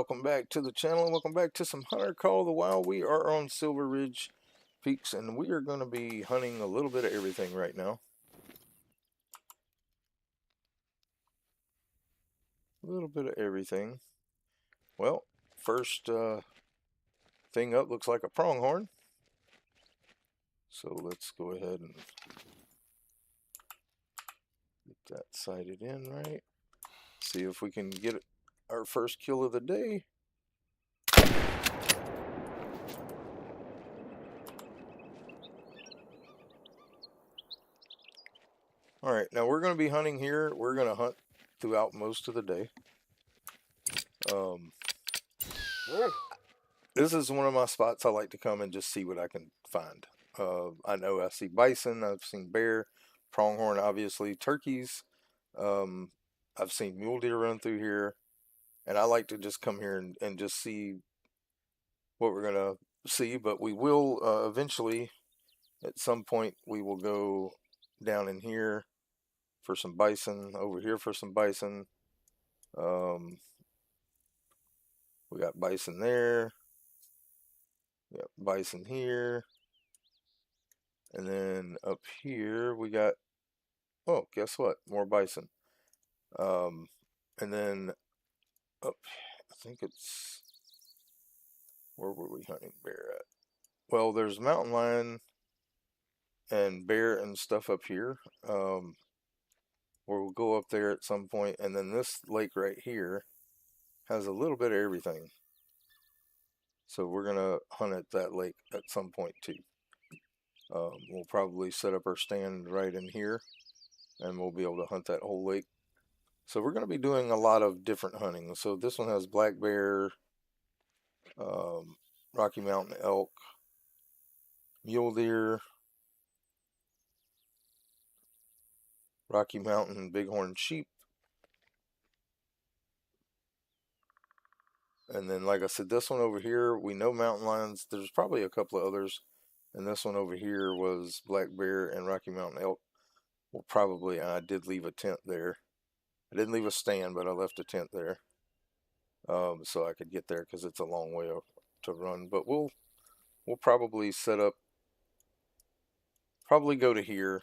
welcome back to the channel. Welcome back to some Hunter Call of the Wild. We are on Silver Ridge Peaks, and we are going to be hunting a little bit of everything right now. A little bit of everything. Well, first thing up looks like a pronghorn. So let's go ahead and get that sighted in right. See if we can get our first kill of the day. Alright, now we're going to be hunting here. We're going to hunt throughout most of the day. This is one of my spots I like to come and just see what I can find. I know I see bison, I've seen bear, pronghorn, obviously, turkeys. I've seen mule deer run through here. And I like to just come here and just see what we're going to see. But we will eventually, at some point, we will go down in here for some bison, over here for some bison. We got bison there. We got bison here. And then up here we got, oh, guess what? More bison. And then up, I think it's, where were we hunting bear at? Well, there's mountain lion and bear and stuff up here. We'll go up there at some point, and then this lake right here has a little bit of everything. So we're gonna hunt at that lake at some point too. We'll probably set up our stand right in here, and we'll be able to hunt that whole lake. So we're gonna be doing a lot of different hunting. So this one has black bear, Rocky Mountain elk, mule deer, Rocky Mountain bighorn sheep. And then, like I said, this one over here, we know mountain lions. There's probably a couple of others. And this one over here was black bear and Rocky Mountain elk. Well, probably, I did leave a tent there. I didn't leave a stand, but I left a tent there. So I could get there because it's a long way to run. But we'll probably set up, probably go to here,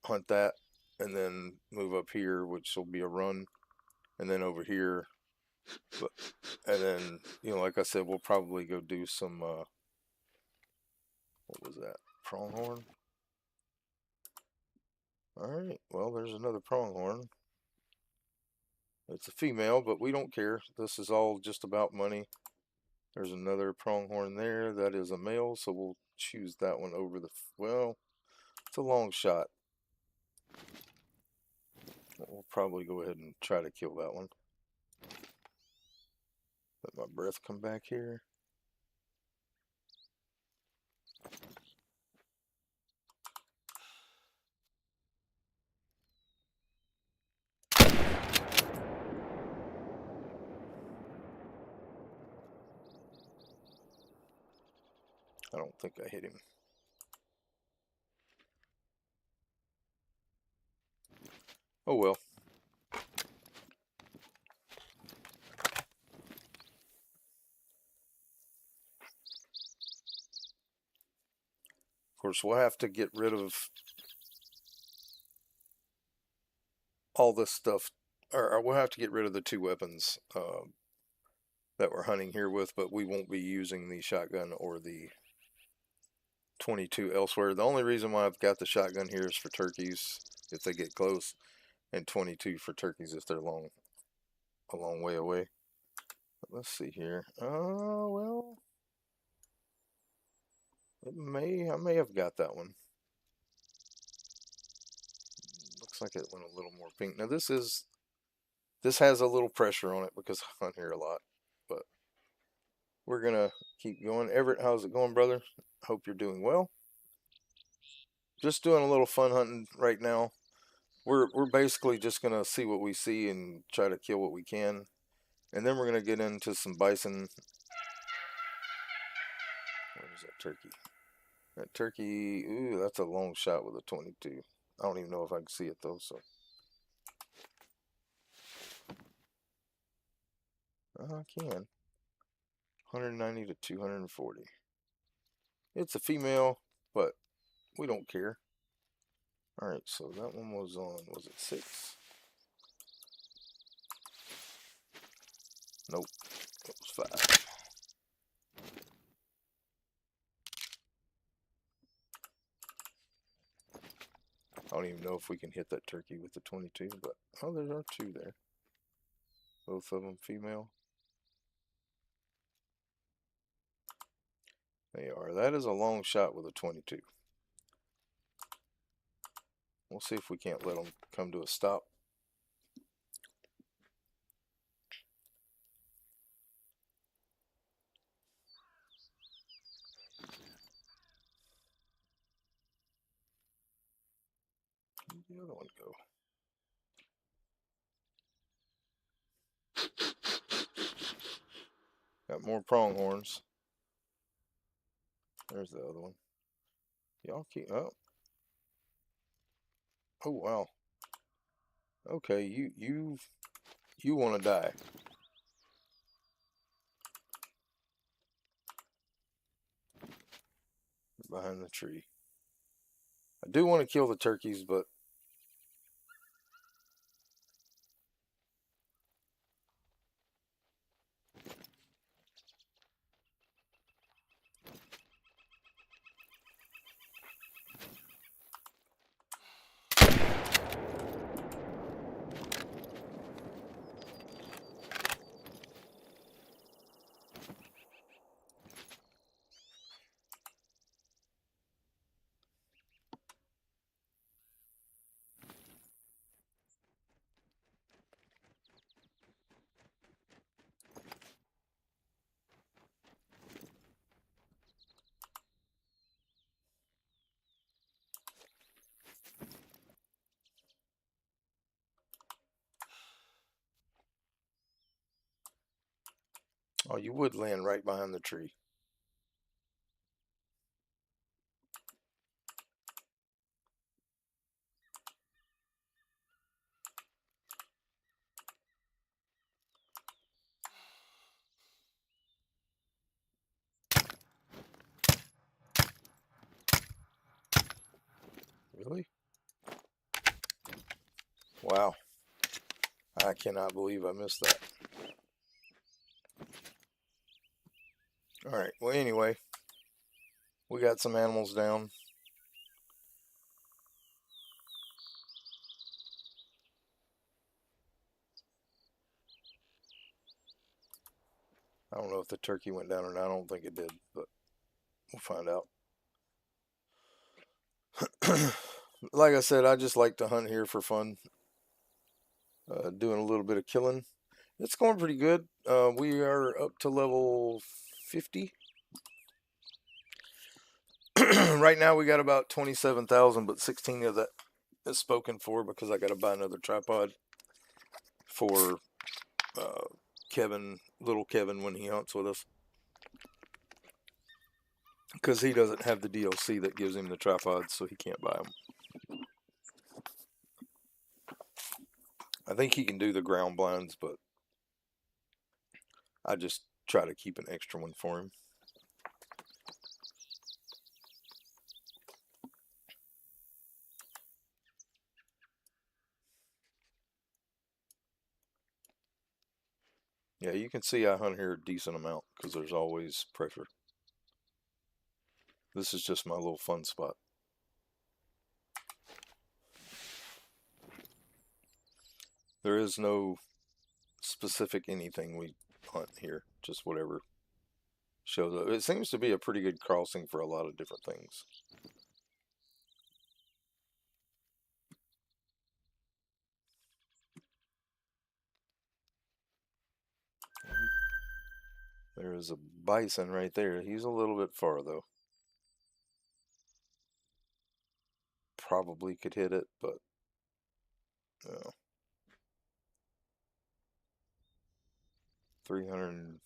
hunt that, and then move up here, which will be a run. And then over here, and then, you know, like I said, we'll probably go do some, what was that? Pronghorn? Alright, well, there's another pronghorn. It's a female, but we don't care. This is all just about money. There's another pronghorn there. That is a male, so we'll choose that one over the, well, it's a long shot. We'll probably go ahead and try to kill that one. Let my breath come back here. I don't think I hit him. Oh well. Of course, we'll have to get rid of all this stuff, or we'll have to get rid of the two weapons that we're hunting here with, but we won't be using the shotgun or the 22 elsewhere. The only reason why I've got the shotgun here is for turkeys if they get close, and 22 for turkeys if they're a long way away. But let's see here. Oh, well, I may have got that one. Looks like it went a little more pink. Now this has a little pressure on it because I hunt here a lot, but we're gonna keep going. Everett, how's it going, brother? Hope you're doing well. Just doing a little fun hunting right now. We're basically just gonna see what we see and try to kill what we can, and then we're gonna get into some bison. Where's that turkey? That turkey, ooh, that's a long shot with a 22. I don't even know if I can see it though, so. I can. 190 to 240. It's a female, but we don't care. Alright, so that one was on, was it 6? Nope, it was 5. I don't even know if we can hit that turkey with the 22, but oh, there are 2 there. Both of them female. They are. That is a long shot with a 22. We'll see if we can't let them come to a stop. Where'd the other one go? Got more pronghorns. There's the other one. Y'all keep up. Oh wow. Okay, you want to die. Behind the tree. I do want to kill the turkeys, but oh, you would land right behind the tree. Really? Wow. I cannot believe I missed that. Alright, well anyway, we got some animals down. I don't know if the turkey went down or not. I don't think it did, but we'll find out. Like I said, I just like to hunt here for fun. Doing a little bit of killing. It's going pretty good. We are up to level 50. Right now we got about 27,000, but 16 of that is spoken for because I got to buy another tripod for Kevin, little Kevin, when he hunts with us. Because he doesn't have the DLC that gives him the tripods, so he can't buy them. I think he can do the ground blinds, but I just try to keep an extra one for him. Yeah, you can see I hunt here a decent amount because there's always pressure. This is just my little fun spot. There is no specific anything we hunt here, just whatever shows up. It seems to be a pretty good crossing for a lot of different things. There is a bison right there. He's a little bit far though. Probably could hit it, but no. 300.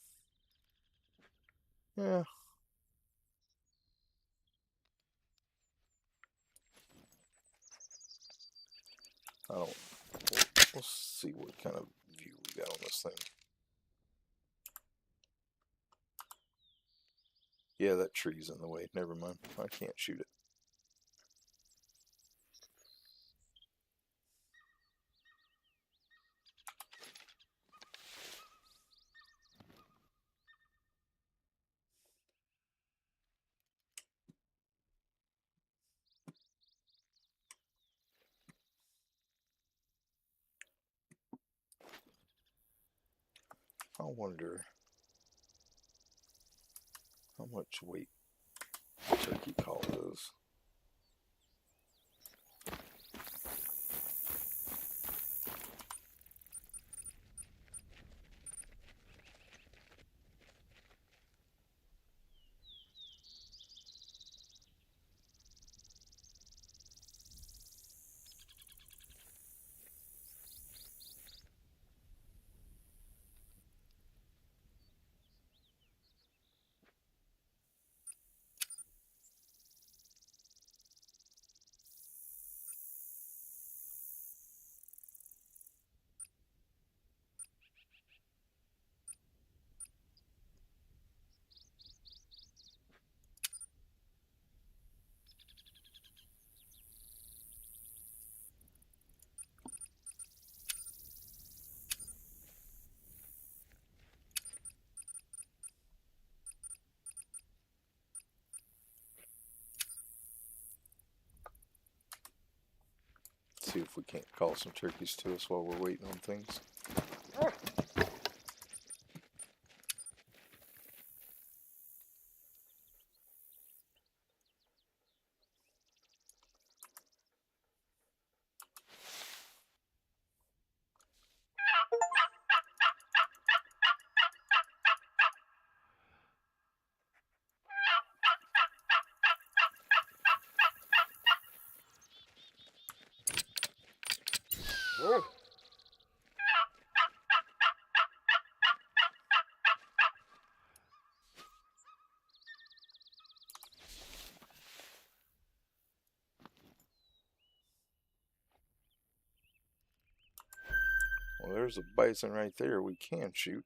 Yeah. I don't. We'll see what kind of view we got on this thing. Yeah, that tree's in the way. Never mind. I can't shoot it. I wonder how much weight turkey call is. See if we can't call some turkeys to us while we're waiting on things. Well, there's a bison right there we can shoot.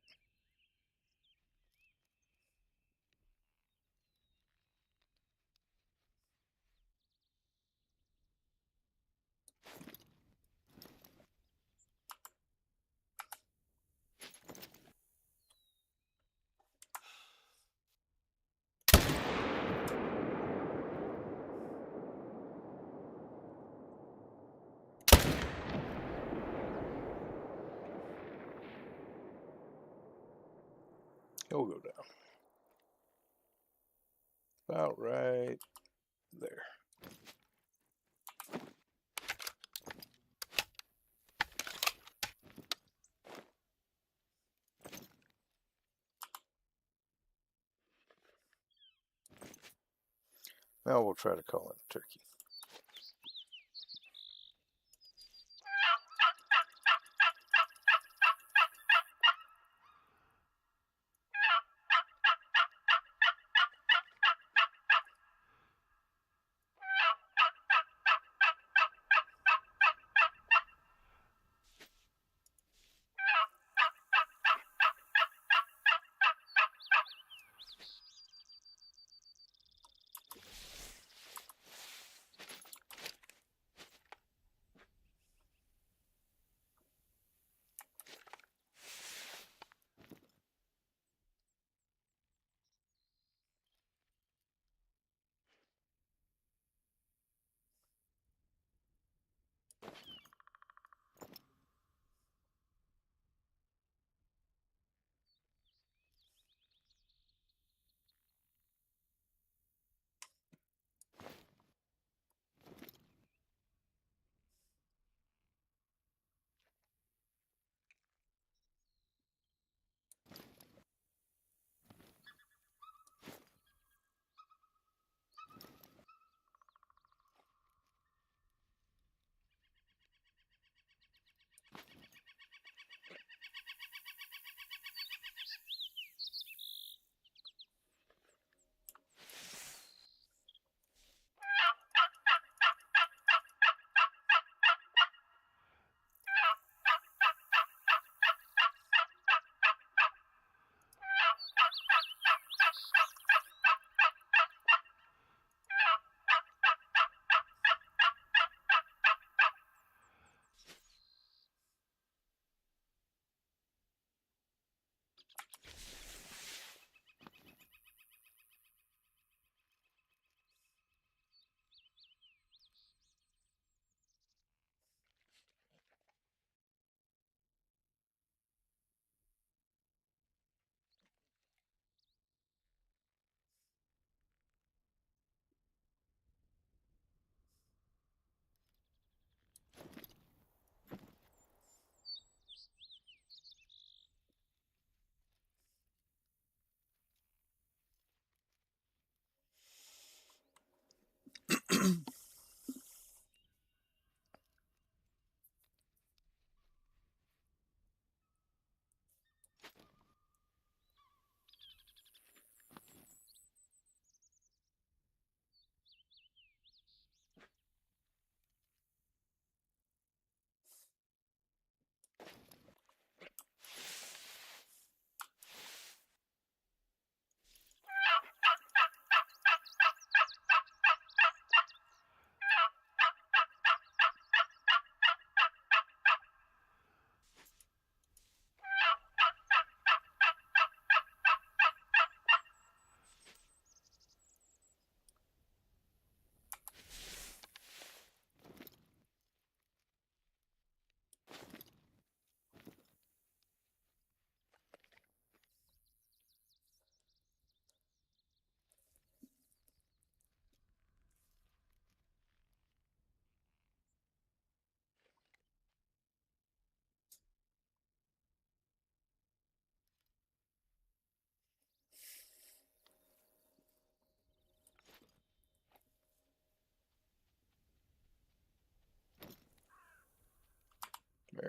He'll go down. About right there. Now we'll try to call in a turkey.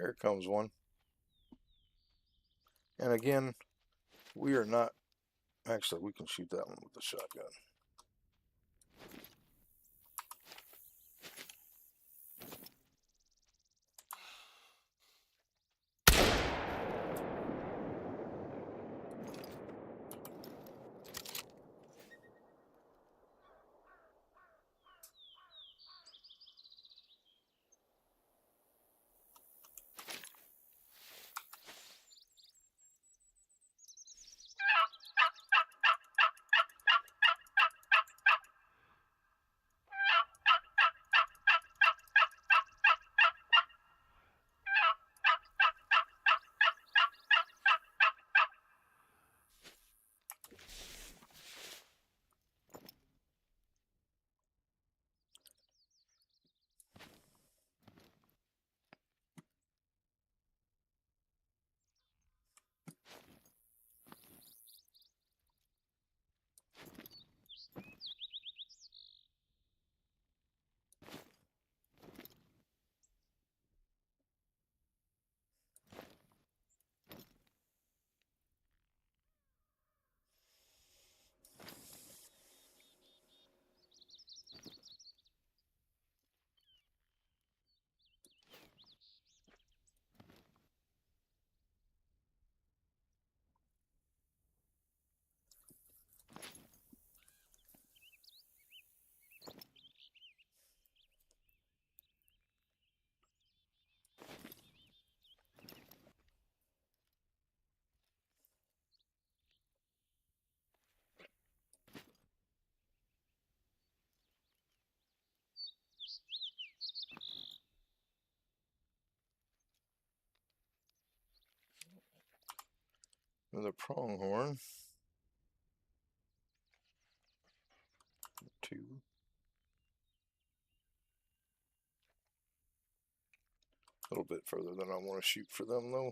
There comes one. And again, we are not, actually we can shoot that one with the shotgun. Another pronghorn. 2. A little bit further than I want to shoot for them though.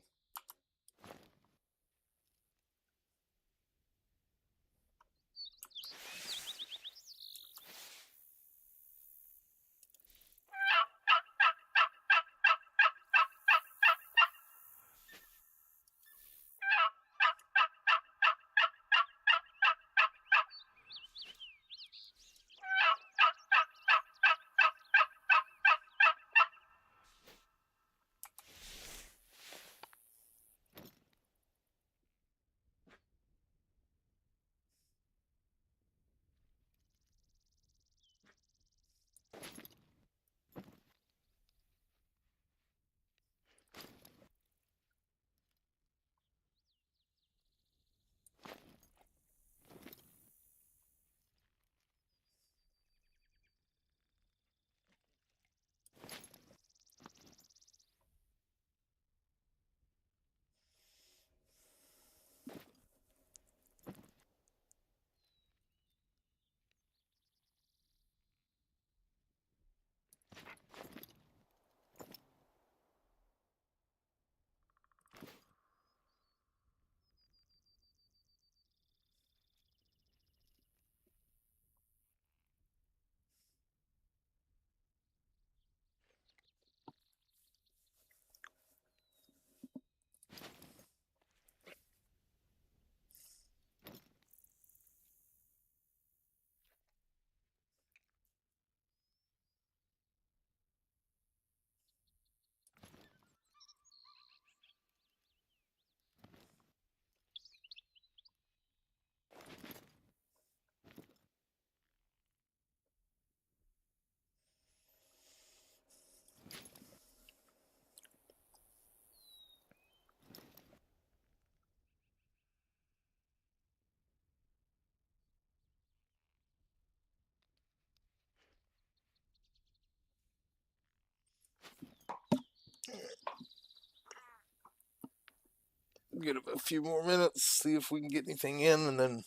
Give it a few more minutes, see if we can get anything in, and then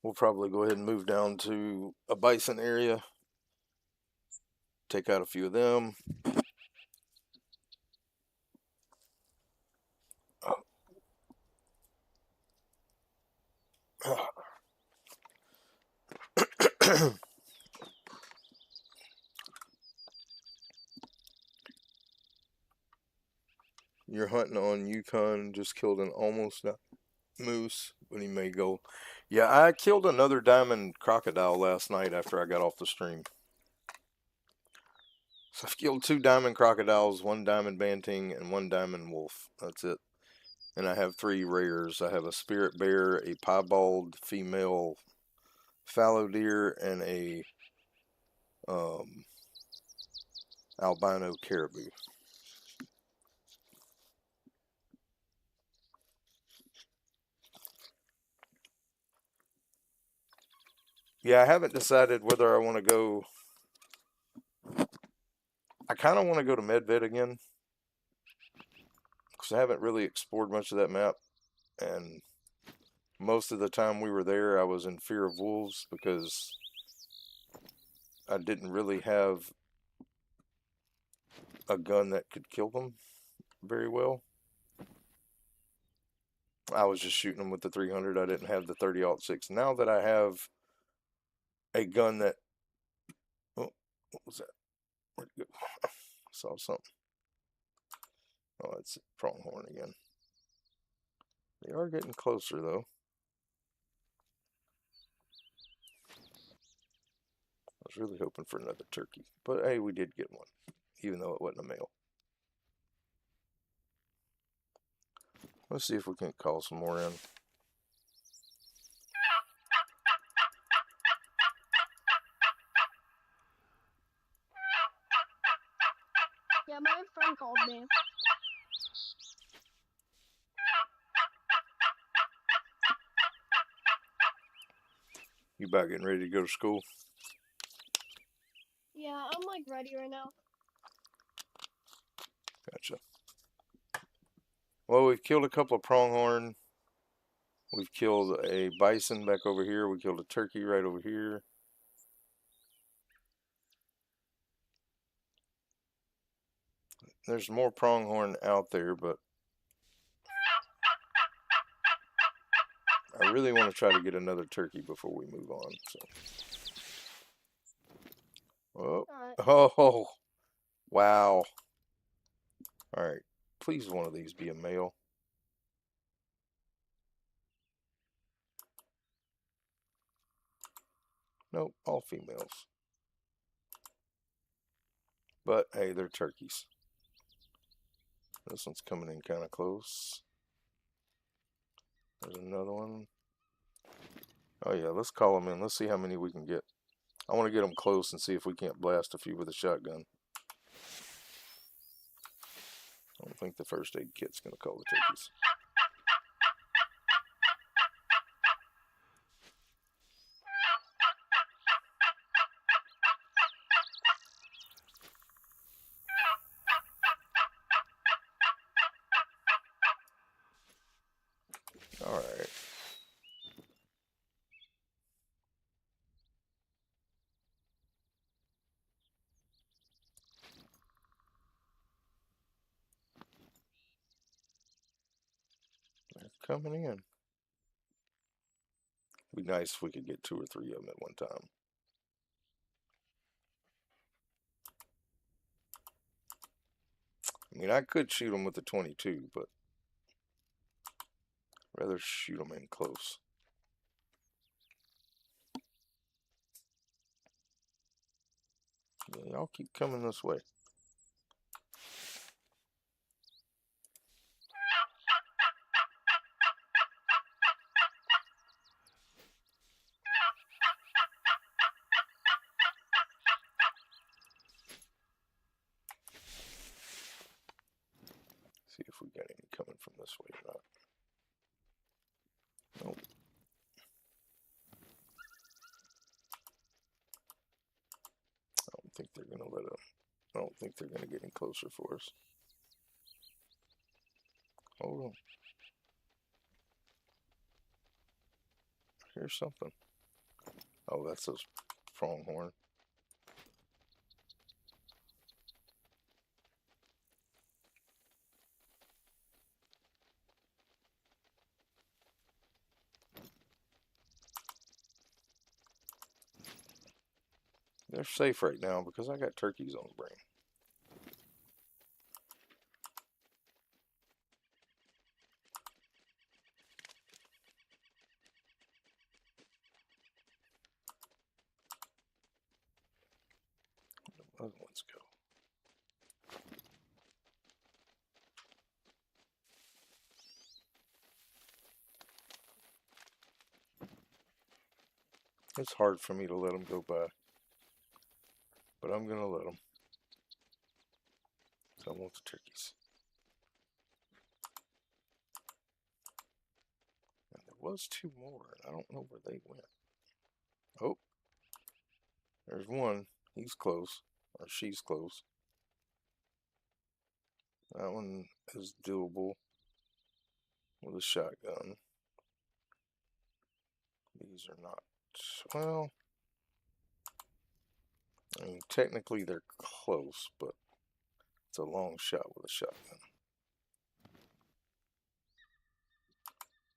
we'll probably go ahead and move down to a bison area. Take out a few of them. hunting on Yukon. Just killed an almost moose, but he may go. Yeah, I killed another diamond crocodile last night after I got off the stream. So I've killed 2 diamond crocodiles, 1 diamond banting, and 1 diamond wolf. That's it. And I have 3 rares. I have a spirit bear, a piebald female fallow deer, and a um, albino caribou. Yeah, I haven't decided whether I want to go. I kind of want to go to Medved again because I haven't really explored much of that map. And most of the time we were there, I was in fear of wolves because I didn't really have a gun that could kill them very well. I was just shooting them with the 300. I didn't have the 30-06. Now that I have a gun that, oh, what was that? Where'd it go? I saw something. Oh, it's pronghorn again. They are getting closer though. I was really hoping for another turkey, but hey, we did get one, even though it wasn't a male. Let's see if we can call some more in. Yeah, my friend called me. You about getting ready to go to school? Yeah, I'm like ready right now. Gotcha. Well, we've killed a couple of pronghorn. We've killed a bison back over here. We killed a turkey right over here. There's more pronghorn out there, but I really want to try to get another turkey before we move on. So, oh, oh, wow. All right, please one of these be a male. Nope, all females. But hey, they're turkeys. This one's coming in kind of close. There's another one. Oh yeah, let's call them in. Let's see how many we can get. I want to get them close and see if we can't blast a few with a shotgun. I don't think the first aid kit's going to call the turkeys. All right. They're coming in. It'd be nice if we could get 2 or 3 of them at one time. I mean, I could shoot them with the 22, but I'd rather shoot them in close. Yeah, y'all keep coming this way. See if we got any coming from this way or not. Nope. I don't think they're gonna let them. I don't think they're gonna get any closer for us. Hold on. Here's something. Oh, that's those pronghorn. They're safe right now because I got turkeys on the brain. other ones go? It's hard for me to let them go by, but I'm gonna let them. So I want the turkeys. And there was two more, and I don't know where they went. Oh, there's one. He's close, or she's close. That one is doable with a shotgun. These are not. Well, I mean, technically they're close, but it's a long shot with a shotgun.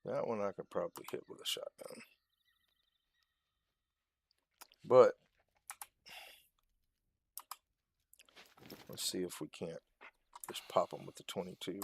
That one I could probably hit with a shotgun. But let's see if we can't just pop them with the 22.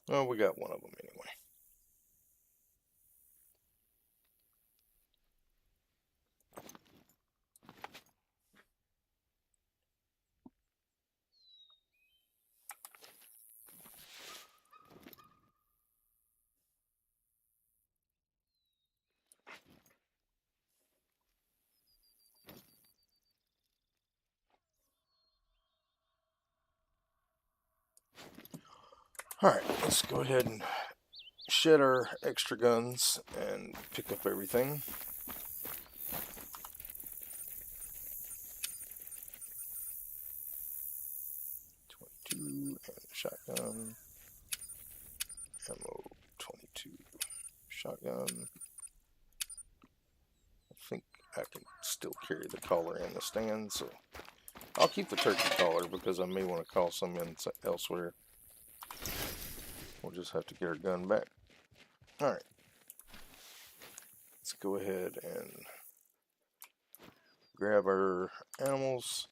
Well, we got one of them anyway. Alright, let's go ahead and shed our extra guns and pick up everything. And shotgun, ammo 22, shotgun. I think I can still carry the collar in the stand, so I'll keep the turkey collar because I may want to call some in elsewhere. We'll just have to get our gun back. Alright, let's go ahead and grab our animals.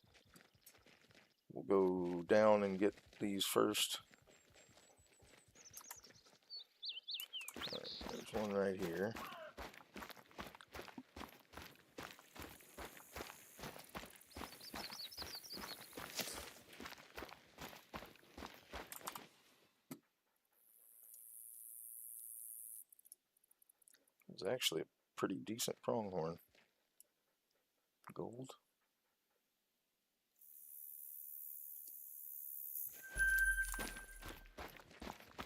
We'll go down and get these first. Alright, there's one right here. It's actually a pretty decent pronghorn. Gold.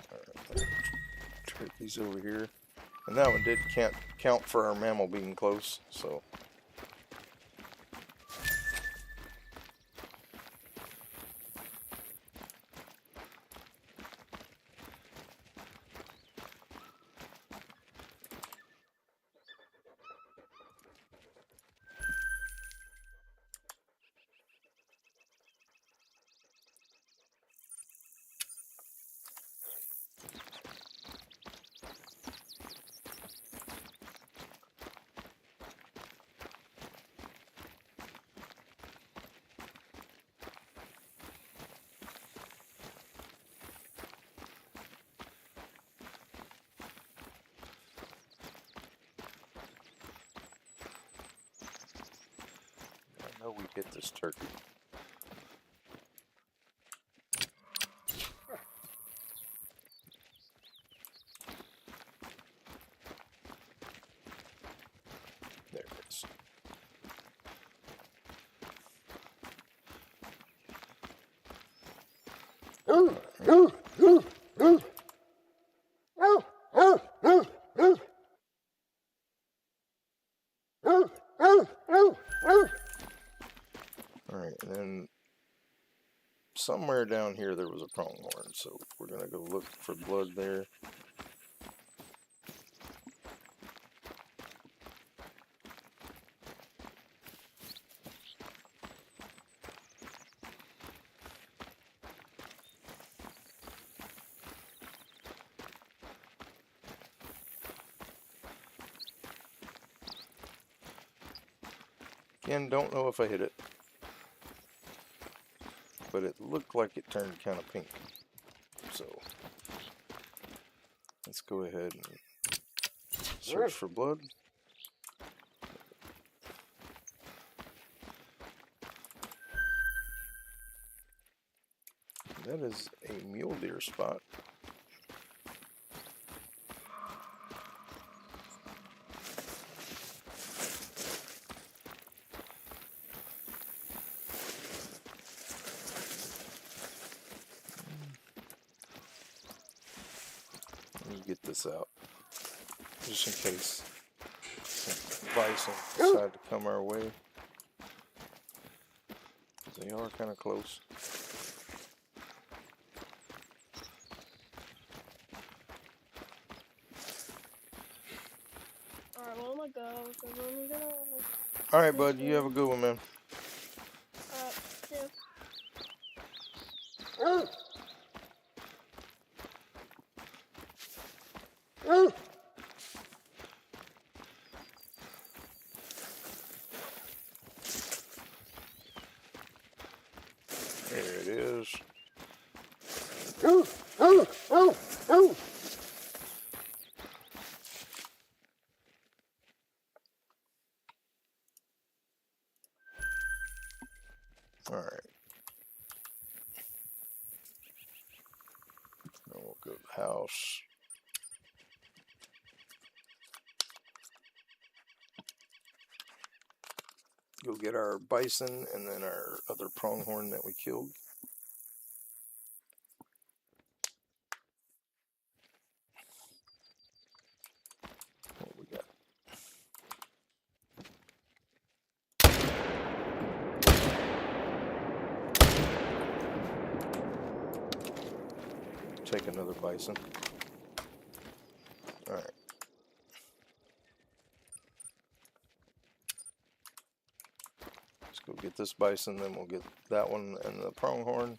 Alright, turkeys over here. And that one did can't count for our mammal being close, so. I know we hit this turkey. There it is. Alright, and then somewhere down here there was a pronghorn, so we're gonna go look for blood there. Again, don't know if I hit it, but it looked like it turned kind of pink. So let's go ahead and search for blood. That is a mule deer spot. Let me get this out, just in case some bison decide to come our way. They are kind of close. Alright, well, I'm gonna go. So we're gonna... Alright, bud, you have a good one, man. Alright, see ya. There it is. Alright. Now we'll go to the house. Go get our bison and then our other pronghorn that we killed. What we got? Take another bison. Alright. Let's go get this bison, then we'll get that one and the pronghorn.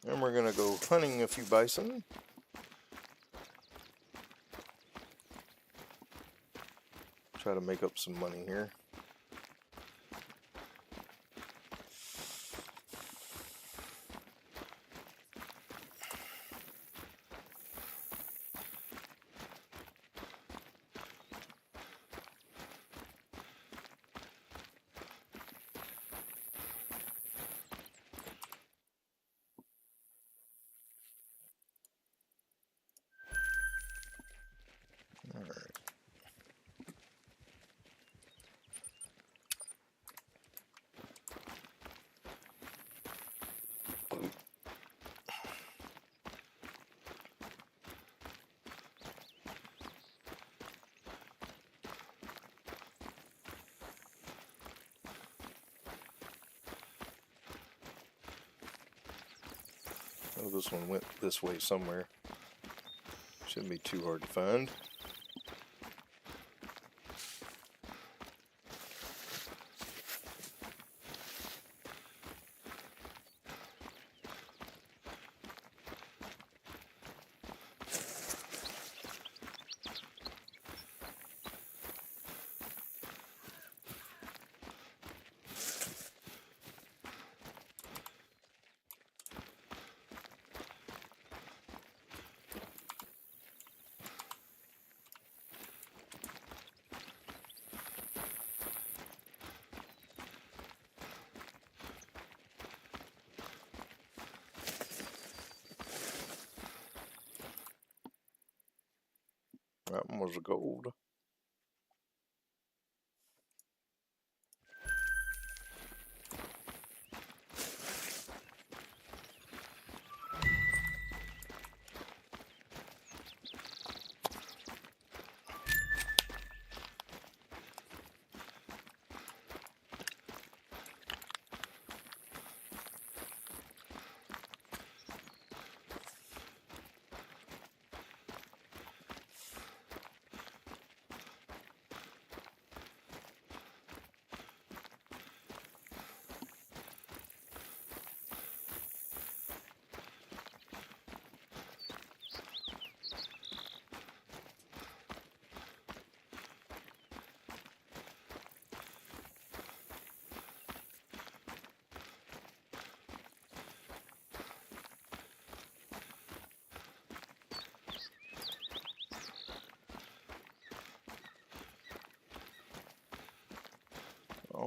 And we're gonna go hunting a few bison. Try to make up some money here. Oh, this one went this way somewhere. Shouldn't be too hard to find. That one was gold.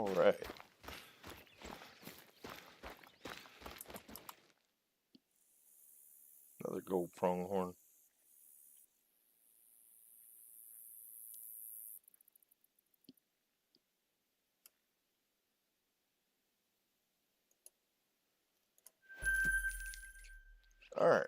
Alright. Another gold pronghorn. Alright.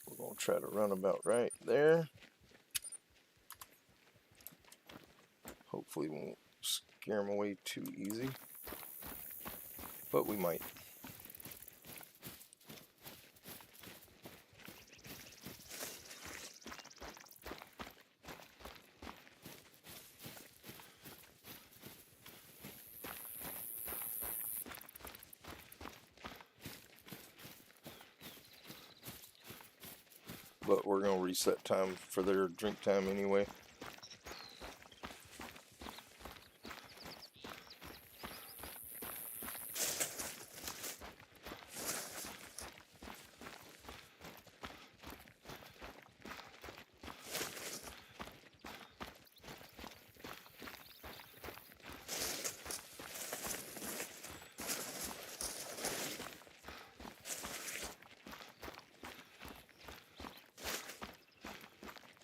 We're going to try to run about right there. Hopefully we won't scare them away too easy. But we might. But we're going to reset time for their drink time anyway.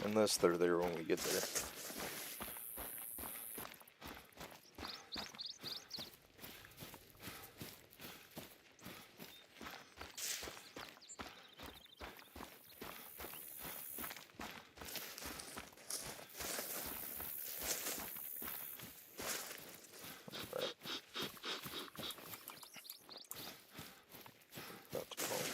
Unless they're there when we get there. Right. About to call him.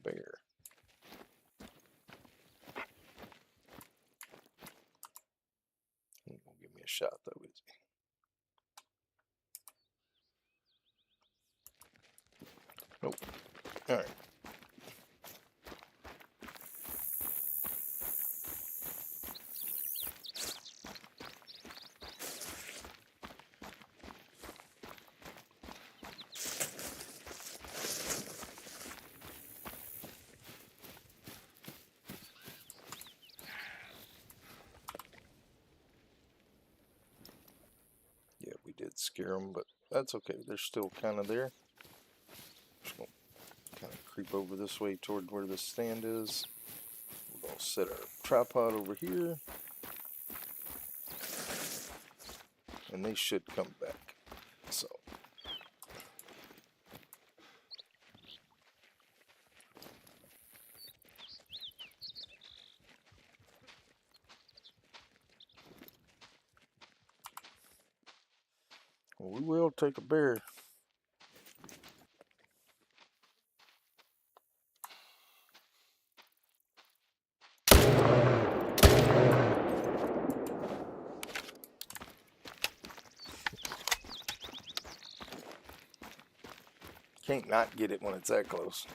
Bear. He won't give me a shot though, is he? Nope. Alright. Yeah, we did scare them, but that's okay. They're still kind of there. Just gonna kind of creep over this way toward where the stand is. We're gonna set our tripod over here, and they should come back. So we will take a bear. Can't not get it when it's that close.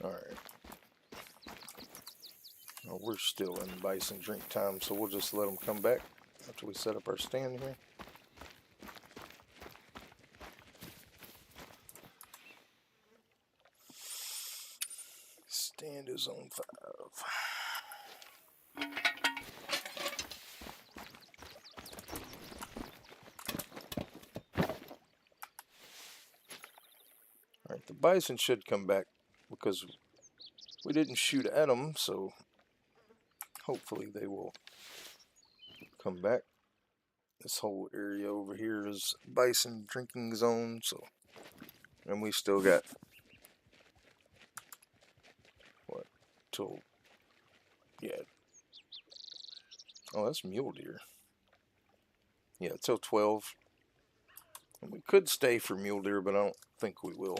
All right. Well, we're still in bison drink time, so we'll just let them come back after we set up our stand here. Stand is on 5. All right, the bison should come back because we didn't shoot at them, so hopefully they will come back. This whole area over here is bison drinking zone, so, and we still got what till, yeah, oh, that's mule deer. Yeah, till 12. And we could stay for mule deer, but I don't think we will.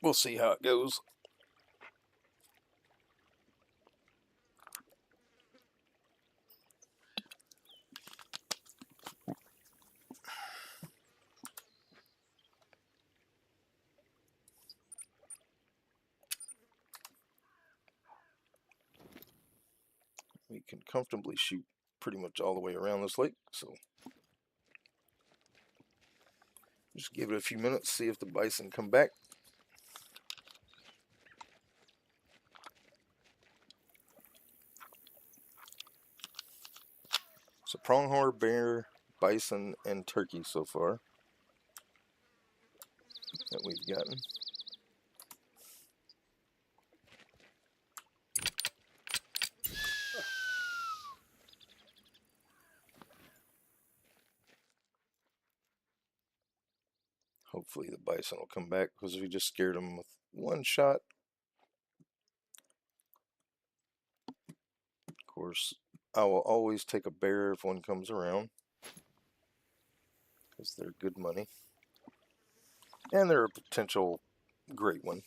We'll see how it goes. We can comfortably shoot pretty much all the way around this lake, so just give it a few minutes, see if the bison come back. So pronghorn, bear, bison, and turkey so far that we've gotten. Hopefully the bison will come back because we just scared them with one shot. Of course, I will always take a bear if one comes around because they're good money. And they're a potential great one.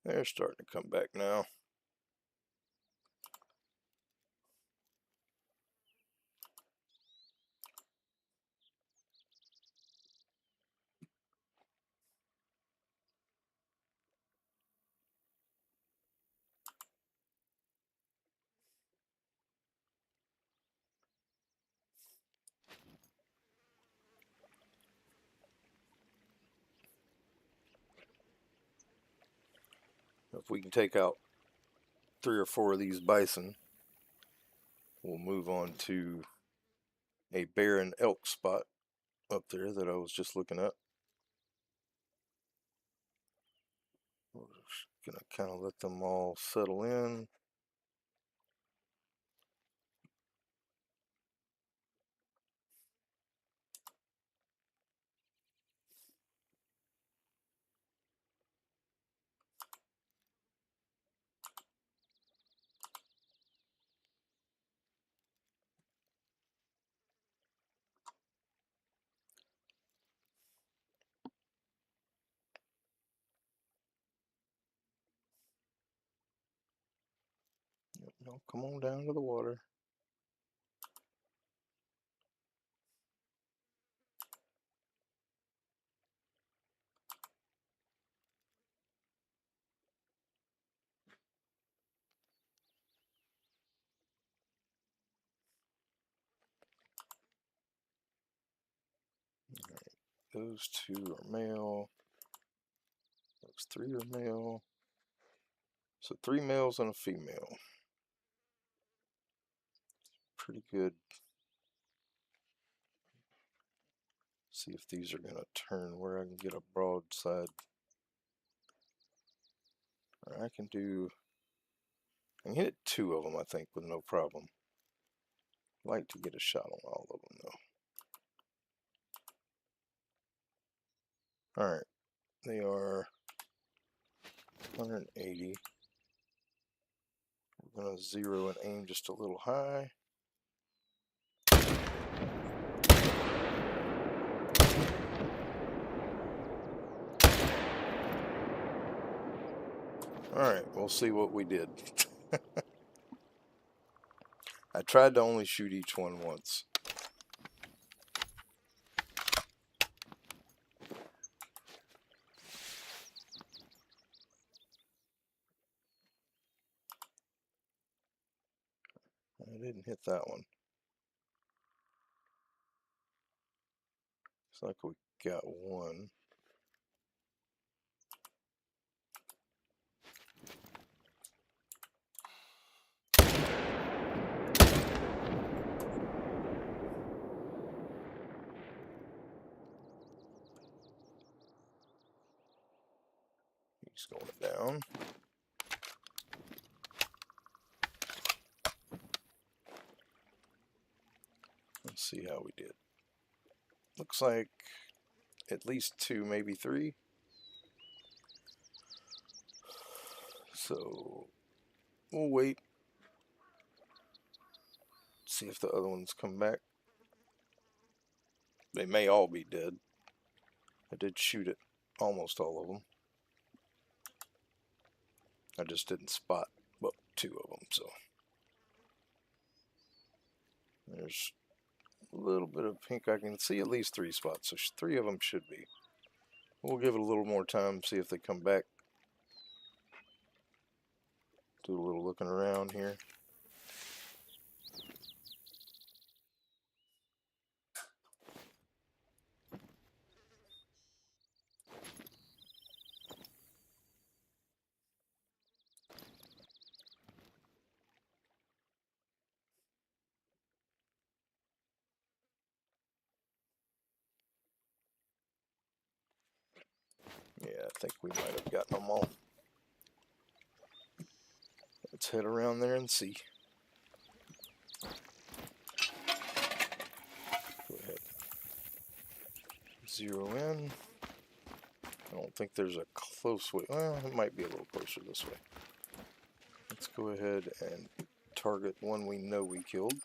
They're starting to come back now. If we can take out 3 or 4 of these bison, we'll move on to a bear and elk spot up there that I was just looking at. We're just gonna kind of let them all settle in. No, come on down to the water. Those 2 are male. Those 3 are male. So 3 males and a female. Pretty good. See if these are going to turn where I can get a broadside. I can hit 2 of them, I think, with no problem. Like to get a shot on all of them, though. Alright, they are 180. We're going to zero and aim just a little high. Alright, we'll see what we did. I tried to only shoot each one once. I didn't hit that one. Looks like we got one. He's going down. Let's see how we did. Looks like at least 2, maybe 3. So we'll wait. See if the other ones come back. They may all be dead. I did shoot at almost all of them. I just didn't spot but 2 of them, so there's a little bit of pink. I can see at least 3 spots, so 3 of them should be. We'll give it a little more time, see if they come back. Do a little looking around here. Yeah, I think we might have gotten them all. Let's head around there and see. Go ahead. Zero in. I don't think there's a close way. Well, it might be a little closer this way. Let's go ahead and target one we know we killed.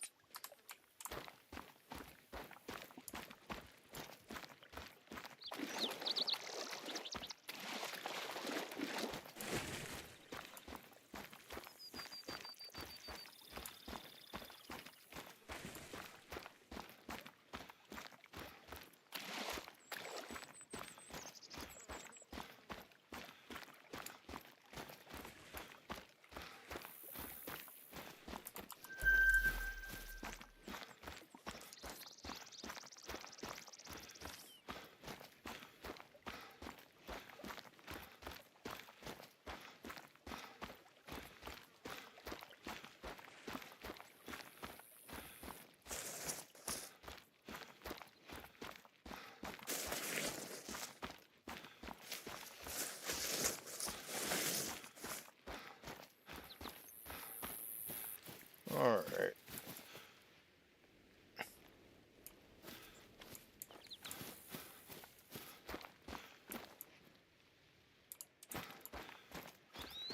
Alright.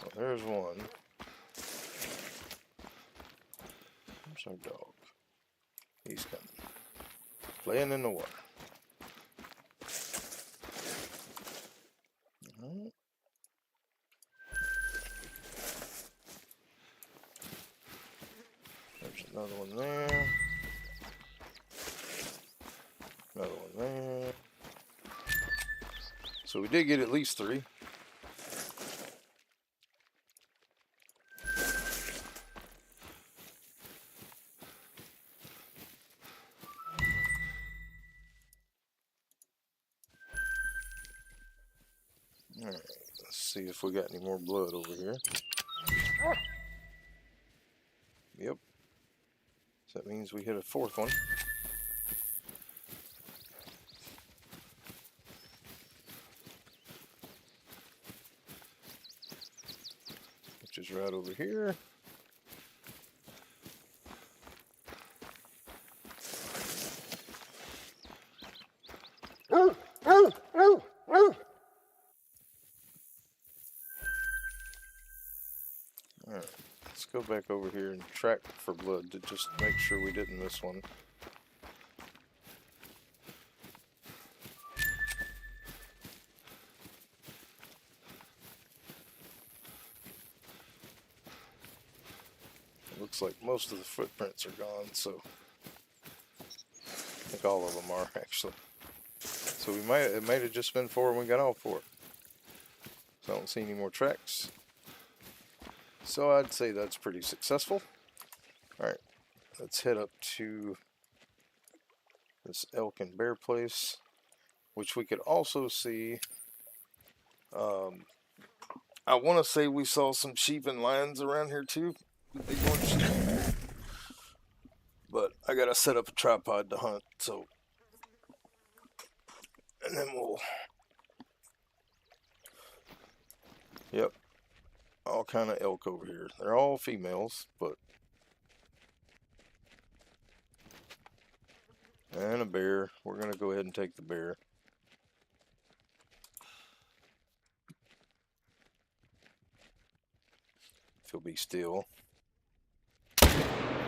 Well, there's one. There's our dog. He's coming. Playing in the water. Alright. There's another one there. Another one there. So we did get at least 3. Alright, let's see if we got any more blood over here. Yep. So that means we hit a 4th one. Which is right over here. Alright, let's go back over here and track for blood to just make sure we didn't miss one. It looks like most of the footprints are gone, so I think all of them are actually. So it might have just been 4 and we got all 4. So I don't see any more tracks. So I'd say that's pretty successful. Alright, let's head up to this elk and bear place, which we could also see. I want to say we saw some sheep and lions around here too. Big ones. But I gotta set up a tripod to hunt, so. And then we'll. Yep. All kind of elk over here. They're all females, but. And a bear. We're gonna go ahead and take the bear. If he'll be still.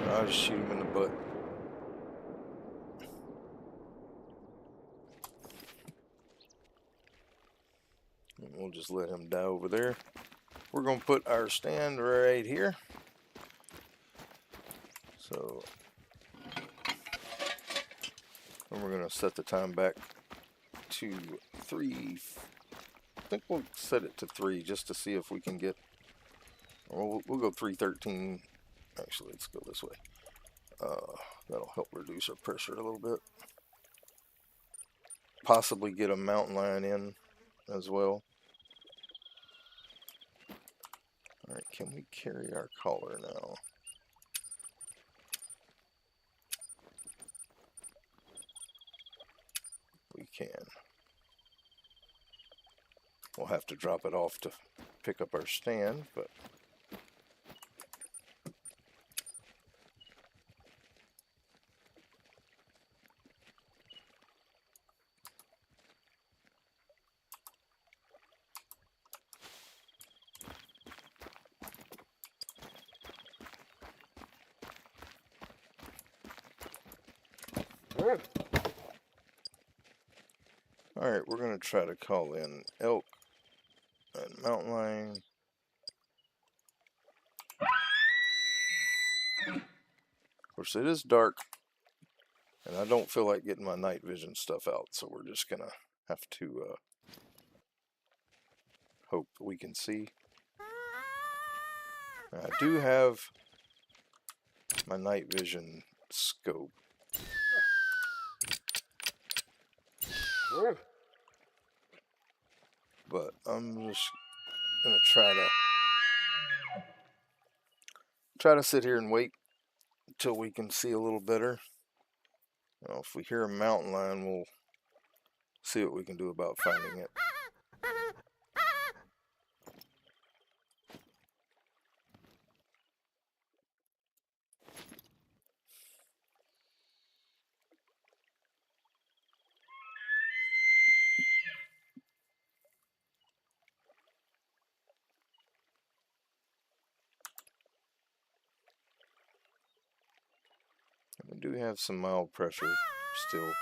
I'll just shoot him in the butt. And we'll just let him die over there. We're going to put our stand right here. So, and we're going to set the time back to 3. I think we'll set it to 3 just to see if we can get, or we'll go 3:13. Actually, let's go this way. That'll help reduce our pressure a little bit. Possibly get a mountain lion in as well. Alright, can we carry our collar now? We can. We'll have to drop it off to pick up our stand, but alright, we're going to try to call in elk and mountain lion. Of course, it is dark, and I don't feel like getting my night vision stuff out, so we're just going to have to hope that we can see. Now, I do have my night vision scope. But I'm just gonna try to sit here and wait until we can see a little better. Now, if we hear a mountain lion, we'll see what we can do about finding it. do have some mild pressure still.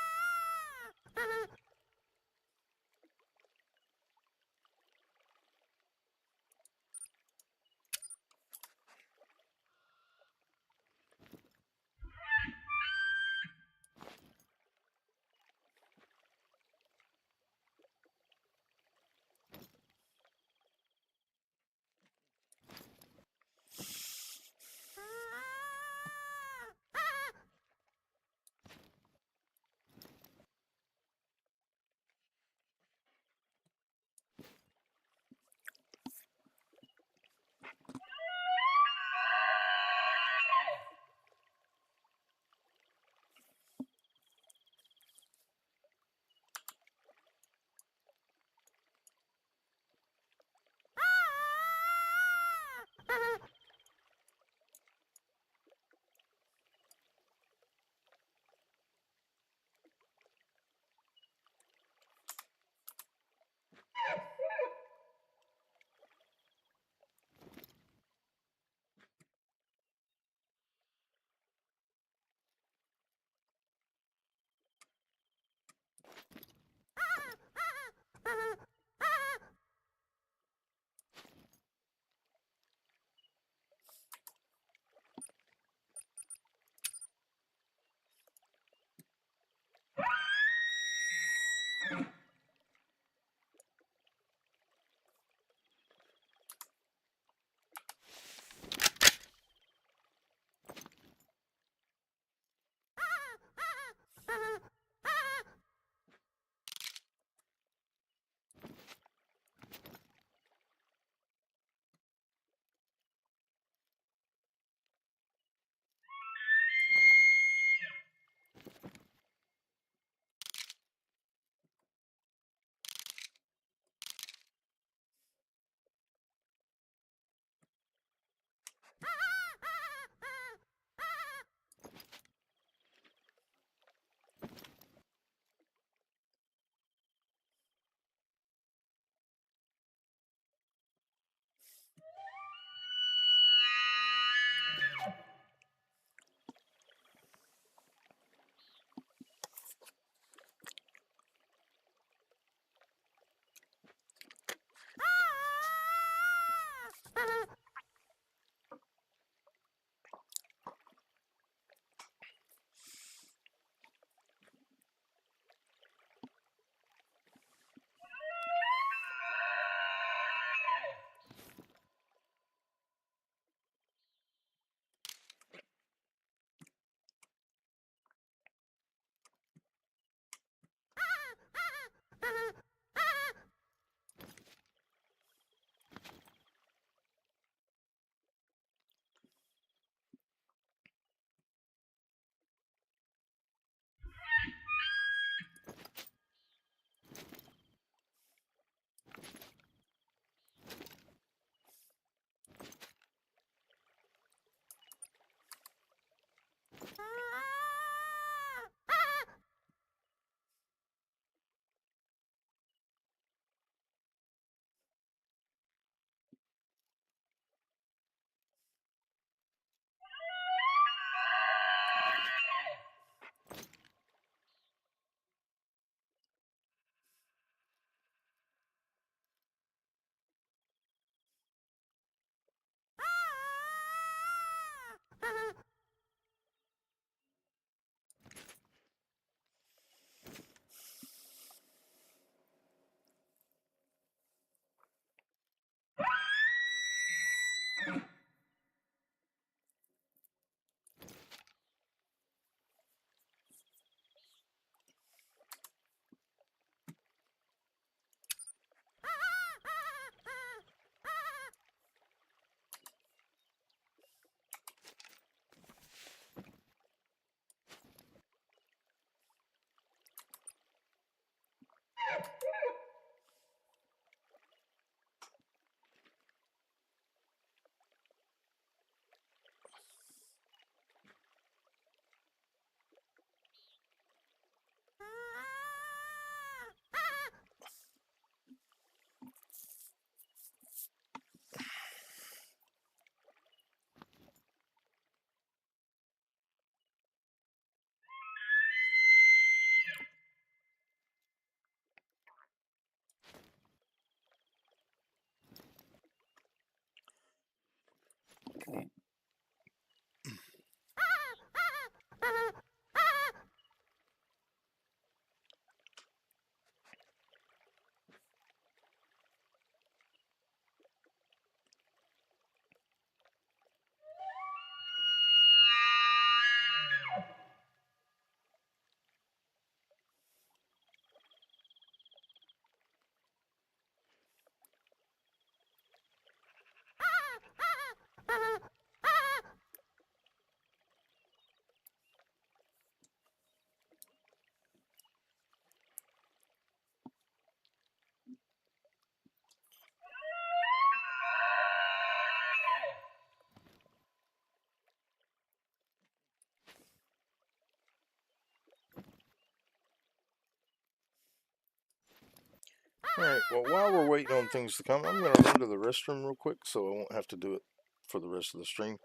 Alright, well, while we're waiting on things to come, I'm going to run to the restroom real quick so I won't have to do it for the rest of the stream.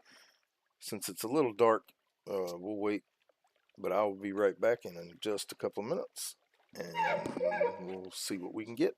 Since it's a little dark, we'll wait, but I'll be right back in just a couple of minutes and we'll see what we can get.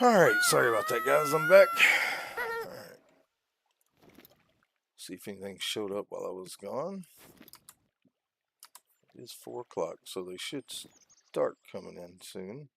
Alright, sorry about that, guys. I'm back. Alright. See if anything showed up while I was gone. It is 4 o'clock, so they should start coming in soon.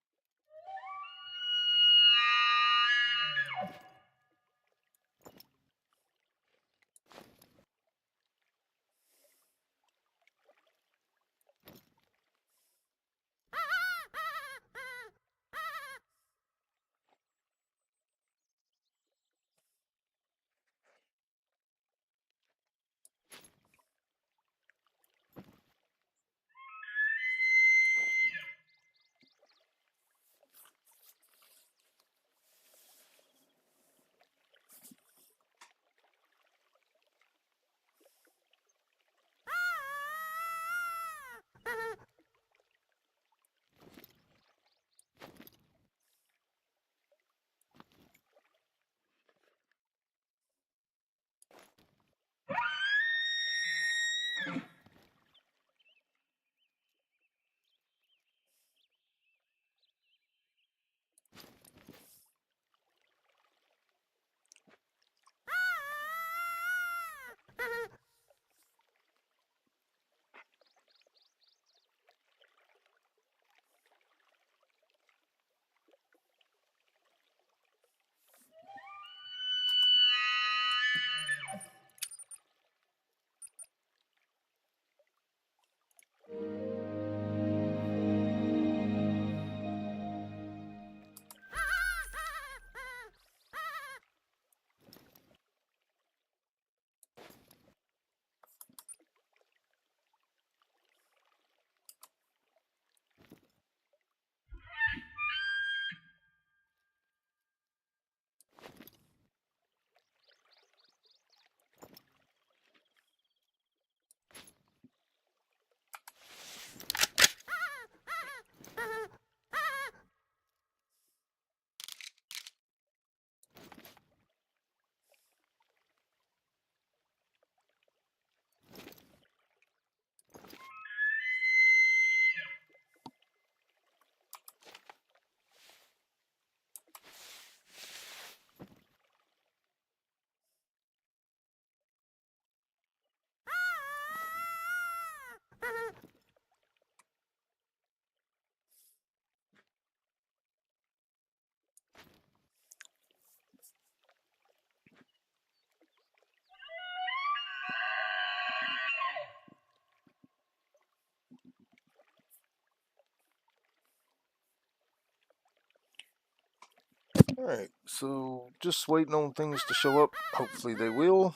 Alright, so just waiting on things to show up. Hopefully they will.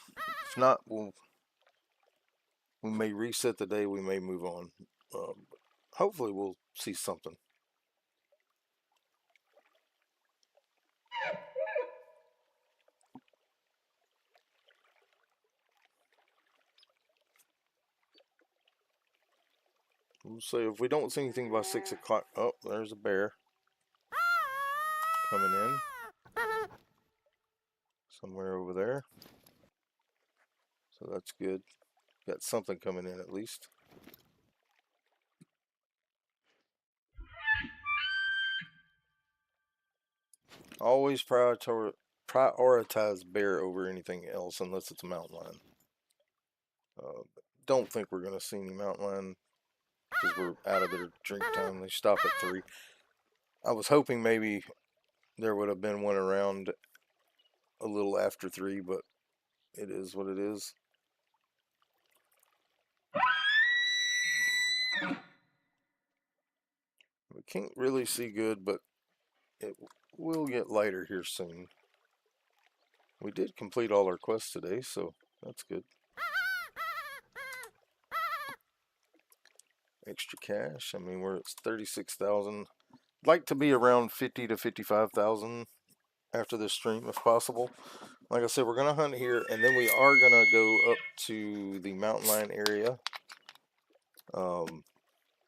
If not, we may reset the day, we may move on. But hopefully we'll see something. We'll say if we don't see anything by 6 o'clock. Oh, there's a bear coming in. Somewhere over there. So that's good. Got something coming in at least. Always prioritize bear over anything else unless it's a mountain lion. Don't think we're going to see any mountain lion because we're out of their drink time. They stop at 3. I was hoping maybe there would have been one around a little after 3, but it is what it is. We can't really see good, but it will get lighter here soon. We did complete all our quests today, so that's good. Extra cash. I mean, we're at 36,000. I'd like to be around 50 to 55,000 after this stream if possible. Like I said, we're going to hunt here, and then we are going to go up to the mountain lion area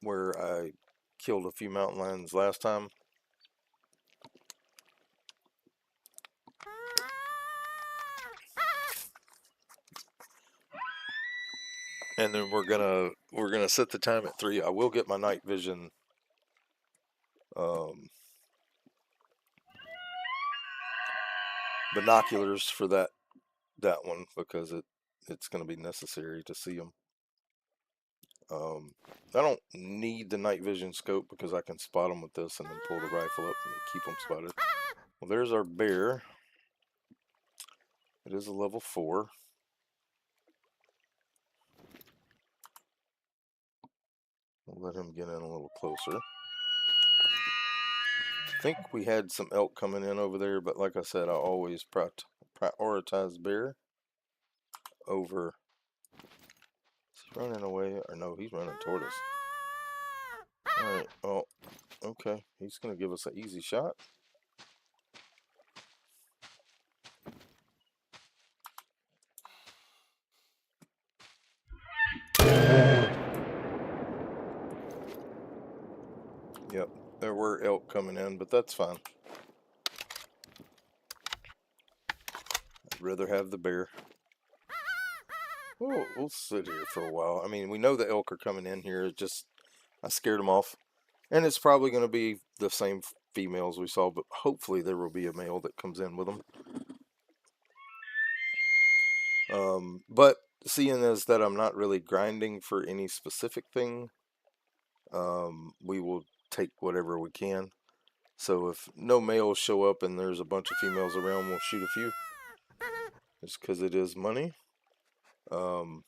where I killed a few mountain lions last time. And then we're gonna set the time at 3. I will get my night vision binoculars for that one because it's gonna be necessary to see them. I don't need the night vision scope because I can spot them with this and then pull the rifle up and keep them spotted. Well, there's our bear. It is a level 4. We'll let him get in a little closer. I think we had some elk coming in over there, but like I said, I always prioritize bear over. Is he running away? Or no, he's running toward us. Alright, oh, okay. He's going to give us an easy shot. Yep, there were elk coming in, but that's fine. I'd rather have the bear. We'll sit here for a while. I mean, we know the elk are coming in here. It just, I scared them off. And it's probably going to be the same females we saw, but hopefully there will be a male that comes in with them. But seeing as that I'm not really grinding for any specific thing, we will take whatever we can. So if no males show up and there's a bunch of females around, we'll shoot a few. Just because it is money. And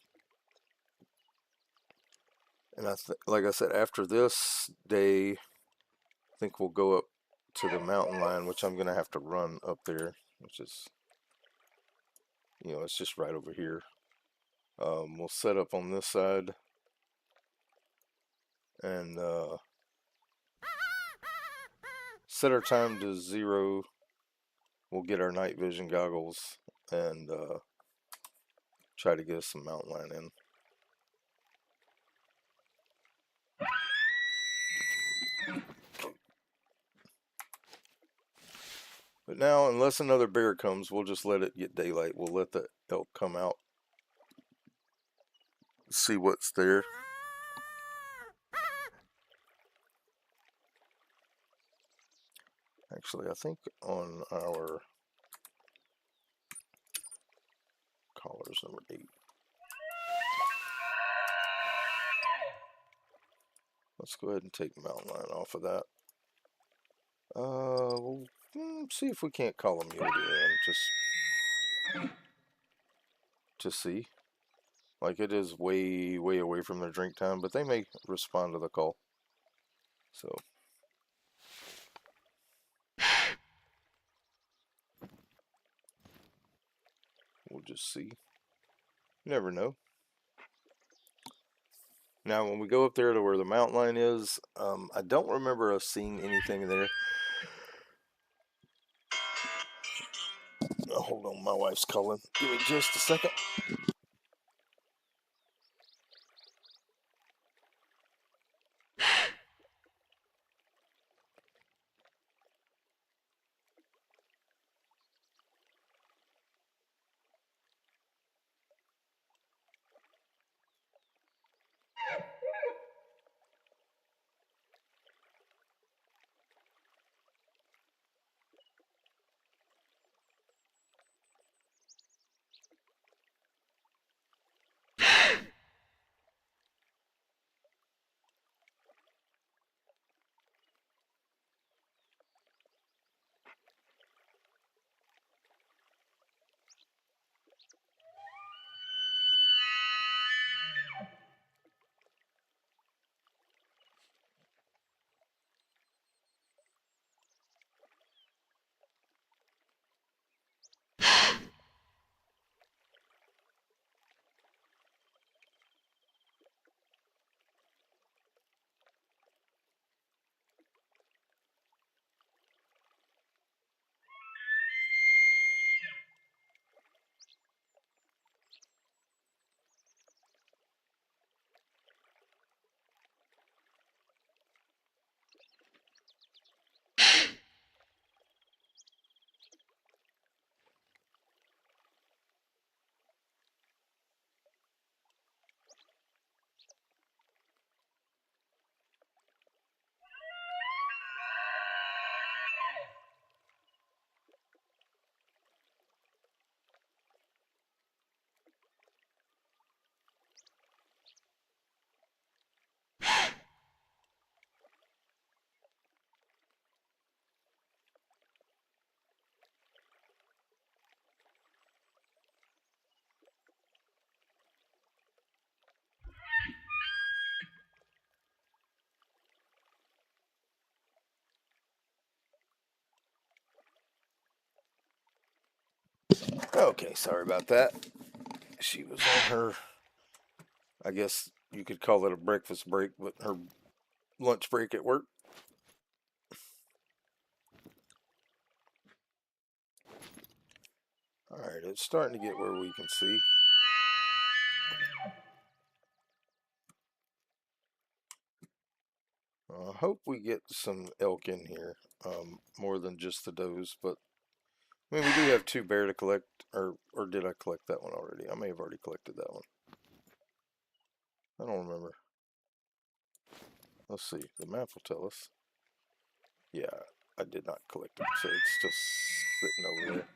like I said, after this day, I think we'll go up to the mountain line, which I'm going to have to run up there, which is, you know, it's just right over here. We'll set up on this side and set our time to 0. We'll get our night vision goggles and try to get some mountain lion in. But now, unless another bear comes, we'll just let it get daylight. We'll let the elk come out, see what's there. Actually, I think on our collars number 8. Let's go ahead and take mountain lion off of that. We'll see if we can't call a mule deer in, just to see. Like, it is way, way away from their drink time, but they may respond to the call. So, We'll just see. You never know. Now, when we go up there to where the mountain line is, I don't remember us seeing anything there. Oh, hold on, my wife's calling. Give me just a second. Okay, sorry about that. She was on her, I guess you could call it a breakfast break, but her lunch break at work. Alright, it's starting to get where we can see. I hope we get some elk in here, more than just the does, but I mean, we do have 2 bear to collect, or did I collect that one already? I may have already collected that one. I don't remember. Let's see. The map will tell us. Yeah, I did not collect it, so it's just sitting over there,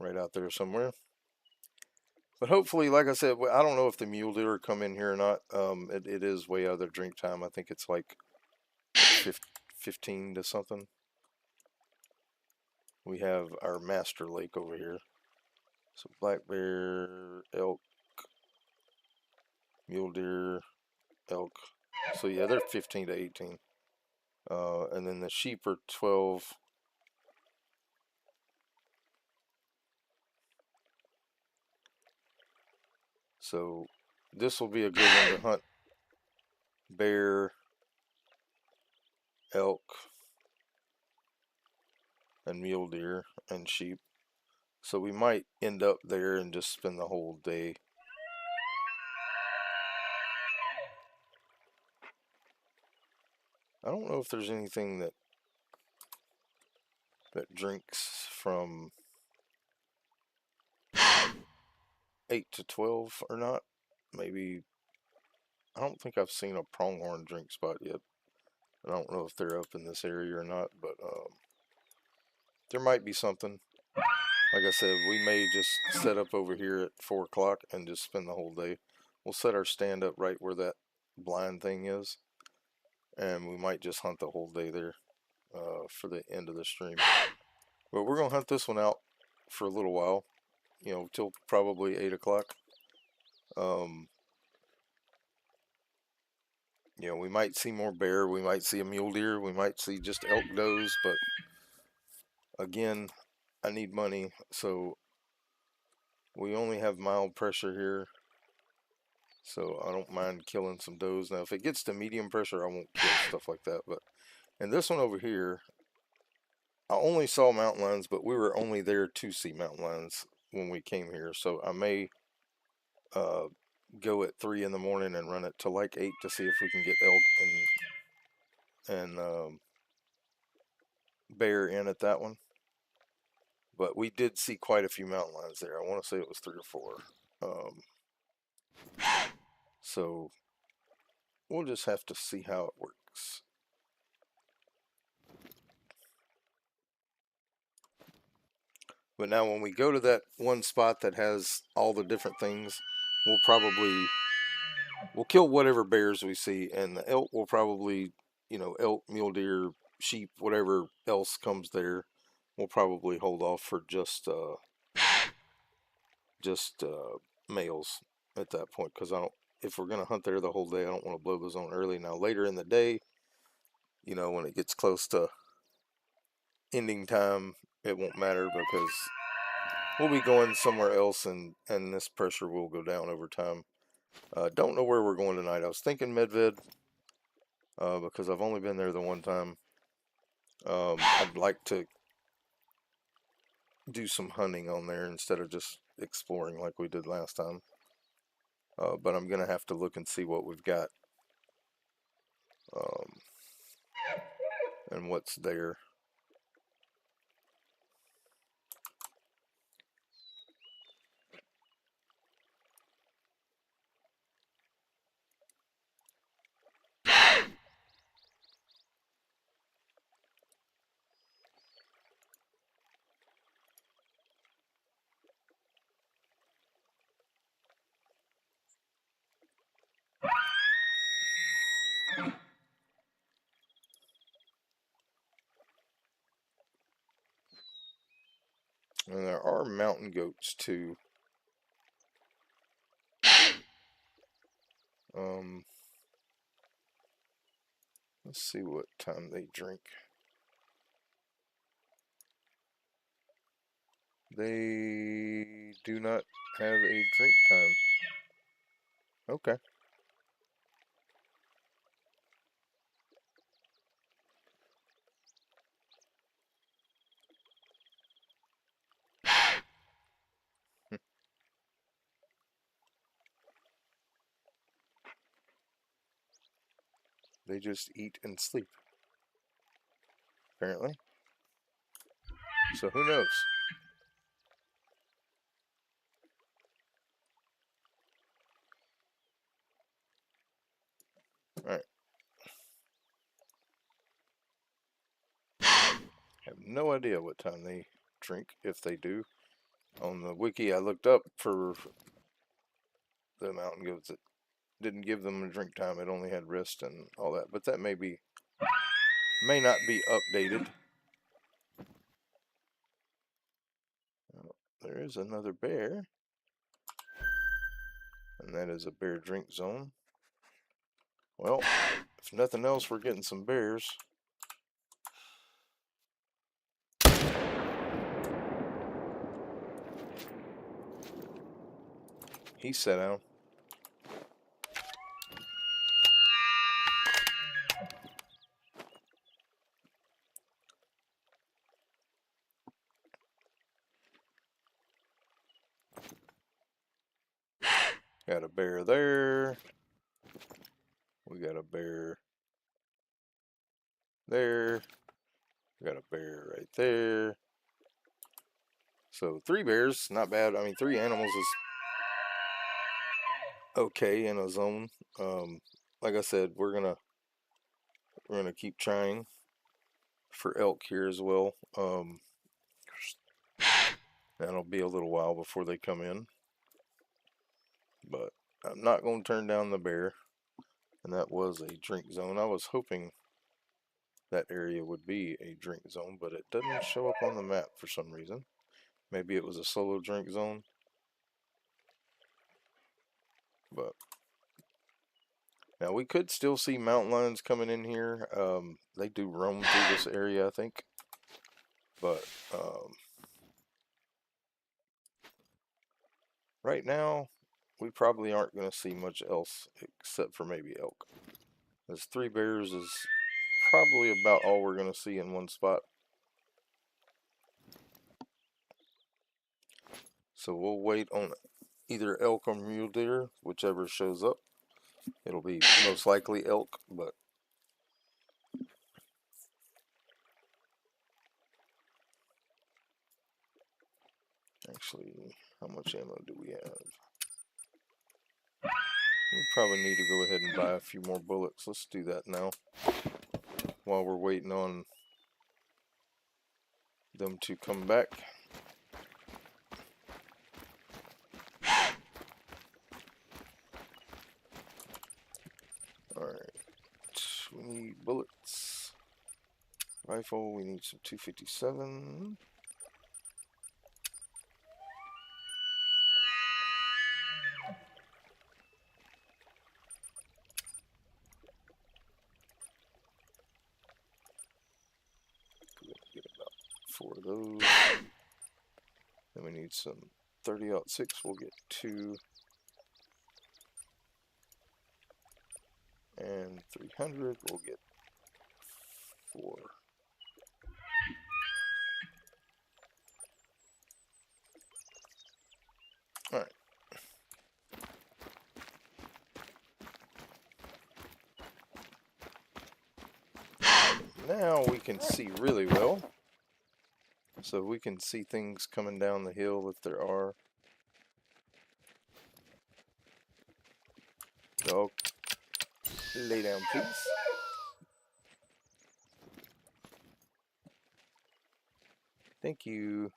right out there somewhere. But hopefully, like I said, I don't know if the mule deer come in here or not. It is way out of their drink time. I think it's like 15 to something. We have our master lake over here. So black bear, elk, mule deer, elk. So yeah, they're 15 to 18. And then the sheep are 12. So this will be a good one to hunt bear, elk, and mule deer and sheep. So we might end up there and just spend the whole day. I don't know if there's anything that drinks from 8 to 12 or not. Maybe, I don't think I've seen a pronghorn drink spot yet. I don't know if they're up in this area or not, but there might be something. Like I said, we may just set up over here at 4 o'clock and just spend the whole day. We'll set our stand up right where that blind thing is, and we might just hunt the whole day there for the end of the stream. But we're going to hunt this one out for a little while, till probably 8 o'clock. Um, we might see more bear, we might see a mule deer, we might see just elk does, but again, I need money, so We only have mild pressure here, so I don't mind killing some does. Now, if it gets to medium pressure, I won't kill stuff like that. But in this one over here, I only saw mountain lions, but we were only there to see mountain lions when we came here. So I may uh, go at 3 in the morning and run it to like 8 to see if we can get elk and bear in at that one. But we did see quite a few mountain lions there. I want to say it was 3 or 4. Um, so we'll just have to see how it works. But now when we go to that one spot that has all the different things, we'll kill whatever bears we see, and the elk will probably, elk, mule deer, sheep, whatever else comes there, we'll probably hold off for just males at that point, because I don't. If we're gonna hunt there the whole day, I don't want to blow the zone early. Now later in the day, when it gets close to ending time, it won't matter because we'll be going somewhere else, and this pressure will go down over time. Don't know where we're going tonight. I was thinking Medved, because I've only been there the one time. I'd like to do some hunting on there instead of just exploring like we did last time. But I'm gonna have to look and see what we've got, um, and what's there. And there are mountain goats too. Um, let's see what time they drink. They do not have a drink time. Okay. They just eat and sleep, apparently. So who knows? Alright. Have no idea what time they drink, if they do. On the wiki I looked up for the mountain goats, it didn't give them a drink time. It only had rest and all that. But that may not be updated. Oh, there is another bear. And that is a bear drink zone. Well, if nothing else, we're getting some bears. He sat down. Got a bear there. We got a bear there. We got a bear right there. So 3 bears, not bad. I mean, 3 animals is okay in a zone. Like I said, we're gonna keep trying for elk here as well. That'll be a little while before they come in, but I'm not gonna turn down the bear. And that was a drink zone. I was hoping that area would be a drink zone, but it doesn't show up on the map for some reason. Maybe it was a solo drink zone, but now we could still see mountain lions coming in here. They do roam through this area, I think, but Right now, we probably aren't going to see much else except for maybe elk. As 3 bears is probably about all we're going to see in one spot. So we'll wait on either elk or mule deer, whichever shows up. It'll be most likely elk, but actually, how much ammo do we have? We probably need to go ahead and buy a few more bullets. Let's do that now while we're waiting on them to come back. Alright, we need bullets. Rifle, we need some 257. Get about 4 of those. Then we need some 30-06. We'll get 2. And 300. We'll get 4. Alright. Now we can see really well. So we can see things coming down the hill if there are. Dog, lay down, please. Thank you.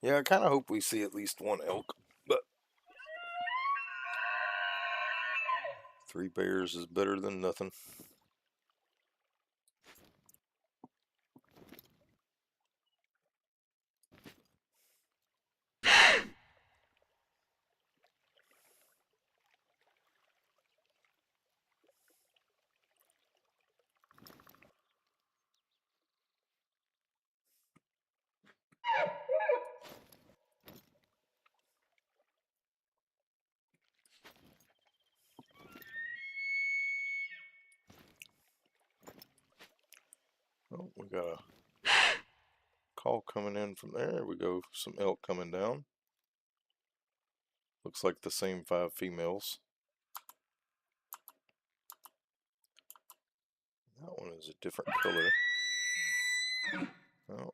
Yeah, I kind of hope we see at least one elk, but 3 bears is better than nothing. we got a call coming in from there. There we go. Some elk coming down. Looks like the same 5 females. That one is a different color. Oh.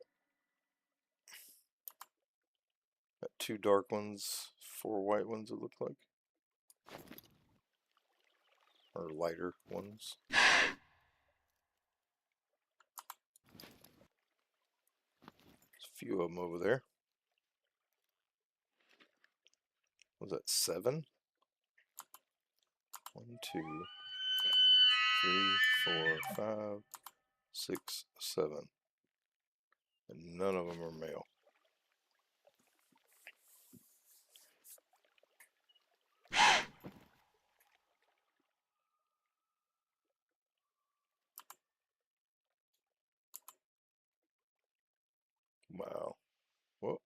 Got 2 dark ones, 4 white ones, it looked like. Or lighter ones. There's a few of them over there. Was that 7? 1, 2, 3, 4, 5, 6, 7. And none of them are male. Wow. Whoa.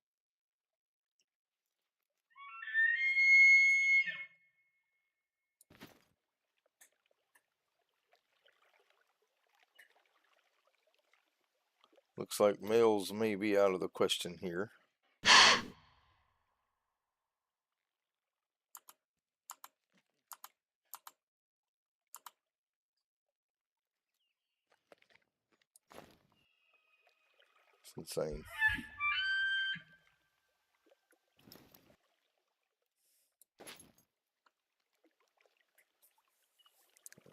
Looks like males may be out of the question here. It's insane.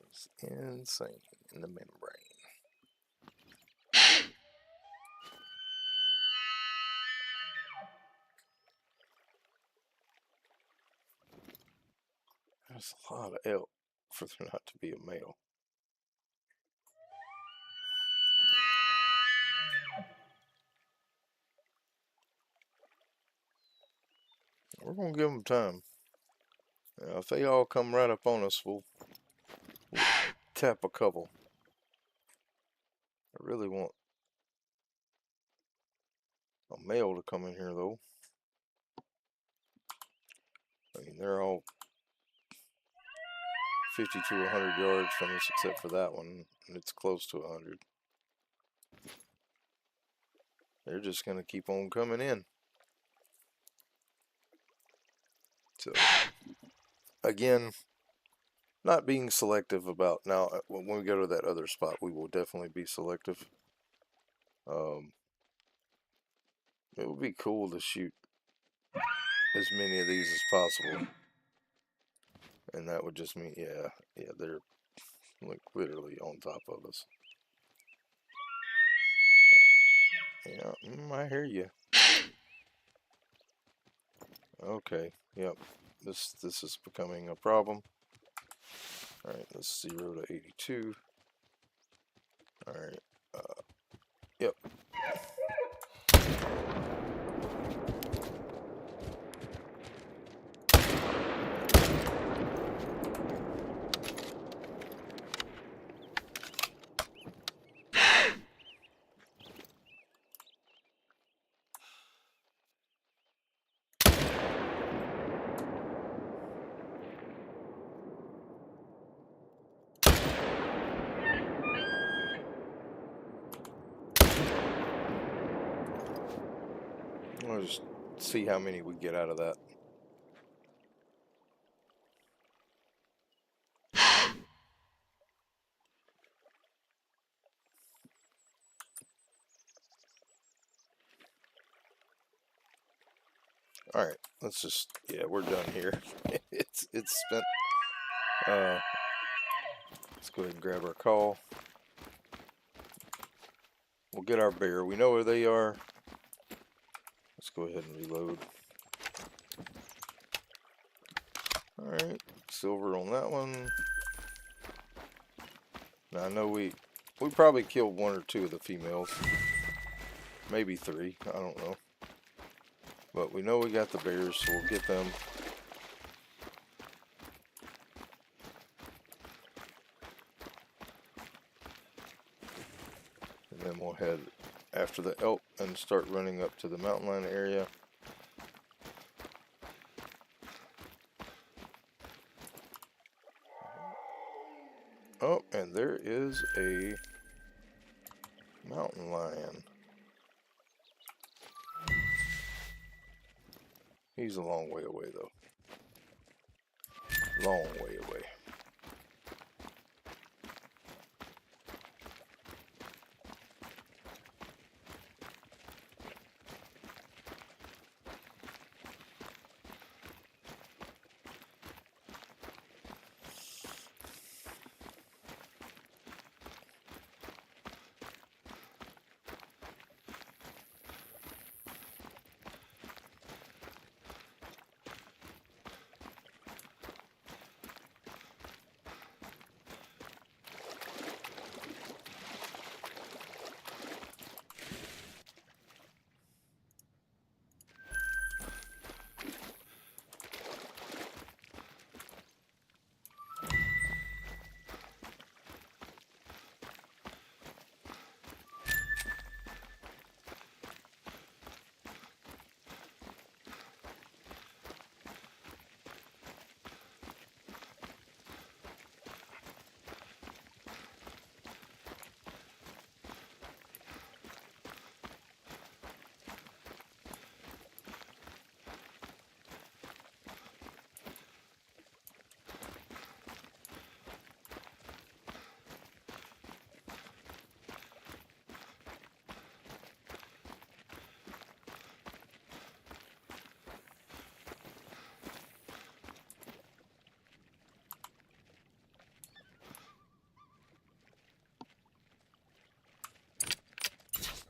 It's insane in the membrane. There's a lot of elk for there not to be a male. We're gonna give them time. Now, if they all come right up on us, we'll tap a couple. I really want a male to come in here though. I mean, they're all 50 to 100 yards from us except for that one, and it's close to 100. They're just gonna keep on coming in. So, again, not being selective about now. When we go to that other spot, we will definitely be selective. It would be cool to shoot as many of these as possible, and that would just mean, yeah, they're like literally on top of us. Yeah, I hear you. Okay, yep, this is becoming a problem. All right, that's 0 to 82. All right, yep. We'll just see how many we get out of that. All right, let's just, yeah, we're done here. it's spent. Let's go ahead and grab our call. We'll get our bear. We know where they are. Let's go ahead and reload. All right, silver on that one. Now I know we probably killed 1 or 2 of the females, maybe 3. I don't know. But we know we got the bears, so we'll get them. And then we'll head after the elk and start running up to the mountain line area. Oh, and there is a Mountain lion. He's a long way away, though. Long way away.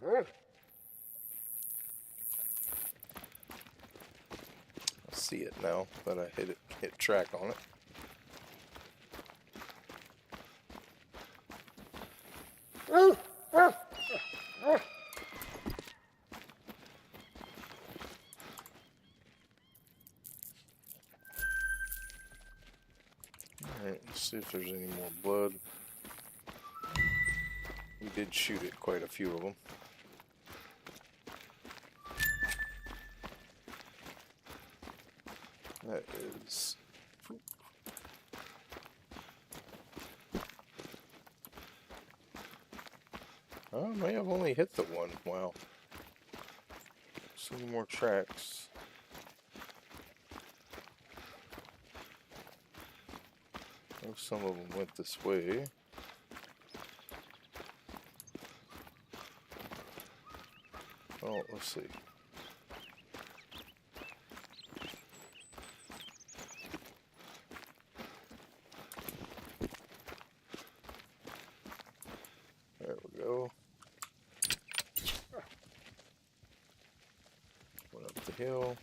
I see it now that I hit track on it. Alright, let's see if there's any more blood. We did shoot at quite a few of them. That is... Oh, I may have only hit the one. Wow. So many more tracks. Oh, some of them went this way. Oh, let's see. There we go. Went up the hill.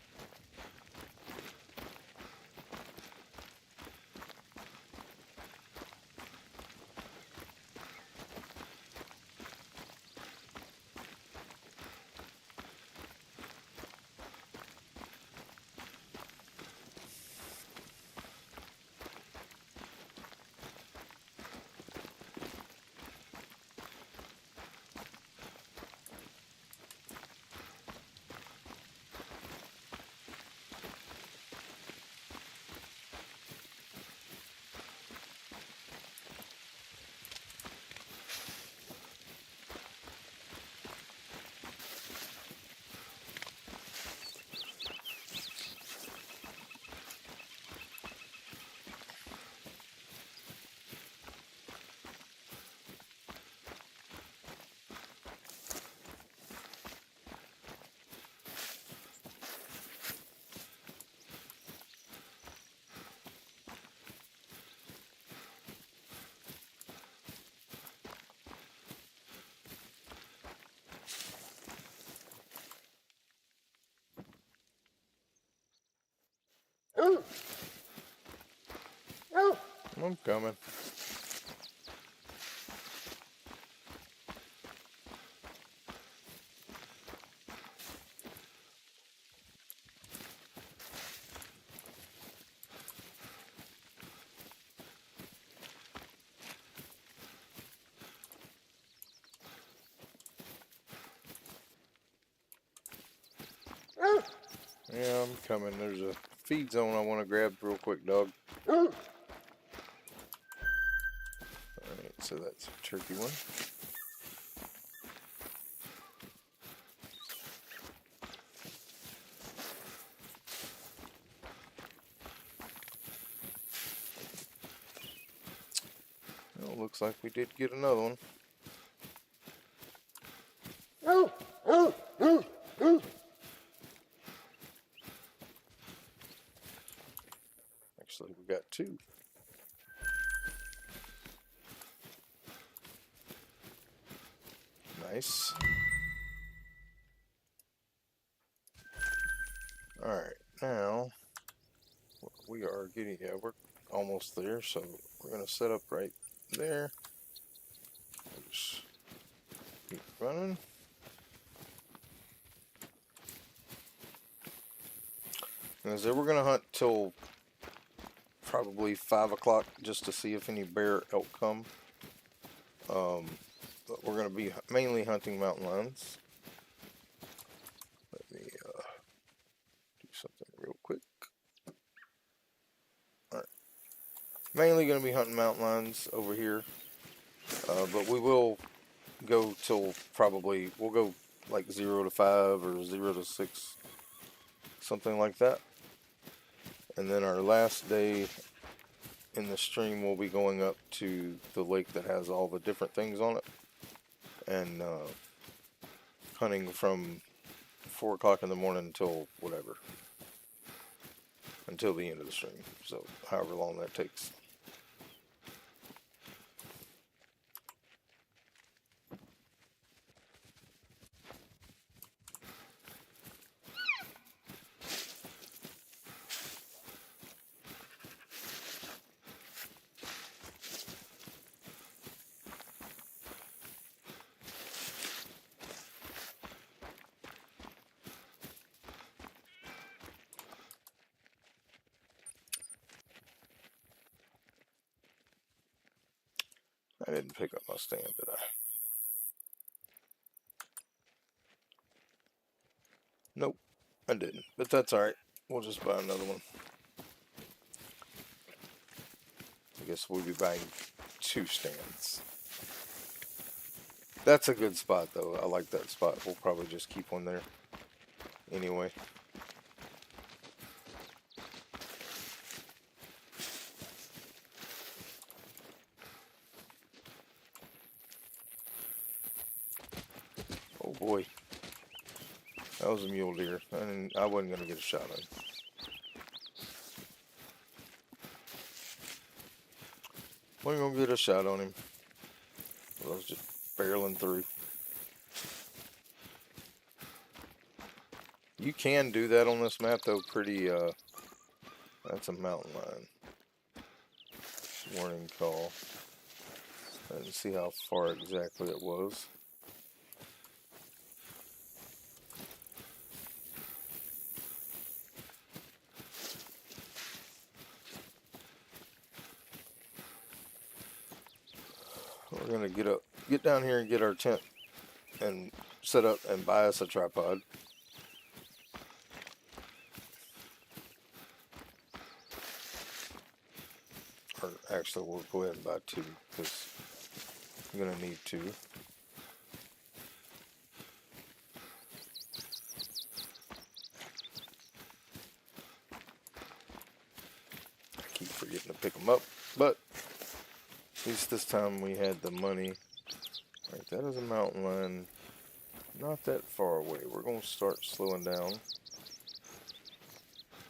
I'm coming. Yeah, I'm coming. There's a feed zone I want to grab real quick, dog. Alright, so that's a turkey one. looks like we did get another one. Actually, we got two. Nice. Alright, now we are getting, yeah, we're almost there, so we're going to set up right there. Just keep running. And as I said, we're going to hunt till probably 5 o'clock just to see if any bear elk come. But we're going to be mainly hunting mountain lions. Let me do something real quick. Alright. Mainly going to be hunting mountain lions over here. But we will go till probably, we'll go like 0 to 5 or 0 to 6. Something like that. And then our last day in the stream we'll be going up to the lake that has all the different things on it. And hunting from 4 o'clock in the morning until whatever. Until the end of the stream. So however long that takes. I didn't pick up my stand, did I? Nope, I didn't. But that's alright. We'll just buy another one. I guess we'll be buying 2 stands. That's a good spot, though. I like that spot. We'll probably just keep one there anyway. Oh boy. That was a mule deer. I wasn't going to get a shot on him. Wasn't going to get a shot on him. I was just barreling through. You can do that on this map, though, pretty, that's a mountain lion. Warning call. I didn't see how far exactly it was. We're gonna get down here and get our tent and set up and buy us a tripod. Or actually, we'll go ahead and buy 2 because I'm gonna need 2. I keep forgetting to pick them up, but at least this time we had the money. Right, that is a mountain lion. Not that far away. We're gonna start slowing down.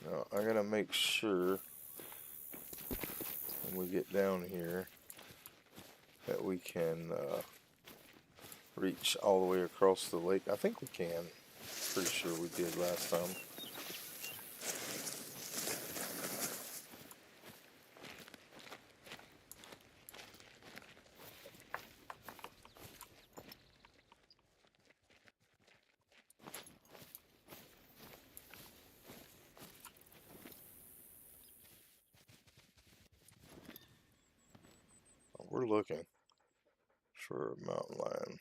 Now I gotta make sure when we get down here that we can reach all the way across the lake. I think we can. Pretty sure we did last time. We're looking for a mountain lion,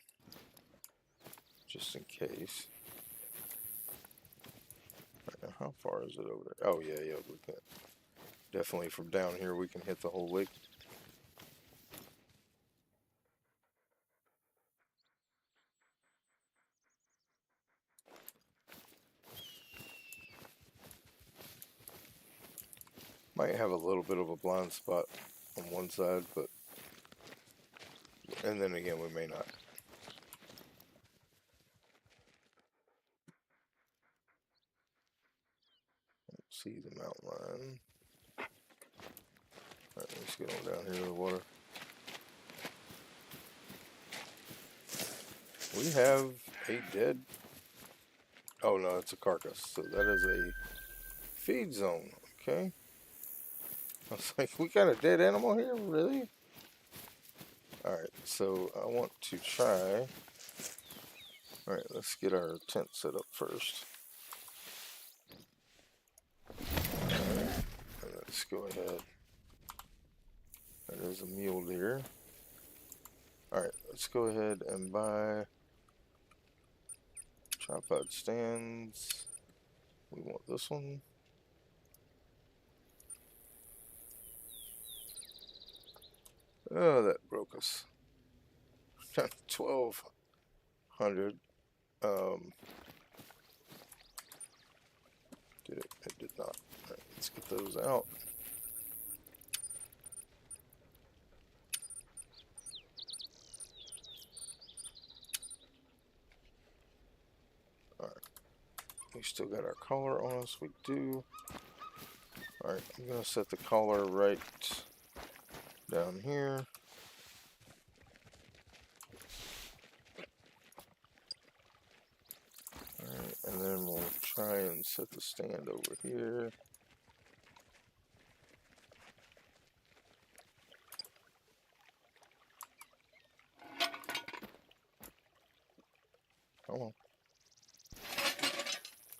just in case. Right now, how far is it over there? Oh yeah, we can. Definitely from down here we can hit the whole lake. Might have a little bit of a blind spot on one side, but And then again, we may not. See the mountain lion. Alright, let's get on down here to the water. We have a dead. Oh no, it's a carcass. So that is a feed zone. Okay. I was like, we got a dead animal here? Really? Alright, so I want to try. Alright, let's get our tent set up first. Alright, and let's go ahead. That is a mule deer. Alright, let's go ahead and buy tripod stands. We want this one. Oh, that broke us. 1200. Did it? It did not. Alright, let's get those out. Alright. We still got our collar on us. We do. Alright, I'm going to set the collar right down here. Alright, and then we'll try and set the stand over here. Come on.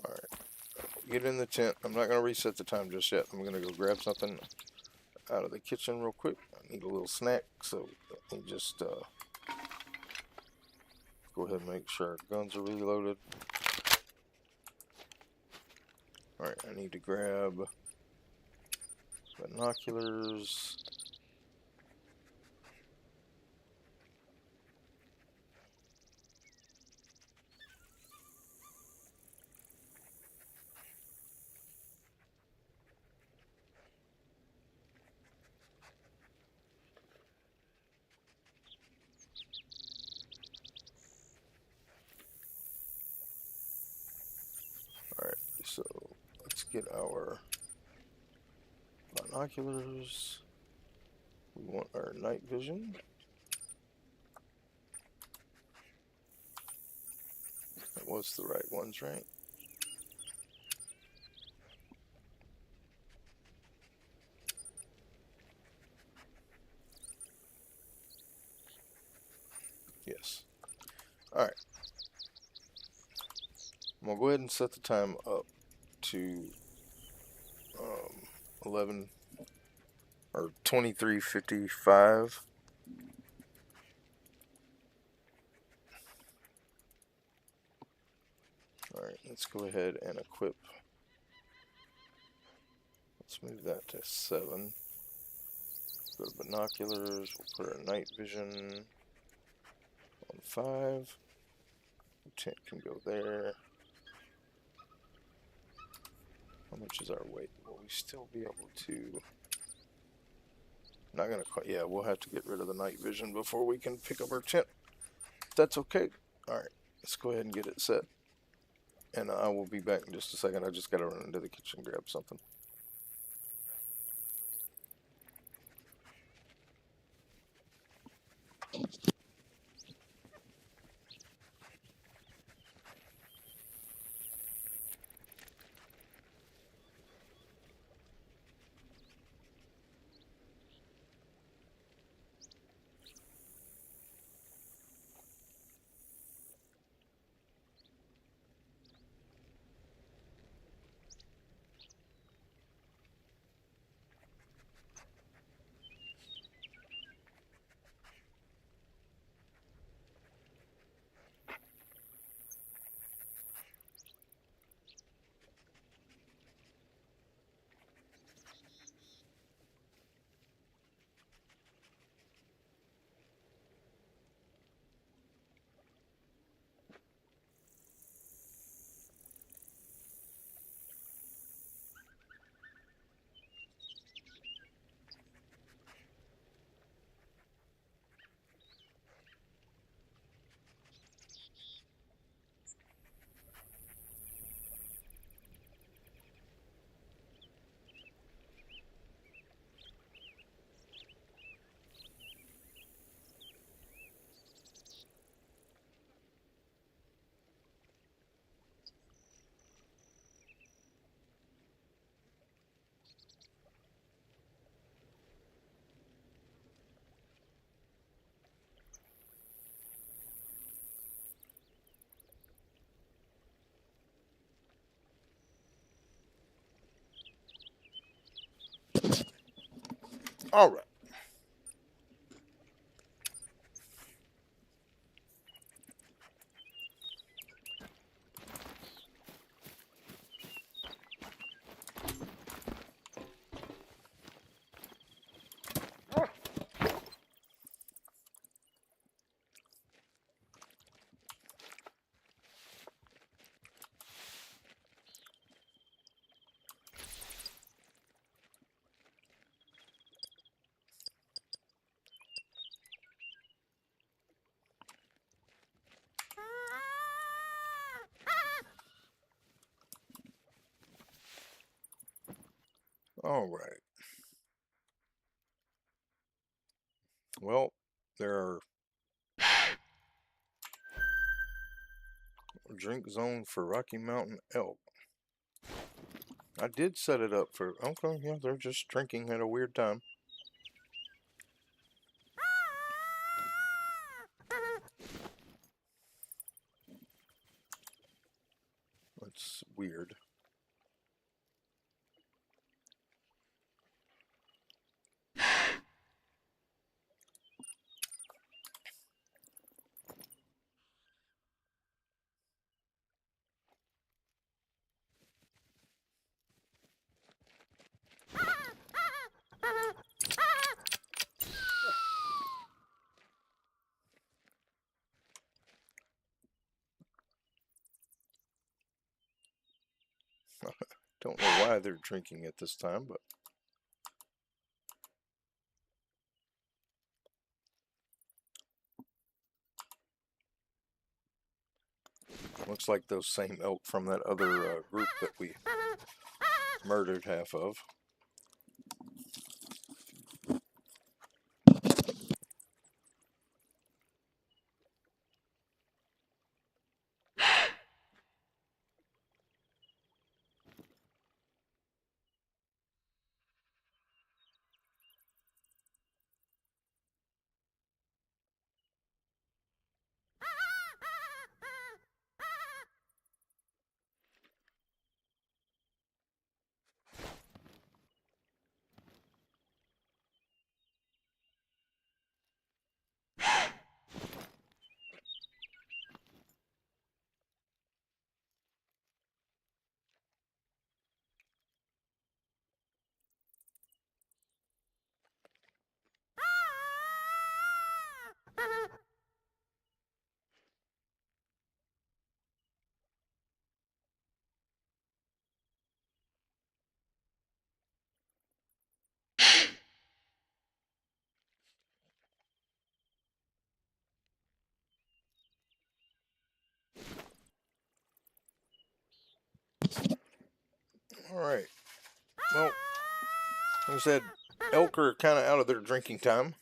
Alright, get in the tent. I'm not going to reset the time just yet. I'm going to go grab something out of the kitchen real quick. I need a little snack, so let me just go ahead and make sure our guns are reloaded. Alright, I need to grab binoculars. Alright, so let's get our binoculars. We want our night vision. That was the right ones, right? Yes. Alright. I'm going to go ahead and set the time up to 11 or 23:55. Alright, let's go ahead and equip. Let's move that to 7. Go to binoculars. We'll put our night vision on 5. The tent can go there. How much is our weight? Will we still be able to? Not gonna quite. Yeah, we'll have to get rid of the night vision before we can pick up our tent. That's okay. Alright, let's go ahead and get it set. And I will be back in just a second. I just gotta run into the kitchen and grab something. All right. All right. Well, there are drink zone for Rocky Mountain elk. I did set it up for. Okay, yeah, they're just drinking at a weird time. That's weird. Don't know why they're drinking at this time, but looks like those same elk from that other group that we murdered half of. All right. Well, like I said, elk are kind of out of their drinking time.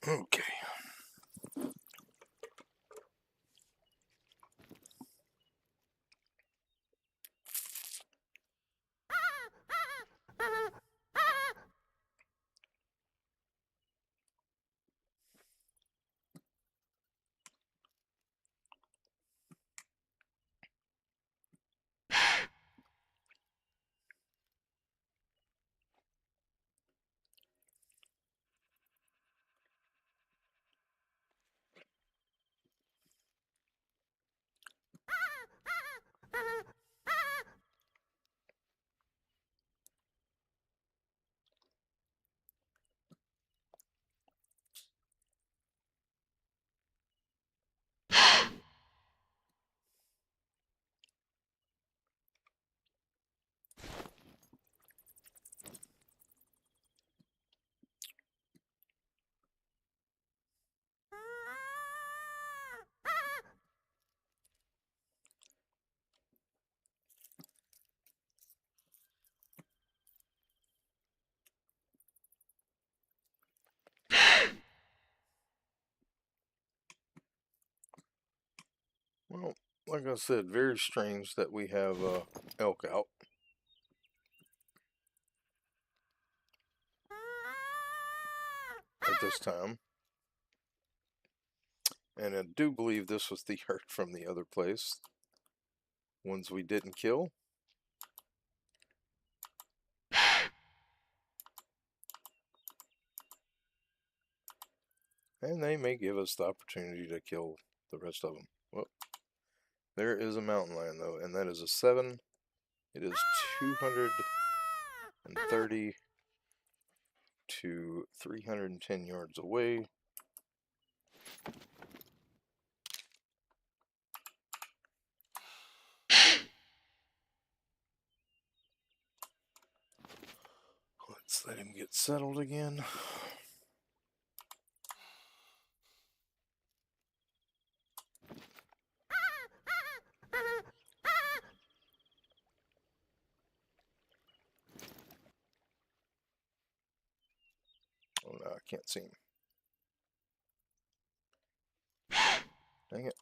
Okay. Well, like I said, very strange that we have elk out. At this time. And I do believe this was the herd from the other place. Ones we didn't kill. And they may give us the opportunity to kill the rest of them. Well, there is a mountain lion though, and that is a 7. It is 230 to 310 yards away. Let's let him get settled again. Oh no, I can't see him. Dang it.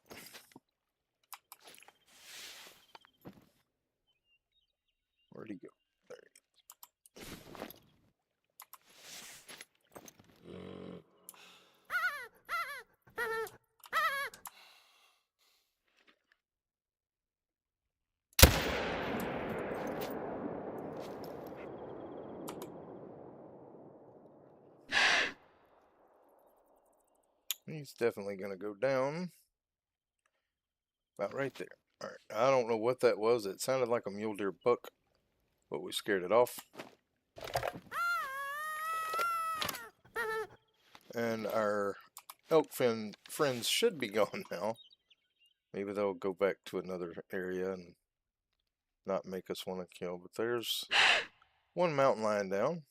Where'd he go? There he is. He's definitely going to go down. About right there. Alright, I don't know what that was. It sounded like a mule deer buck, but we scared it off. And our elk friends should be gone now. Maybe they'll go back to another area and not make us want to kill. But there's one mountain lion down.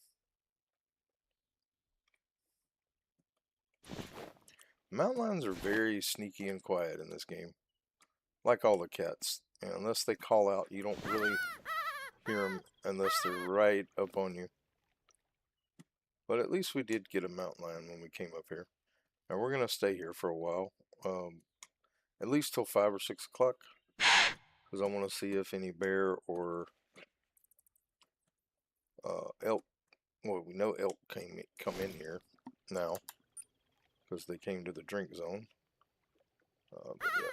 Mountain lions are very sneaky and quiet in this game. Like all the cats. And unless they call out, you don't really hear them unless they're right up on you. But at least we did get a mountain lion when we came up here. Now we're going to stay here for a while. At least till 5 or 6 o'clock. Because I want to see if any bear or elk, well, we know elk come in here now. Because they came to the drink zone. But yeah.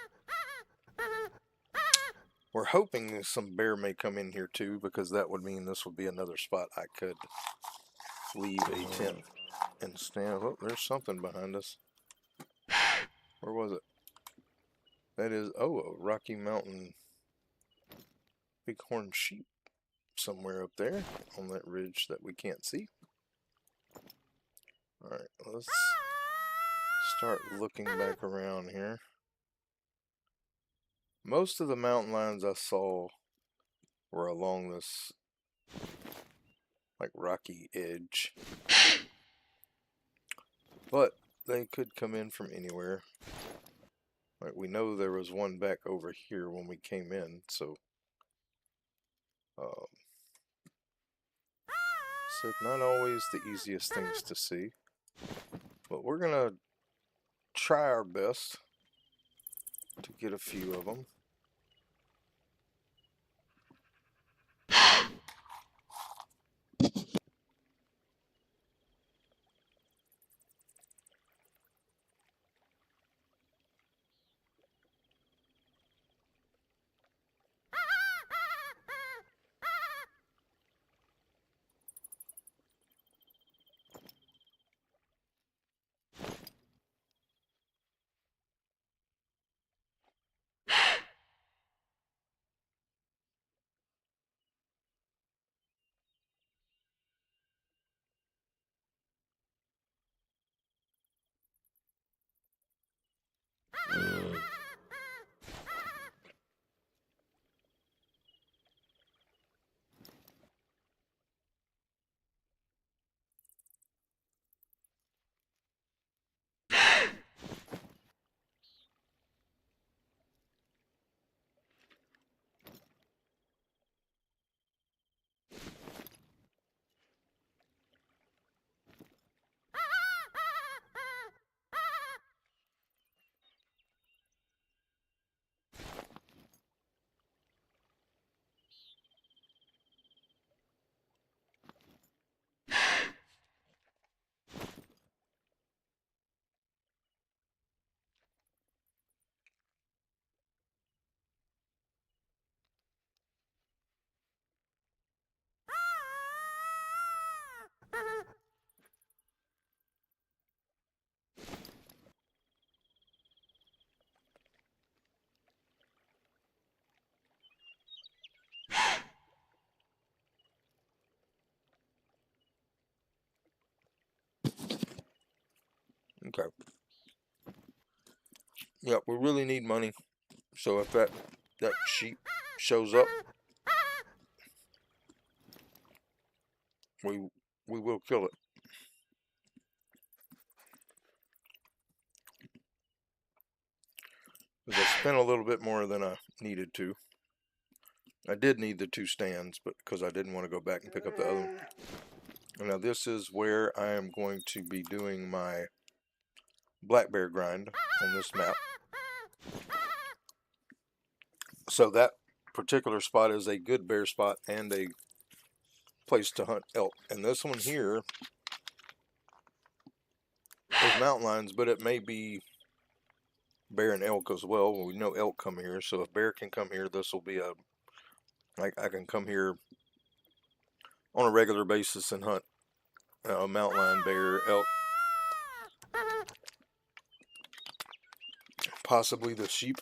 We're hoping some bear may come in here too, because that would mean this would be another spot I could leave a tent and stand. Oh, there's something behind us. Where was it? That is, oh, a Rocky Mountain bighorn sheep somewhere up there on that ridge that we can't see. Alright, let's start looking back around here. Most of the mountain lions I saw were along this like rocky edge, but they could come in from anywhere. Like we know there was one back over here when we came in, so it's not always the easiest things to see, but we're gonna try our best to get a few of them. Okay. Yep, we really need money. So if that sheep shows up, we will kill it. 'Cause I spent a little bit more than I needed to. I did need the 2 stands, but because I didn't want to go back and pick up the other one. Now this is where I am going to be doing my black bear grind on this map. So that particular spot is a good bear spot and a place to hunt elk. And this one here is mountain lions, but it may be bear and elk as well. We know elk come here, so if bear can come here, this will be a I can come here on a regular basis and hunt mountain lion, bear, elk, possibly the sheep.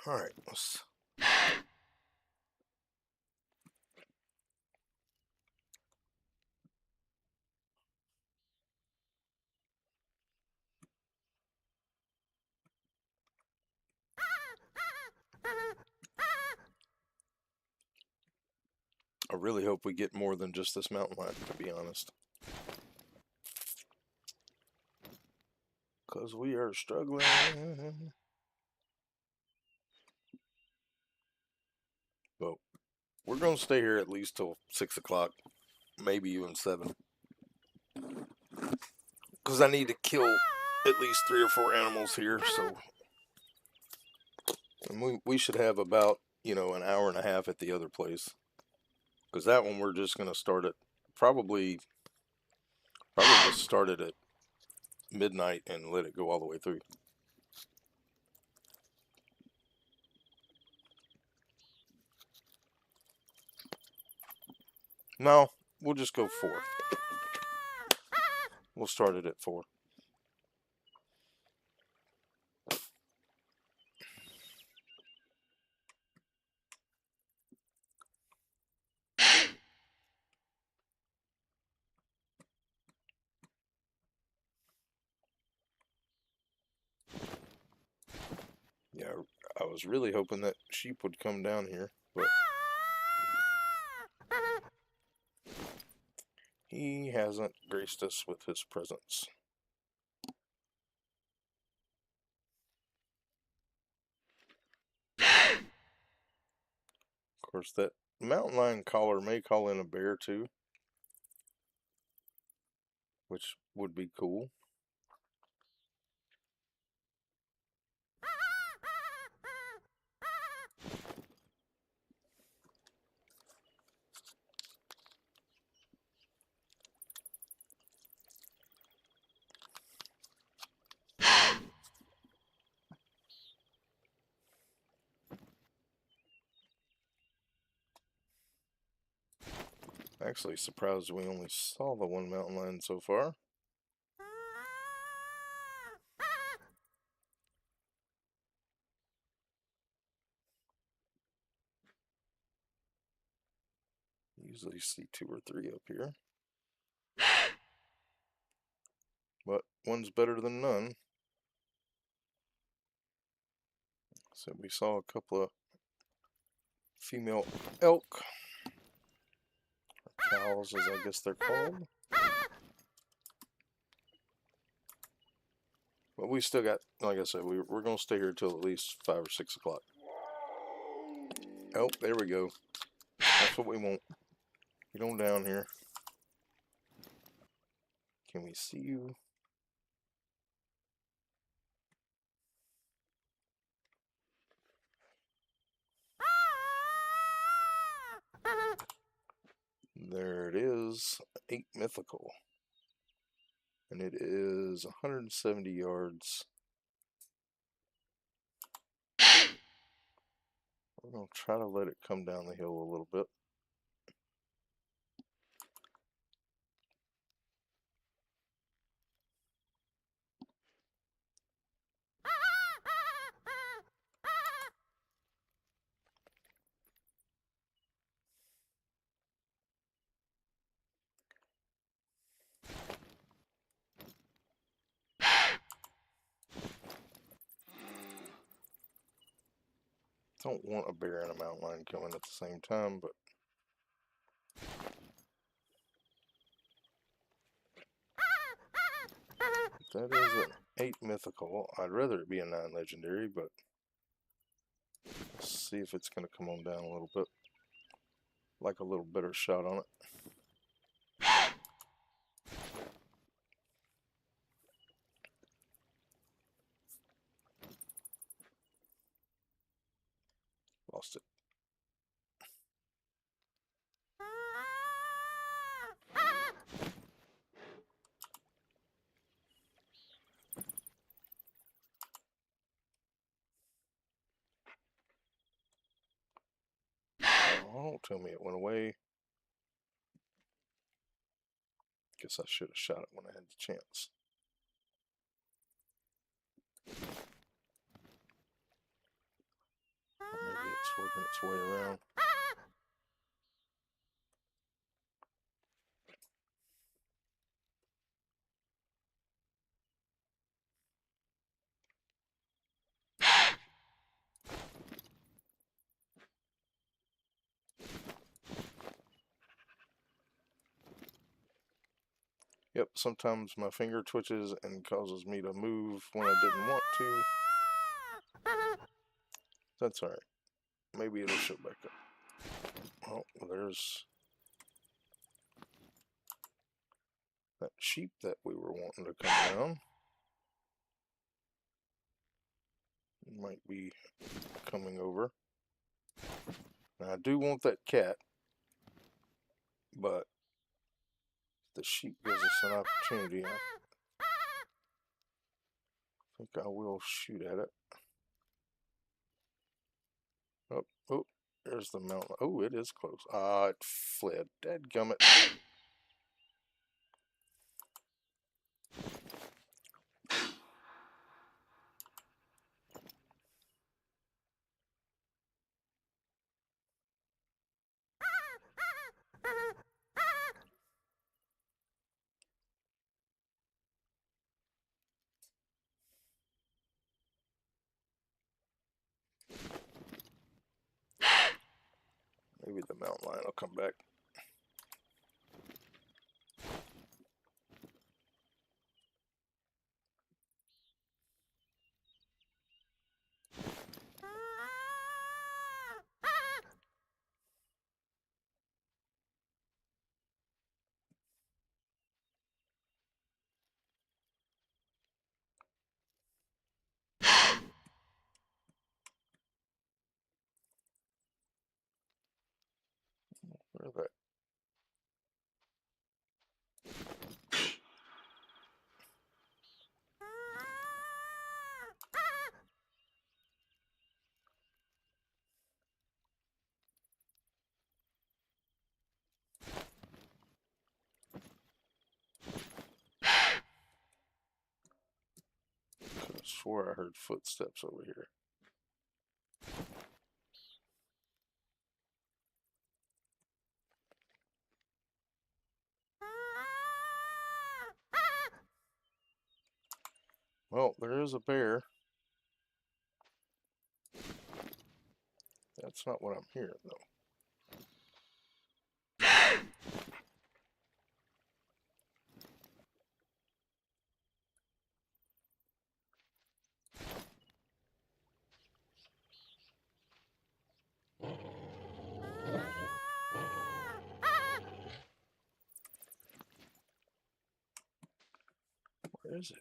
All right, let's. I really hope we get more than just this mountain lion, to be honest. Because we are struggling. But we're going to stay here at least till 6 o'clock, maybe even 7. Because I need to kill at least 3 or 4 animals here, so. And we should have about, an hour and a half at the other place. Because that one we're just going to start at probably just start it at midnight and let it go all the way through. No, we'll just go 4. We'll start it at 4. Yeah, I was really hoping that sheep would come down here, but he hasn't graced us with his presence. Of course, that mountain lion caller may call in a bear too, which would be cool. Actually, surprised we only saw the 1 mountain lion so far. Usually see 2 or 3 up here. But one's better than none. So we saw a couple of female elk. Or cows, as I guess they're called. But we still got, like I said, we're going to stay here till at least 5 or 6 o'clock. Oh, there we go. That's what we want. Get on down here. Can we see you? There it is. 8 mythical. And it is 170 yards. We're going to try to let it come down the hill a little bit. Don't want a bear and a mountain lion coming at the same time, but that is an 8 mythical. I'd rather it be a 9 legendary, but let's see if it's going to come on down a little bit. Like a little better shot on it. Lost it. Oh, don't tell me it went away. Guess I should have shot it when I had the chance. Or maybe it's working its way around. Yep, sometimes my finger twitches and causes me to move when I didn't want to. That's alright. Maybe it'll show back up. Oh, there's that sheep that we were wanting to come down. Might be coming over. Now I do want that cat, but the sheep gives us an opportunity. I think I will shoot at it. Oh, oh, there's the mountain. Oh, it is close. Ah, it fled. Dadgummit. Maybe the mountain lion will come back. Where's that? I swore I heard footsteps over here. Well, there is a bear. That's not what I'm hearing, though. Where is it?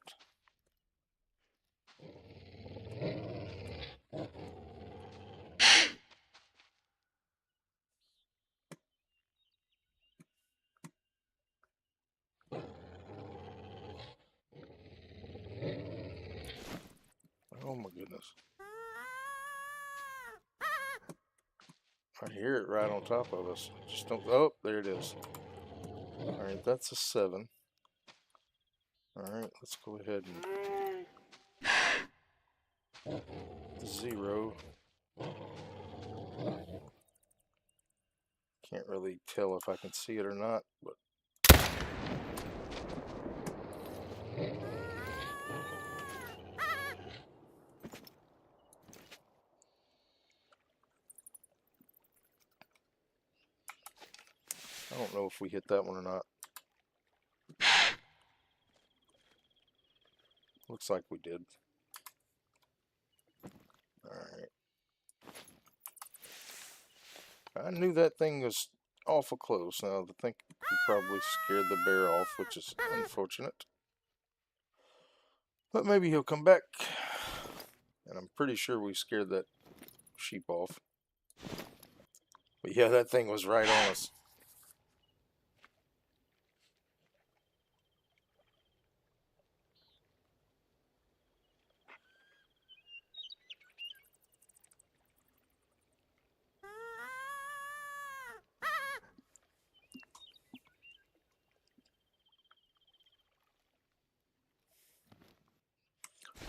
Oh my goodness. I hear it right on top of us. Just don't. Oh, there it is. Alright, that's a 7. Alright, let's go ahead and 0. Can't really tell if I can see it or not, but don't know if we hit that one or not. Looks like we did. Alright. I knew that thing was awful close. Now, I think we probably scared the bear off, which is unfortunate. But maybe he'll come back. And I'm pretty sure we scared that sheep off. But yeah, that thing was right on us.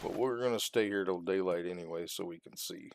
But we're going to stay here till daylight anyway so we can see.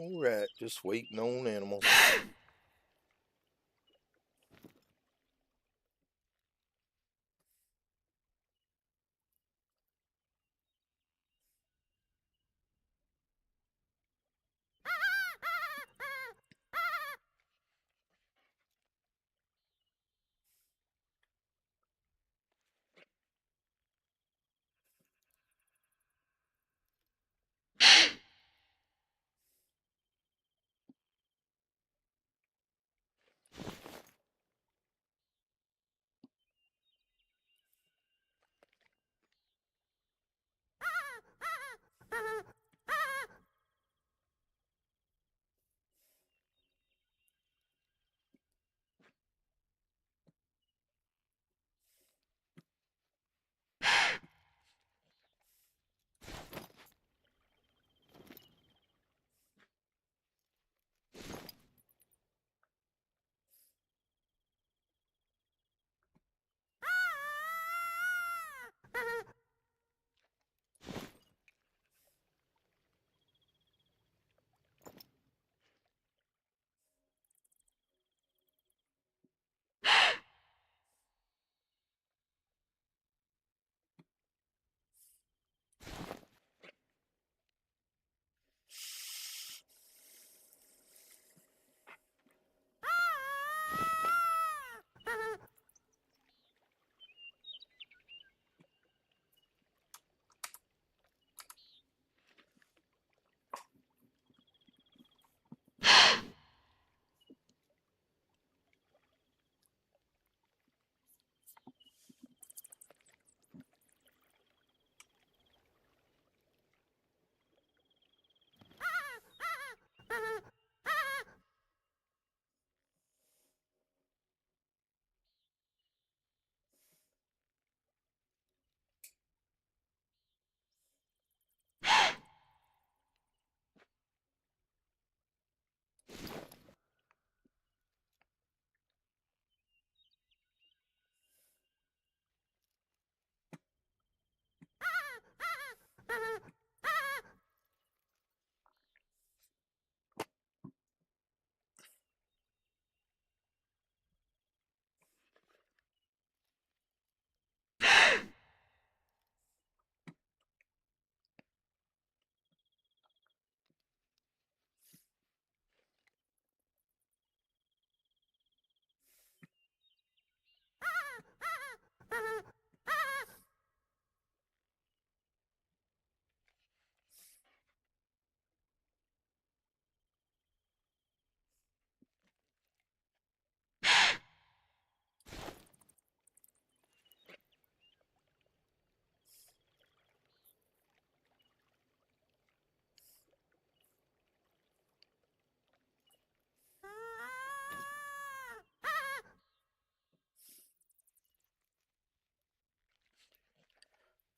Alright, just waiting on animals.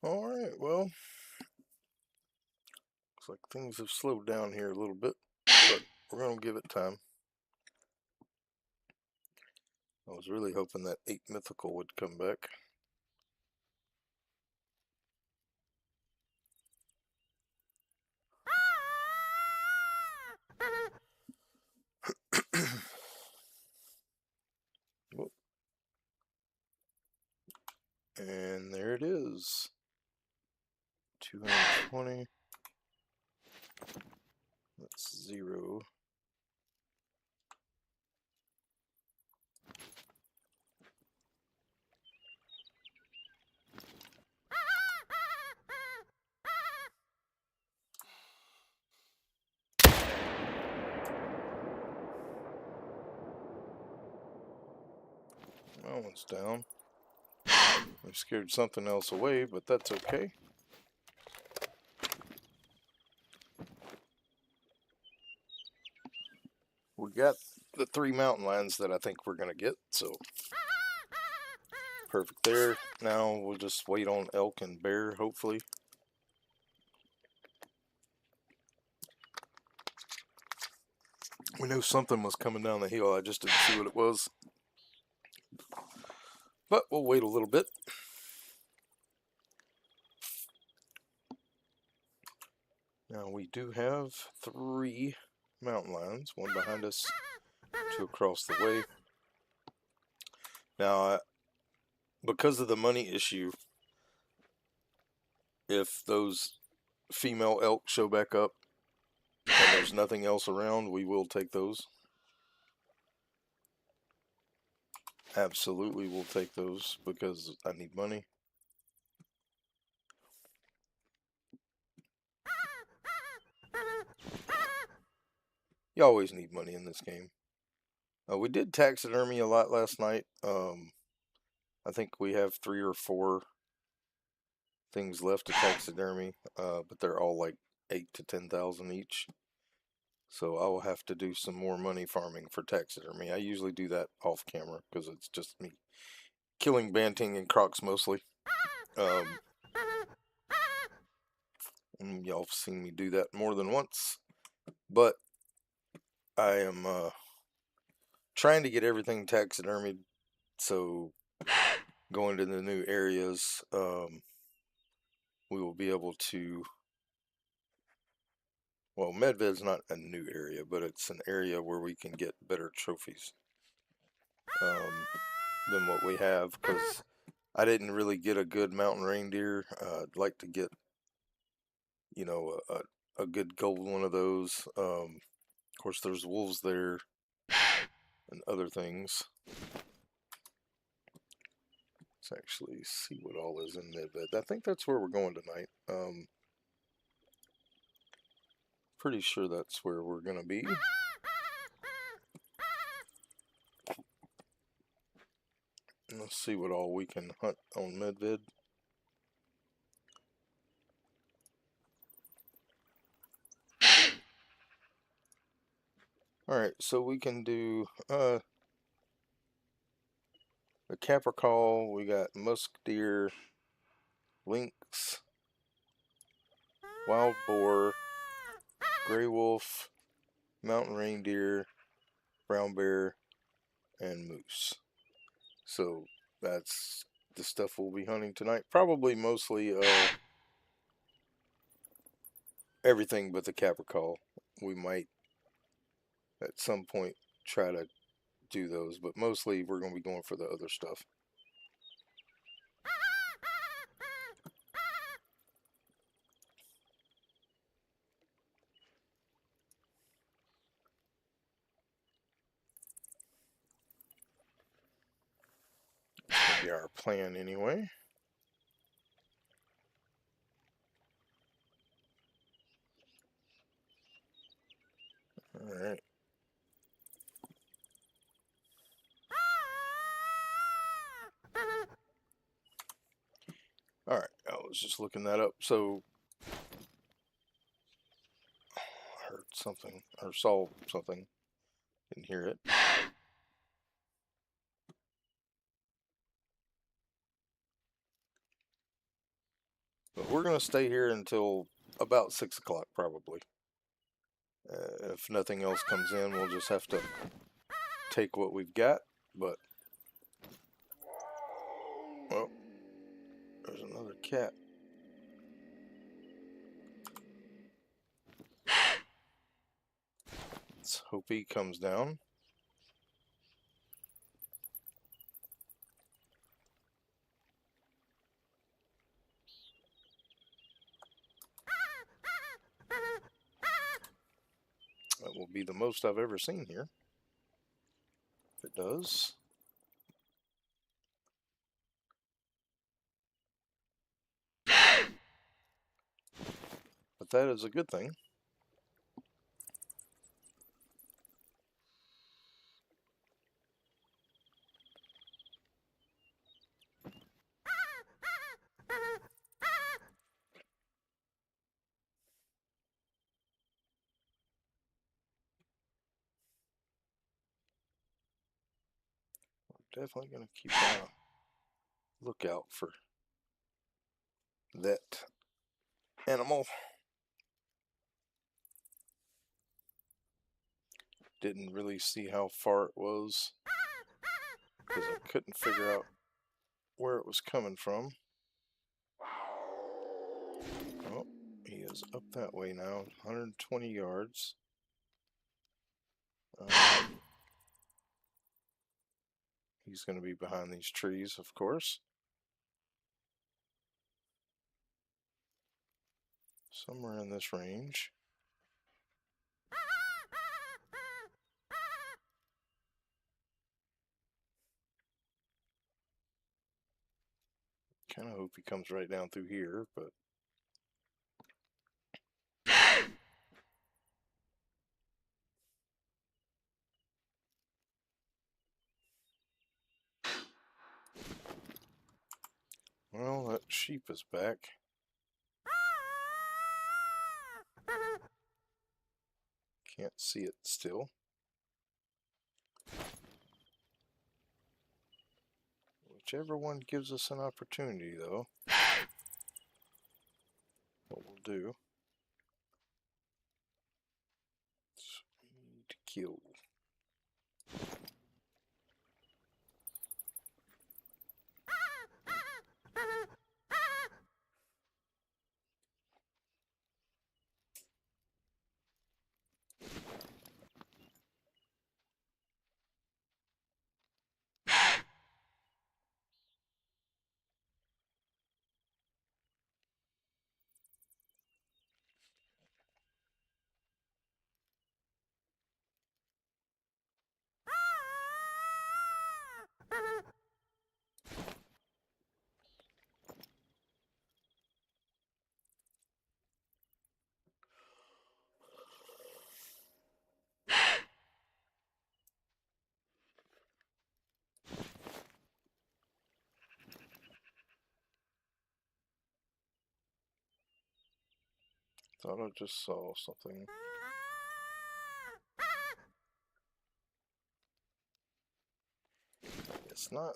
Alright, well, looks like things have slowed down here a little bit, but we're going to give it time. I was really hoping that 8 mythical would come back. And there it is. 220. That's 0. That one's down. I scared something else away, but that's okay. we got the 3 mountain lions that I think we're gonna get, so perfect there. Now we'll just wait on elk and bear, hopefully. We knew something was coming down the hill, I just didn't see what it was. But we'll wait a little bit. Now we do have 3 mountain lions, one behind us, 2 across the way. Now, because of the money issue, if those female elk show back up and there's nothing else around, we will take those. Absolutely, we'll take those because I need money. You always need money in this game. We did taxidermy a lot last night. I think we have 3 or 4 things left to taxidermy, but they're all like 8 to 10,000 each. So I will have to do some more money farming for taxidermy. I usually do that off camera because it's just me killing banting and crocs mostly. Y'all have seen me do that more than once, but I am trying to get everything taxidermied, so going to the new areas, we will be able to, well, Medved's not a new area, but it's an area where we can get better trophies than what we have, because I didn't really get a good mountain reindeer. I'd like to get, you know, a good gold one of those. Of course, there's wolves there and other things. Let's actually see what all is in Medved. I think that's where we're going tonight. Pretty sure that's where we're going to be. Let's see what all we can hunt on Medved. Alright, so we can do a capricorn, we got musk deer, lynx, wild boar, gray wolf, mountain reindeer, brown bear, and moose. So that's the stuff we'll be hunting tonight. Probably mostly everything but the capricorn. We might at some point try to do those, but mostly we're going to be going for the other stuff. That's going to be our plan anyway. Alright. Alright, I was just looking that up. So, I heard something, or saw something. Didn't hear it. But we're going to stay here until about 6 o'clock, probably. If nothing else comes in, we'll just have to take what we've got. But, well, there's another cat. Let's hope he comes down. That will be the most I've ever seen here. If it does. But that is a good thing. definitely going to keep on a lookout for that animal. Didn't really see how far it was because I couldn't figure out where it was coming from. Oh, he is up that way now, 120 yards. He's going to be behind these trees, of course. Somewhere in this range. Kind of hope he comes right down through here, but well, that sheep is back. Can't see it still. Whichever one gives us an opportunity, though, what we'll do is we need to kill. Thought I just saw something. It's not.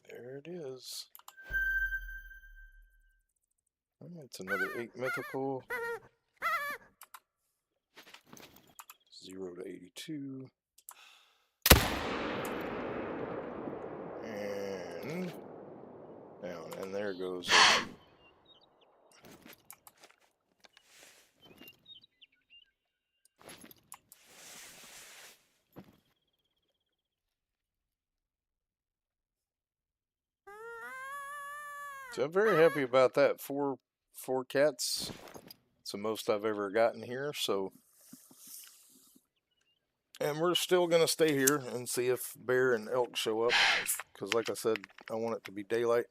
There it is. It's another 8 mythical. 0 to 82. And down, and there goes. So I'm very happy about that. Four cats. It's the most I've ever gotten here. So, and we're still gonna stay here and see if bear and elk show up. Because, like I said, I want it to be daylight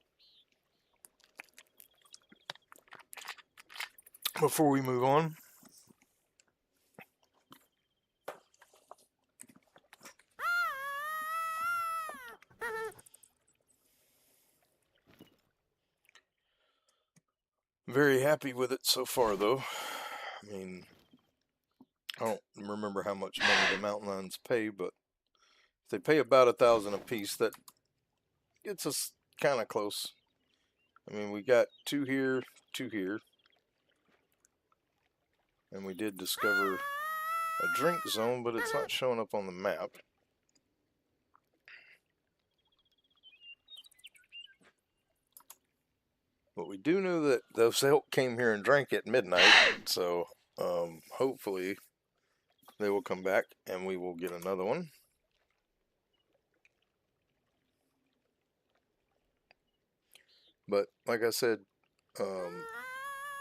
before we move on. Very happy with it so far, though. I mean, I don't remember how much money the mountain lions pay, but if they pay about $1,000 a piece, that gets us kind of close. I mean, we got two here, And we did discover a drink zone, but it's not showing up on the map. But we do know that those elk came here and drank at midnight, so hopefully they will come back and we will get another one. But like I said,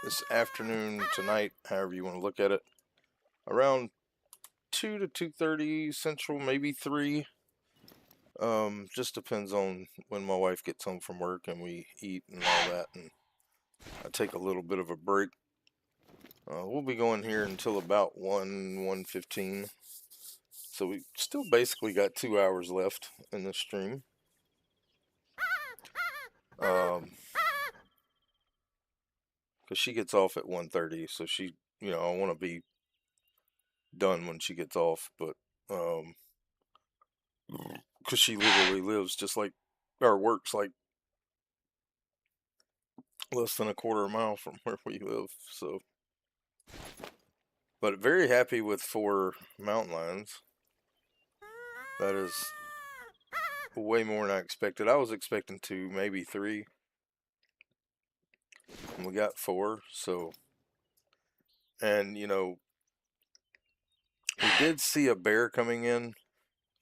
this afternoon, tonight, however you want to look at it, around 2 to 2:30 Central, maybe 3. Just depends on when my wife gets home from work and we eat and all that, and I take a little bit of a break. We'll be going here until about 1:15. So we still basically got 2 hours left in the stream. Because she gets off at 1:30, so she, I want to be done when she gets off, but because she literally lives just like, or works like less than a quarter of a mile from where we live. So, but very happy with 4 mountain lions. That is way more than I expected. I was expecting 2, maybe 3, and we got 4. So, and we did see a bear coming in.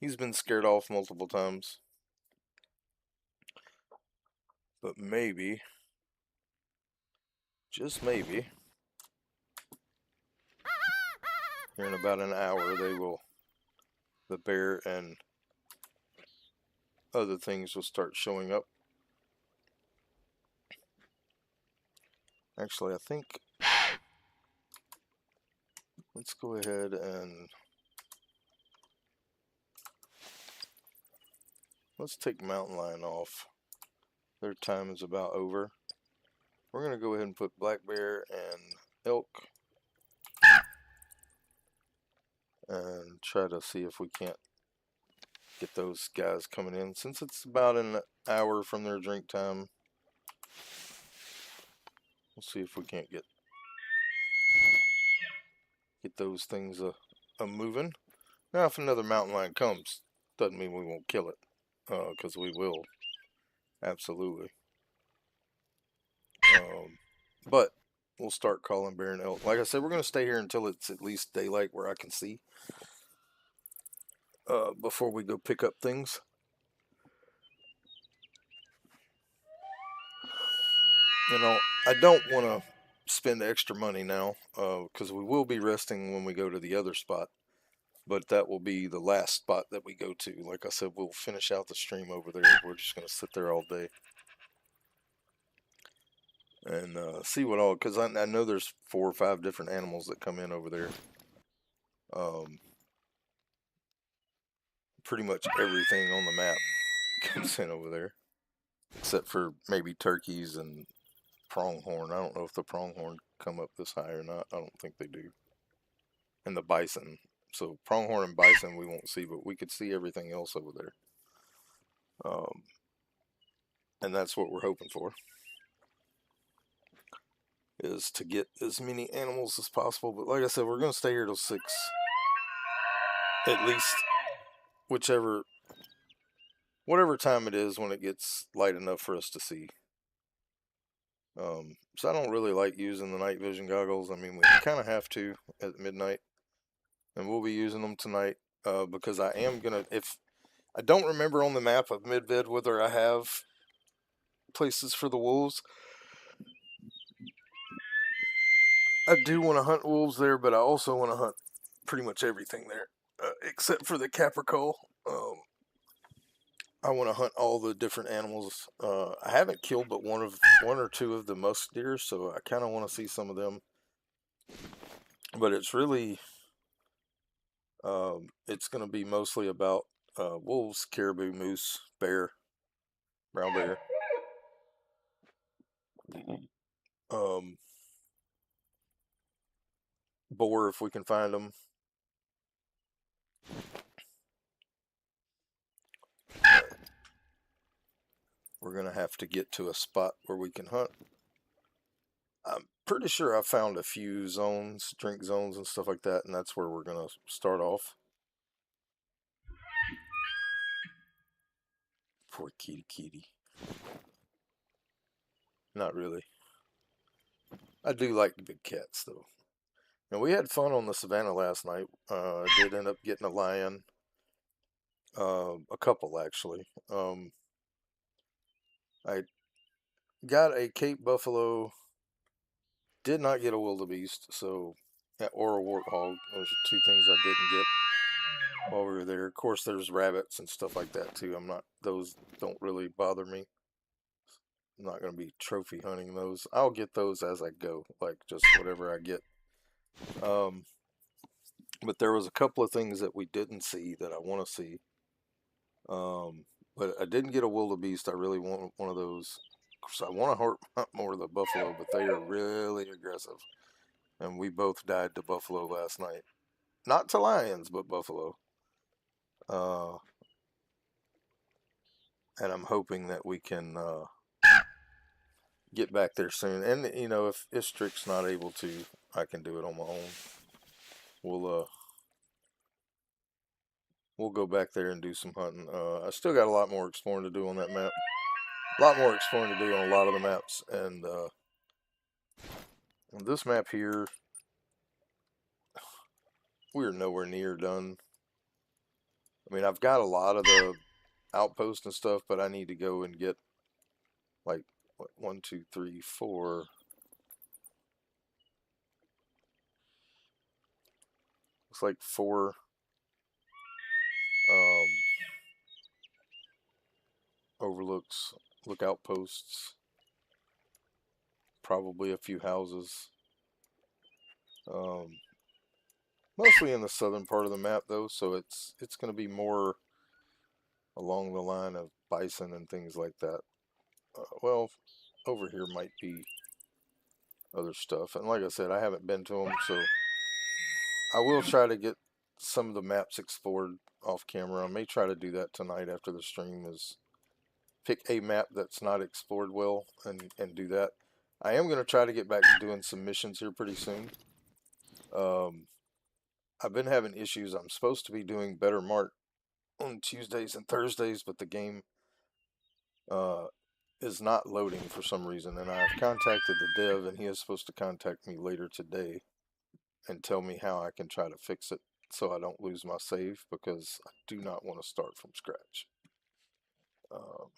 He's been scared off multiple times, but maybe, just maybe, here in about an hour, the bear and other things will start showing up. Actually, I think, let's go ahead and let's take mountain lion off. Their time is about over. We're going to go ahead and put black bear and elk and try to see if we can't get those guys coming in. Since it's about an hour from their drink time, we'll see if we can't get those things moving. Now, if another mountain lion comes, doesn't mean we won't kill it, because we will, absolutely. But we'll start calling bear and elk. Like I said, we're going to stay here until it's at least daylight where I can see, before we go pick up things. I don't want to spend extra money now, because we will be resting when we go to the other spot. But that will be the last spot that we go to. Like I said, we'll finish out the stream over there. We're just going to sit there all day and see what all, because I know there's 4 or 5 different animals that come in over there. Pretty much everything on the map comes in over there, except for maybe turkeys and pronghorn. I don't know if the pronghorn come up this high or not. I don't think they do. And the bison. So pronghorn and bison we won't see, but we could see everything else over there. And that's what we're hoping for, is to get as many animals as possible. But like I said, we're going to stay here till 6, at least, whatever time it is when it gets light enough for us to see. So I don't really like using the night vision goggles. I mean, we kind of have to at midnight, and we'll be using them tonight, because I am gonna, if I don't remember on the map of Midvid whether I have places for the wolves. I do want to hunt wolves there, but I also want to hunt pretty much everything there, except for the capricorn. I want to hunt all the different animals. I haven't killed but one or two of the musk deer, so I kind of want to see some of them. But it's really, it's going to be mostly about wolves, caribou, moose, bear, brown bear. Um, Boar if we can find them. We're going to have to get to a spot where we can hunt. I'm pretty sure I found a few zones, drink zones and stuff like that, and that's where we're gonna start off. Poor kitty kitty. Not really. I do like the big cats though. And we had fun on the savannah last night. I did end up getting a lion, a couple actually. I got a Cape buffalo. Did not get a wildebeest, so or a warthog. Those are two things I didn't get while we were there. Of course, there's rabbits and stuff like that too. I'm not; those don't really bother me. I'm not going to be trophy hunting those. I'll get those as I go, like just whatever I get. Um, but there was a couple of things that we didn't see that I want to see. Um, but I didn't get a wildebeest. I really want one of those. Of course, I want to hunt more of the buffalo, but they are really aggressive. And we both died to buffalo last night. Not to lions, but buffalo. Uh, and I'm hoping that we can get back there soon. And you know, if Strick's not able to, I can do it on my own. We'll we'll go back there and do some hunting. I still got a lot more exploring to do on that map. A lot more exploring to do on a lot of the maps, and on this map here, we're nowhere near done. I mean, I've got a lot of the outposts and stuff, but I need to go and get like what, 1, 2, 3, 4. Looks like 4 um, overlooks, lookout posts, probably a few houses. Um, Mostly in the southern part of the map though, so it's going to be more along the line of bison and things like that. Well, over here might be other stuff, and like I said, I haven't been to them, so I will try to get some of the maps explored off camera. I may try to do that tonight after the stream. Is pick a map that's not explored well and do that. I am going to try to get back to doing some missions here pretty soon. Um, I've been having issues. I'm supposed to be doing Better Mart on Tuesdays and Thursdays, but the game uh, is not loading for some reason. And I've contacted the dev, and he is supposed to contact me later today and tell me how I can try to fix it so I don't lose my save because I do not want to start from scratch. Um,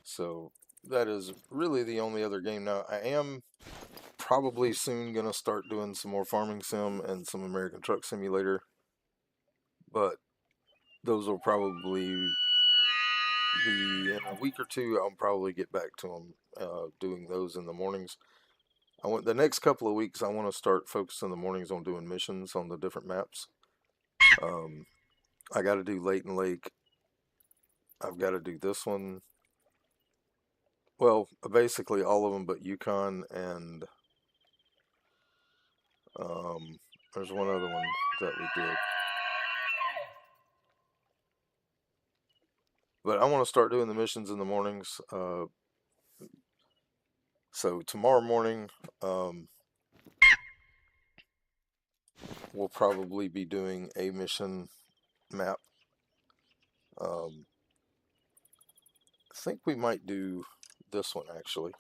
so that is really the only other game. Now, I am probably soon going to start doing some more farming sim and some American Truck Simulator, but those will probably be in a week or two. I'll probably get back to them doing those in the mornings. I want the next couple of weeks. I want to start focusing the mornings on doing missions on the different maps. Um, I got to do Leighton Lake. I've got to do this one. Well, basically all of them, but Yukon and um, there's one other one that we did. But I want to start doing the missions in the mornings. So tomorrow morning, we'll probably be doing a mission map. Um, I think we might do this one actually.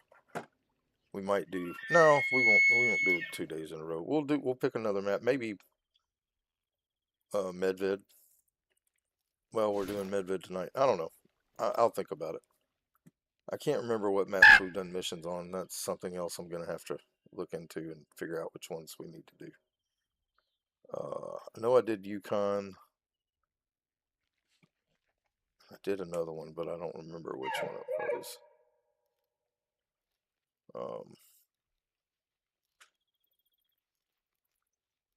We might do no, we won't. We won't do it 2 days in a row. We'll pick another map. Maybe Medved. Well, we're doing Medved tonight. I don't know. I'll think about it. I can't remember what maps we've done missions on. That's something else I'm gonna have to look into and figure out which ones we need to do. I know I did Yukon. I did another one, but I don't remember which one it was. Um,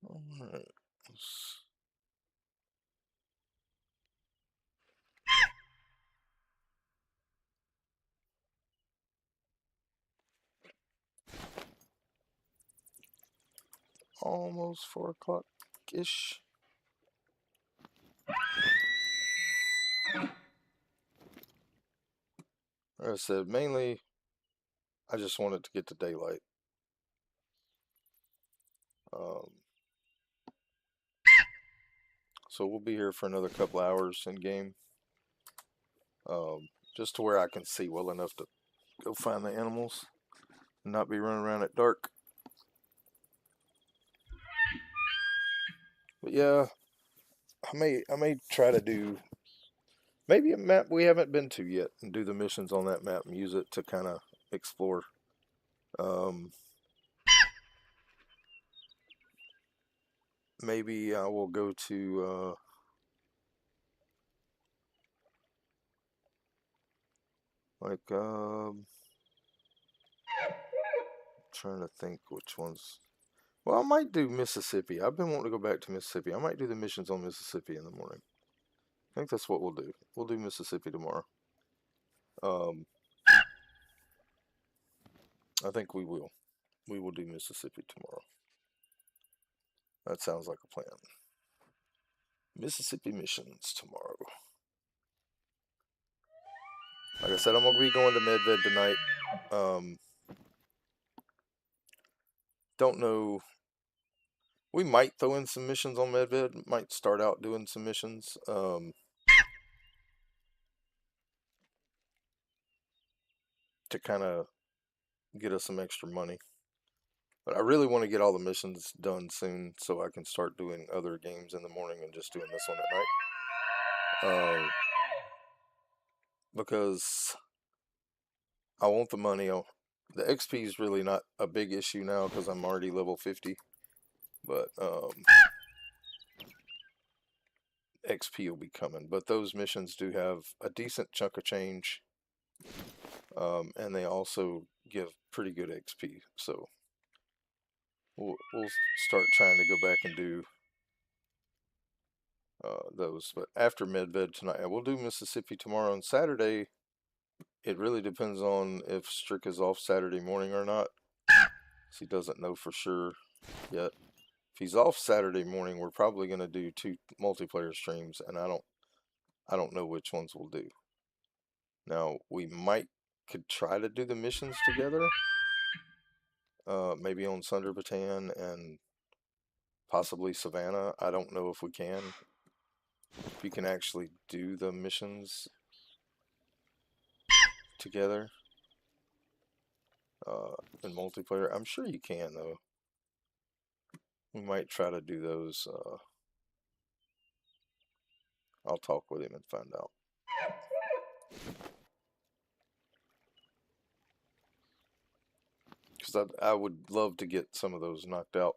all right. Almost 4 o'clock ish. Like I said, mainly I just want it to get to daylight. Um, so we'll be here for another couple hours in game. Just to where I can see well enough to go find the animals and not be running around at dark. But yeah, I may try to do maybe a map we haven't been to yet and do the missions on that map and use it to kind of explore. Um, maybe I will go to trying to think which ones. Well, I might do Mississippi. I've been wanting to go back to Mississippi. I might do the missions on Mississippi in the morning. I think that's what we'll do. We'll do Mississippi tomorrow. Um, I think we will. We will do Mississippi tomorrow. That sounds like a plan. Mississippi missions tomorrow. Like I said, I'm gonna be going to Medved tonight. Um, don't know. We might throw in some missions on Medved. Might start out doing some missions. To kind of get us some extra money. But I really want to get all the missions done soon so I can start doing other games in the morning and just doing this one at night. Because I want the money. The XP is really not a big issue now because I'm already level 50. But XP will be coming. But those missions do have a decent chunk of change. And they also give pretty good XP. So we'll start trying to go back and do those. But after Medved tonight, we'll do Mississippi tomorrow. And Saturday, it really depends on if Strick is off Saturday morning or not. He doesn't know for sure yet. If he's off Saturday morning, we're probably going to do 2 multiplayer streams, and I don't know which ones we'll do. Now we could try to do the missions together. Maybe on Sunderbatan and possibly Savannah. I don't know if we can. If we can actually do the missions together in multiplayer. I'm sure you can though. We might try to do those. I'll talk with him and find out. Because I would love to get some of those knocked out.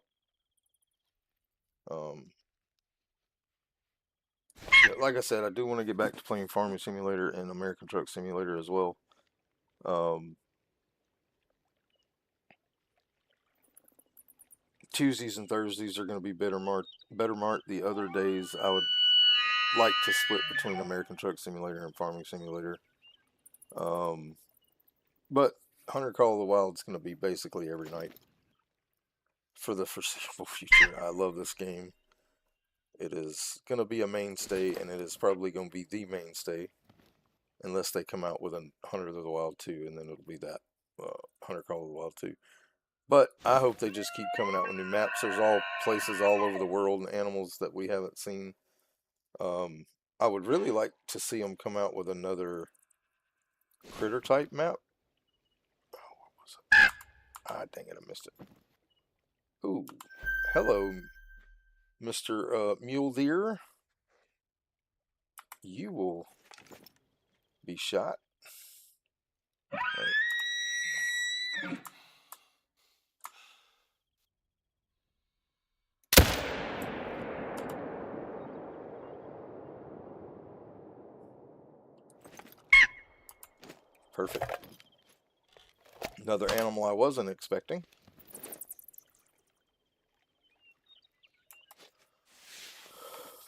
Like I said, I do want to get back to playing Farming Simulator and American Truck Simulator as well. Tuesdays and Thursdays are going to be better marked. The other days, I would like to split between American Truck Simulator and Farming Simulator. But Hunter Call of the Wild is going to be basically every night for the foreseeable future. I love this game. It is going to be a mainstay, and it is probably going to be the mainstay, unless they come out with a Hunter of the Wild 2, and then it'll be that Hunter Call of the Wild 2. But I hope they just keep coming out with new maps. There's all places all over the world and animals that we haven't seen. I would really like to see them come out with another critter type map. Oh, what was it? Ah, dang it, I missed it. Ooh, hello, Mr. Mule Deer. You will be shot. Right. Perfect. Another animal I wasn't expecting.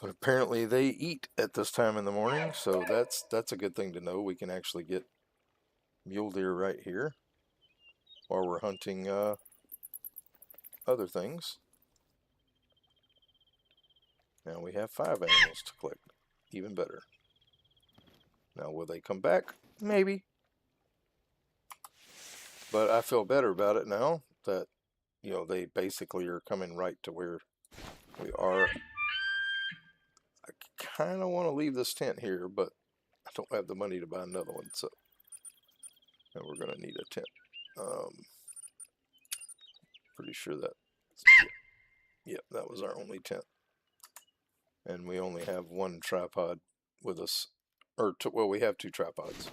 But apparently they eat at this time in the morning, so that's a good thing to know. We can actually get mule deer right here while we're hunting other things. Now we have 5 animals to collect. Even better. Now will they come back? Maybe. But I feel better about it now that, they basically are coming right to where we are. I kind of want to leave this tent here, but I don't have the money to buy another one, so and we're gonna need a tent. Um, Pretty sure that, yeah, that was our only tent, and we only have one tripod with us, or well, we have two tripods.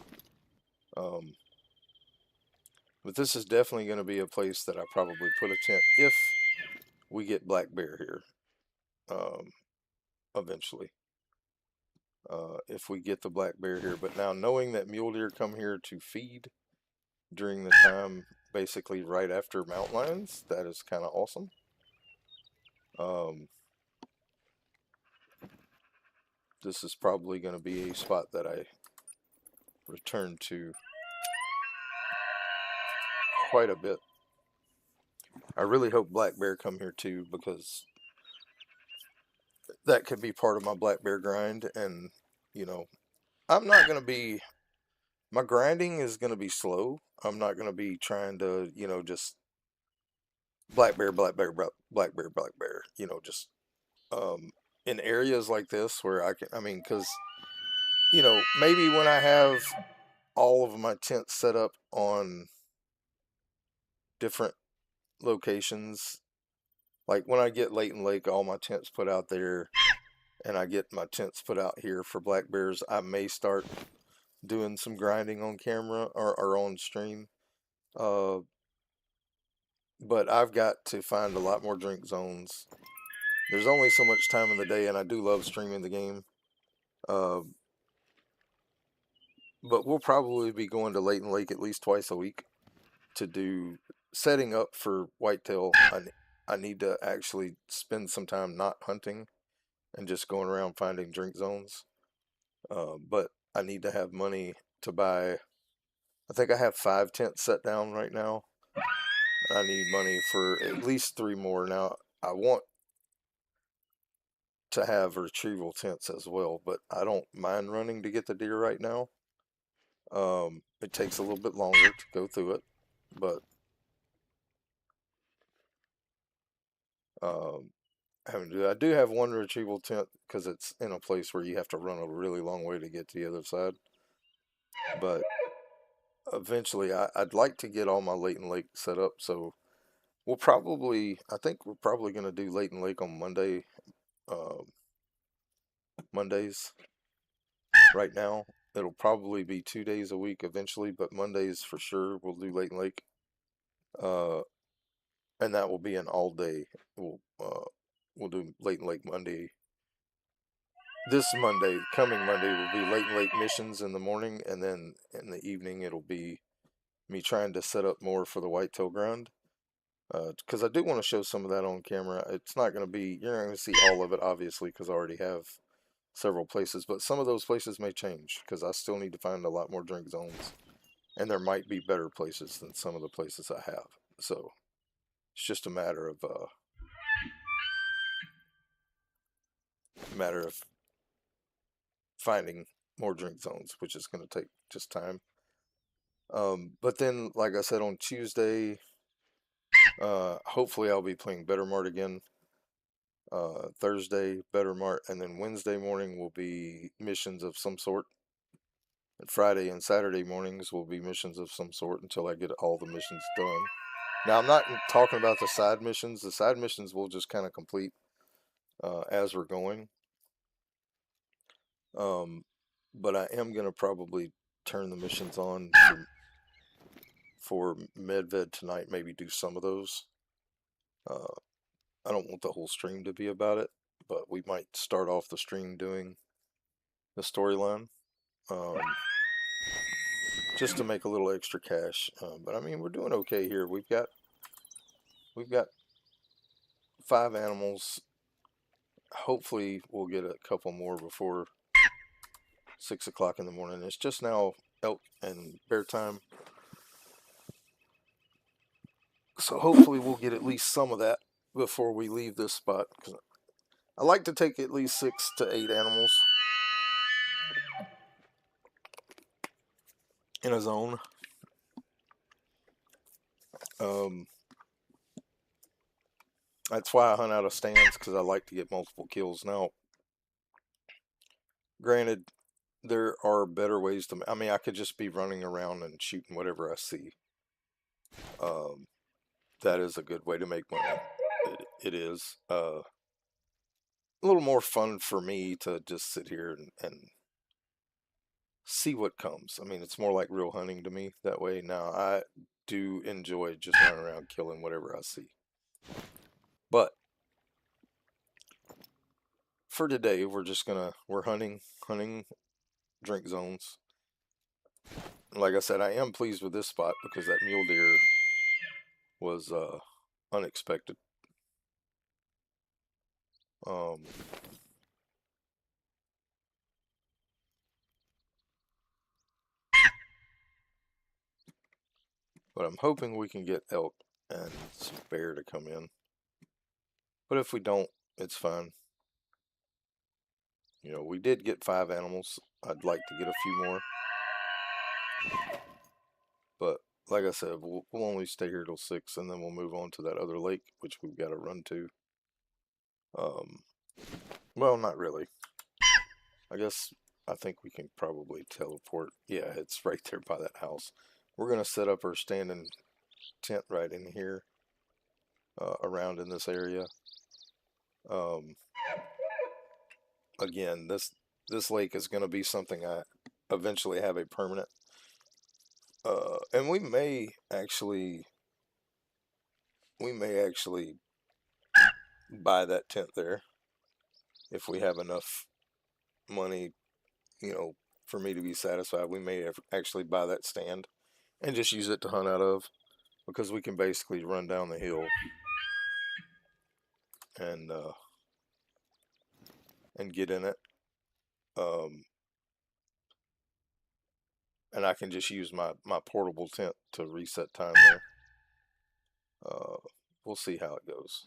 Um, but this is definitely going to be a place that I probably put a tent if we get black bear here, um, eventually. If we get the black bear here, but now knowing that mule deer come here to feed during the time, basically right after mountain lions, that is kind of awesome. Um, this is probably going to be a spot that I return to quite a bit. I really hope black bear come here too, because that could be part of my black bear grind. And you know, I'm not going to be, my grinding is going to be slow. I'm not going to be trying to, just black bear, black bear, black bear, black bear, just um, in areas like this where I mean, because, maybe when I have all of my tents set up on different locations, like when I get Leighton Lake, all my tents put out there, and I get my tents put out here for black bears, I may start doing some grinding on camera or on stream. Uh, but I've got to find a lot more drink zones. There's only so much time in the day, and I do love streaming the game. Uh, but we'll probably be going to Leighton Lake at least twice a week to do setting up for whitetail. I need to actually spend some time not hunting and just going around finding drink zones. But I need to have money to buy. I think I have 5 tents set down right now. I need money for at least 3 more. Now, I want to have retrieval tents as well, but I don't mind running to get the deer right now. It takes a little bit longer to go through it, but um, I do have one retrieval tent because it's in a place where you have to run a really long way to get to the other side. But eventually, I'd like to get all my Leighton Lake set up, so I think we're probably going to do Leighton Lake on uh, Mondays right now. It'll probably be 2 days a week eventually, but Mondays for sure we'll do Leighton Lake. Uh, and that will be an all day. We'll do Leighton Lake Monday. This Monday, coming Monday, will be Leighton Lake missions in the morning, and then in the evening it'll be me trying to set up more for the whitetail ground. Because I do want to show some of that on camera. It's not going to be, you're not going to see all of it, obviously, because I already have several places, but some of those places may change because I still need to find a lot more drink zones, and there might be better places than some of the places I have. So it's just a matter of finding more drink zones, which is going to take just time. But then, like I said, on Tuesday, hopefully I'll be playing Better Mart again. Thursday, Better Mart, and then Wednesday morning will be missions of some sort. And Friday and Saturday mornings will be missions of some sort until I get all the missions done. Now, I'm not talking about the side missions. The side missions will just kind of complete as we're going. Um, but I am going to probably turn the missions on for MedVed tonight, maybe do some of those. Uh, I don't want the whole stream to be about it, but we might start off the stream doing the storyline. Um, just to make a little extra cash. But I mean, we're doing okay here. We've got 5 animals. Hopefully, we'll get a couple more before 6 o'clock in the morning. It's just now elk and bear time, so hopefully we'll get at least some of that before we leave this spot. Cause I like to take at least 6 to 8 animals in a zone. Um, that's why I hunt out of stands because I like to get multiple kills. Now, granted, there are better ways to. I mean, I could just be running around and shooting whatever I see. Um, that is a good way to make money. It is a little more fun for me to just sit here and see what comes. I mean, it's more like real hunting to me that way. Now, I do enjoy just running around killing whatever I see. But for today, we're hunting drink zones. Like I said, I am pleased with this spot because that mule deer was unexpected. Um, but I'm hoping we can get elk and some bear to come in. But if we don't, it's fine. You know, we did get 5 animals. I'd like to get a few more. But like I said, we'll only stay here till 6, and then we'll move on to that other lake, which we've got to run to. Um, well, not really. I guess I think we can probably teleport. Yeah, it's right there by that house. We're gonna set up our standing tent right in here, around in this area. Um, again, this lake is gonna be something I eventually have a permanent. And we may actually buy that tent there if we have enough money, you know, for me to be satisfied. We may actually buy that stand and just use it to hunt out of because we can basically run down the hill and get in it. Um, and I can just use my portable tent to reset time there. Uh, we'll see how it goes.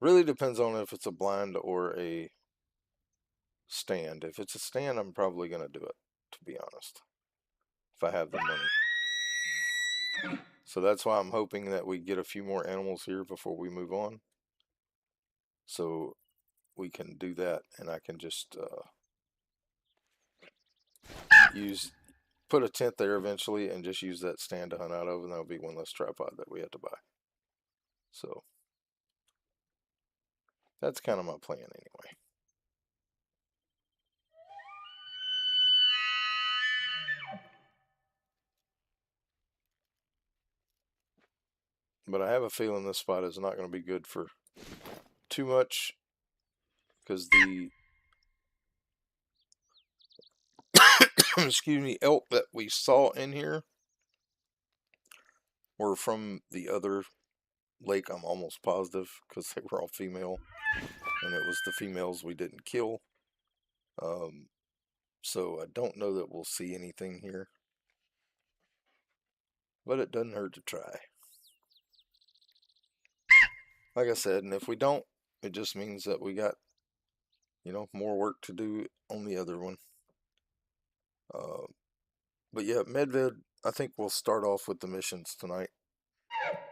Really depends on if it's a blind or a stand. If it's a stand, I'm probably gonna do it, to be honest, if I have the money. So that's why I'm hoping that we get a few more animals here before we move on, so we can do that, and I can just use put a tent there eventually, and just use that stand to hunt out of, and that'll be one less tripod that we have to buy. So that's kind of my plan anyway. But I have a feeling this spot is not going to be good for too much because the excuse me, elk that we saw in here were from the other lake. I'm almost positive because they were all female, and it was the females we didn't kill. Um, so I don't know that we'll see anything here, but it doesn't hurt to try. Like I said, and if we don't, it just means that we got, more work to do on the other one. Uh, but yeah, Medved, I think we'll start off with the missions tonight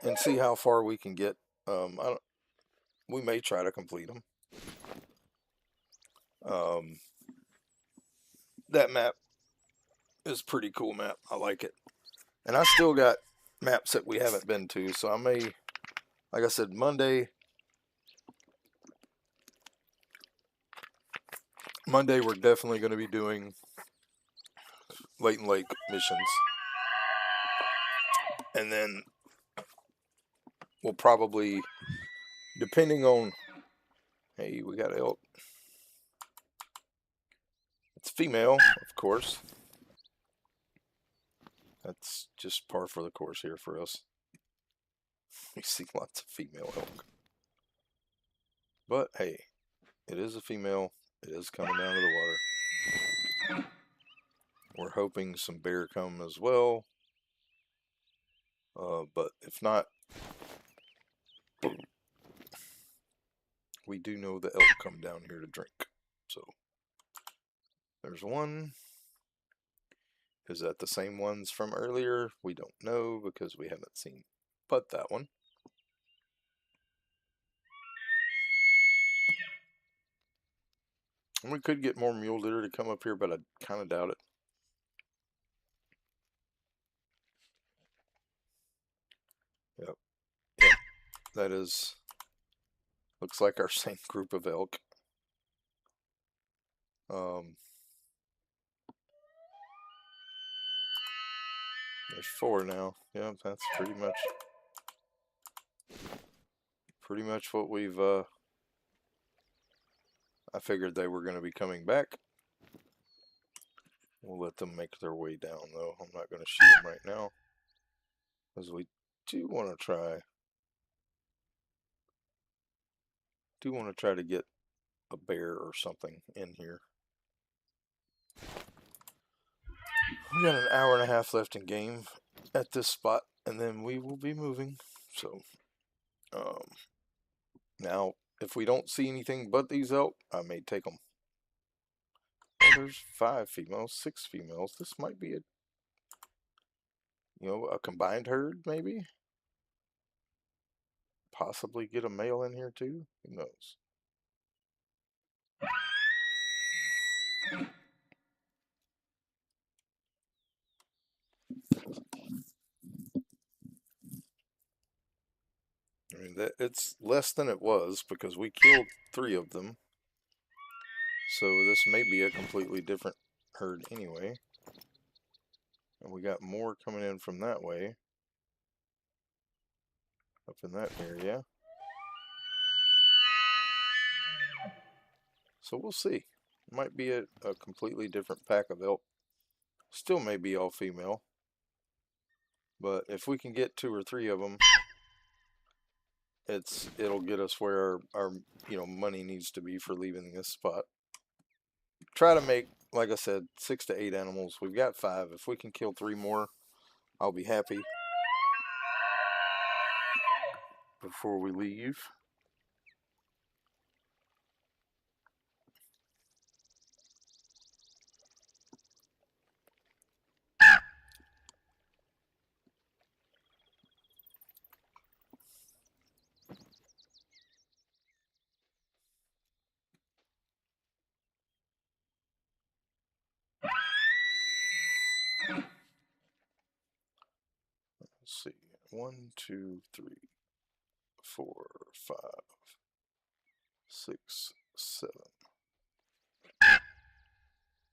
and see how far we can get. We may try to complete them. Um, that map is a pretty cool map. I like it. And I still got maps that we haven't been to, so I may, like I said, Monday we're definitely going to be doing Leighton Lake missions. And then we'll probably, depending on, hey, we got elk. It's female, of course. That's just par for the course here for us. We see lots of female elk. But hey, it is a female. It is coming down to the water. We're hoping some bear come as well. But if not, we do know the elk come down here to drink. So there's one. Is that the same ones from earlier? We don't know because we haven't seen but that one. And we could get more mule deer to come up here, but I kind of doubt it. Yep, yep, that is, looks like our same group of elk. Um, there's 4 now. Yeah, that's pretty much what we've, I figured they were going to be coming back. We'll let them make their way down, though. I'm not going to shoot them right now, because we do want to try to get a bear or something in here. We got an hour and a half left in game at this spot, and then we will be moving. So, um, now if we don't see anything but these elk, I may take them. Oh, there's 5 females, 6 females. This might be a combined herd, maybe. Possibly get a male in here too. Who knows? I mean, it's less than it was because we killed 3 of them. So this may be a completely different herd anyway. And we got more coming in from that way. Up in that area. So we'll see. Might be a completely different pack of elk. Still may be all female. But if we can get 2 or 3 of them, it'll get us where our money needs to be for leaving this spot. Try to make, like I said, 6 to 8 animals. We've got 5. If we can kill 3 more, I'll be happy before we leave. Let's see. 1, 2, 3, 4, 5, 6, 7.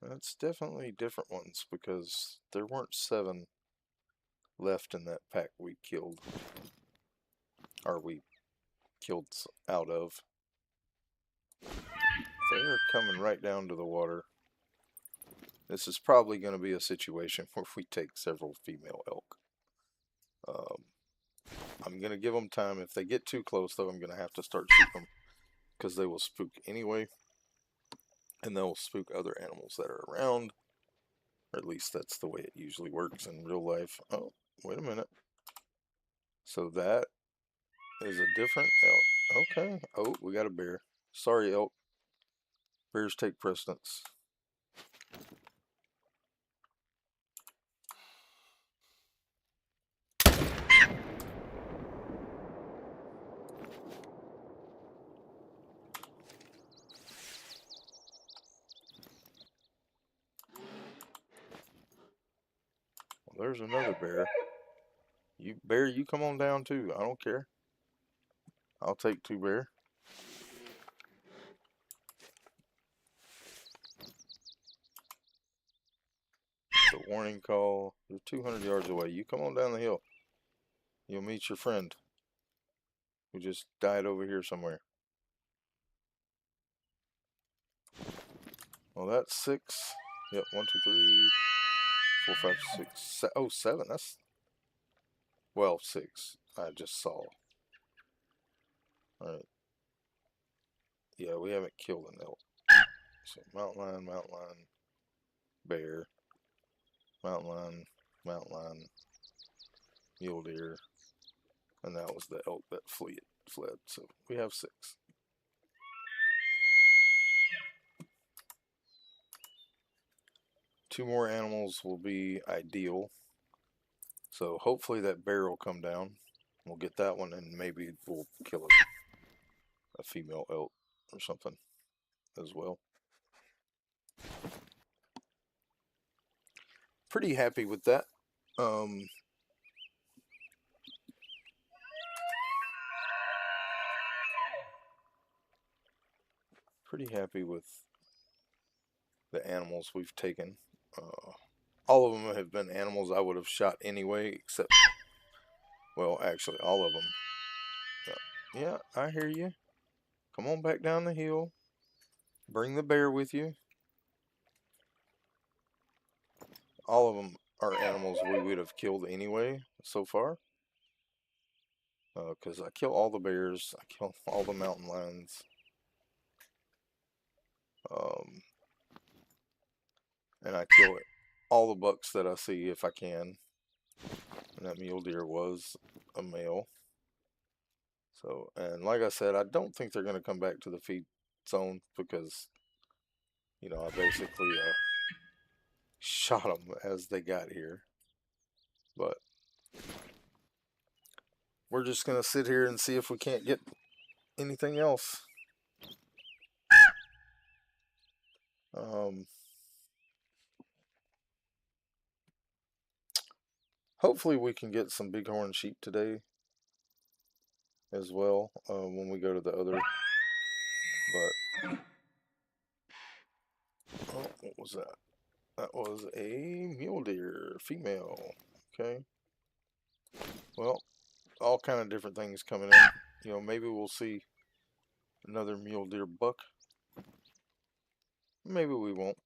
That's definitely different ones because there weren't 7 left in that pack we killed. Or we killed out of. They're coming right down to the water. This is probably going to be a situation where we take several female elk. I'm going to give them time. If they get too close, though, I'm going to have to start shooting them because they will spook anyway. And they'll spook other animals that are around. Or at least that's the way it usually works in real life. Oh, wait a minute. So that is a different elk. Okay. Oh, we got a bear. Sorry, elk. Bears take precedence. Well, there's another bear. Bear, you come on down too. I don't care. I'll take 2 bear. It's a warning call. You're 200 yards away. You come on down the hill. You'll meet your friend who just died over here somewhere. Well, that's 6. Yep, 1, 2, 3, 4, 5, 6. Oh, 7. That's, well, 6. I just saw. Alright. Yeah, we haven't killed an elk. So, mountain lion, bear, mountain lion, mule deer, and that was the elk that fled. So, we have 6. 2 more animals will be ideal. So hopefully that bear will come down. We'll get that one, and maybe we'll kill a female elk or something as well. Pretty happy with that. Um, Pretty happy with the animals we've taken. All of them have been animals I would have shot anyway, except, well, actually, all of them. Yeah, I hear you. Come on back down the hill. Bring the bear with you. All of them are animals we would have killed anyway so far. Because I kill all the bears, I kill all the mountain lions. Um, and I kill all the bucks that I see if I can. And that mule deer was a male. So, and like I said, I don't think they're going to come back to the feed zone because, I basically shot them as they got here. But we're just going to sit here and see if we can't get anything else. Hopefully we can get some bighorn sheep today as well when we go to the other. But, oh, what was that? That was a mule deer, female. Okay. Well, all kind of different things coming in. Maybe we'll see another mule deer buck. Maybe we won't.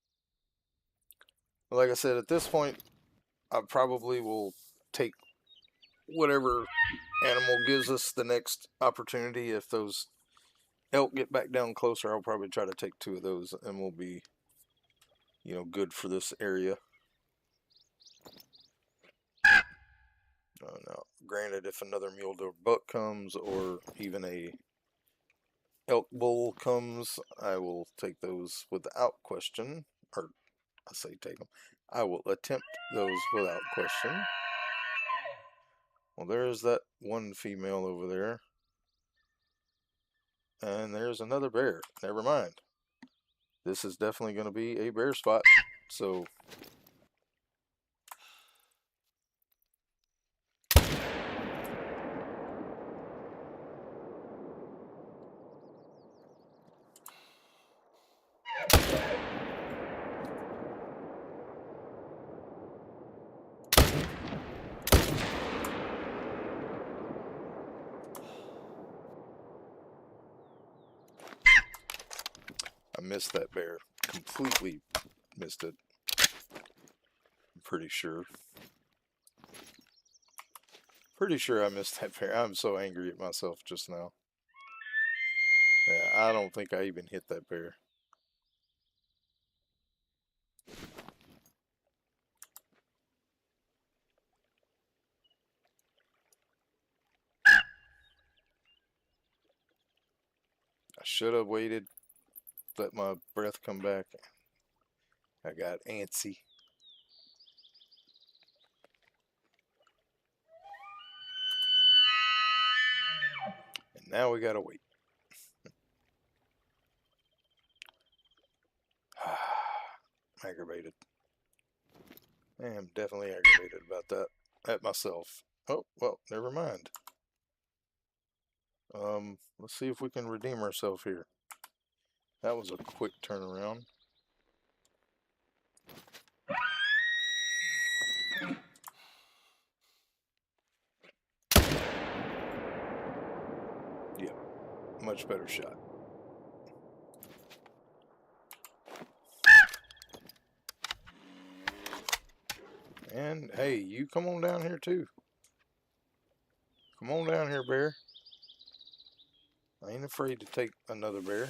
Like I said, at this point, I probably will take whatever animal gives us the next opportunity. If those elk get back down closer, I'll probably try to take 2 of those, and we'll be, good for this area. Now, granted, if another mule deer buck comes, or even a elk bull comes, I will take those without question. Or, I say take them. I will attempt those without question. Well, there's that one female over there. And there's another bear. Never mind. This is definitely going to be a bear spot. So, I missed that bear. Completely missed it. I'm pretty sure. Pretty sure I missed that bear. I'm so angry at myself just now. Yeah, I don't think I even hit that bear. I should have waited, let my breath come back. I got antsy. And now we gotta wait. Aggravated. I am definitely aggravated about that. At myself. Oh, well, never mind. Let's see if we can redeem ourselves here. That was a quick turnaround. Yeah, much better shot. And hey, you come on down here too. Come on down here, bear. I ain't afraid to take another bear.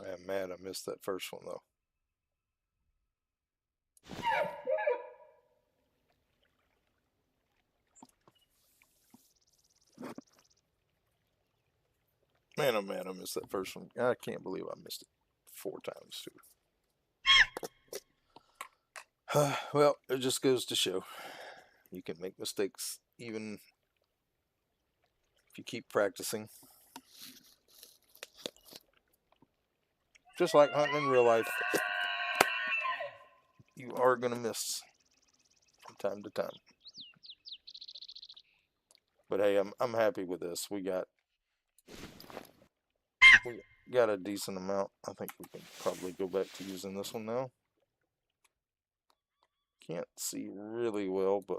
I am mad I missed that first one though. Man, oh man, I missed that first one. I can't believe I missed it 4 times too. Well, it just goes to show you can make mistakes even if you keep practicing. Just like hunting in real life, you are gonna miss from time to time. But hey, I'm happy with this. We got a decent amount. I think we can probably go back to using this one now. Can't see really well, but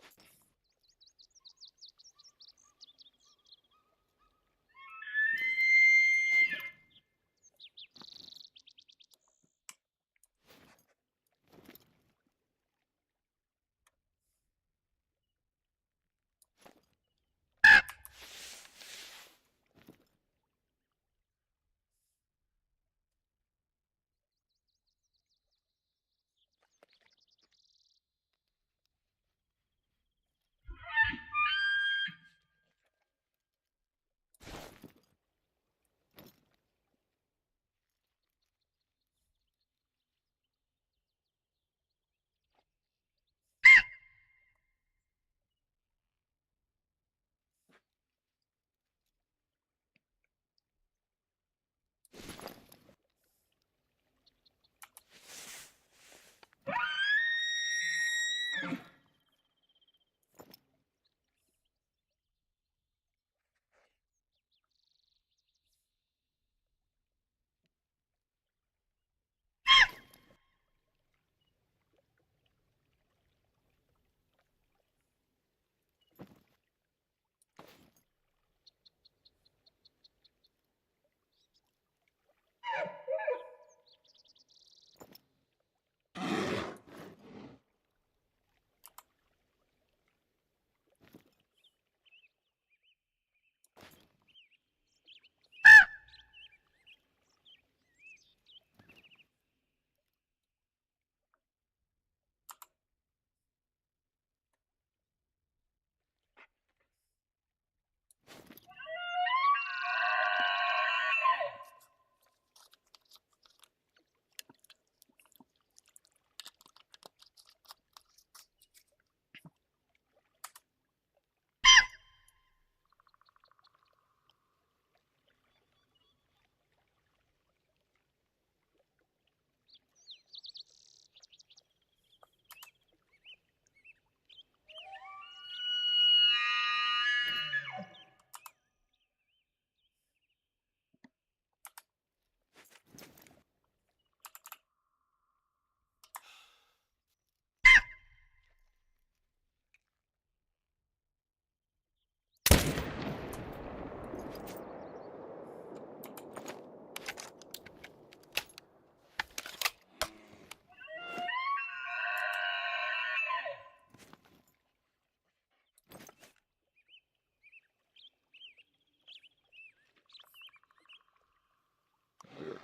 we're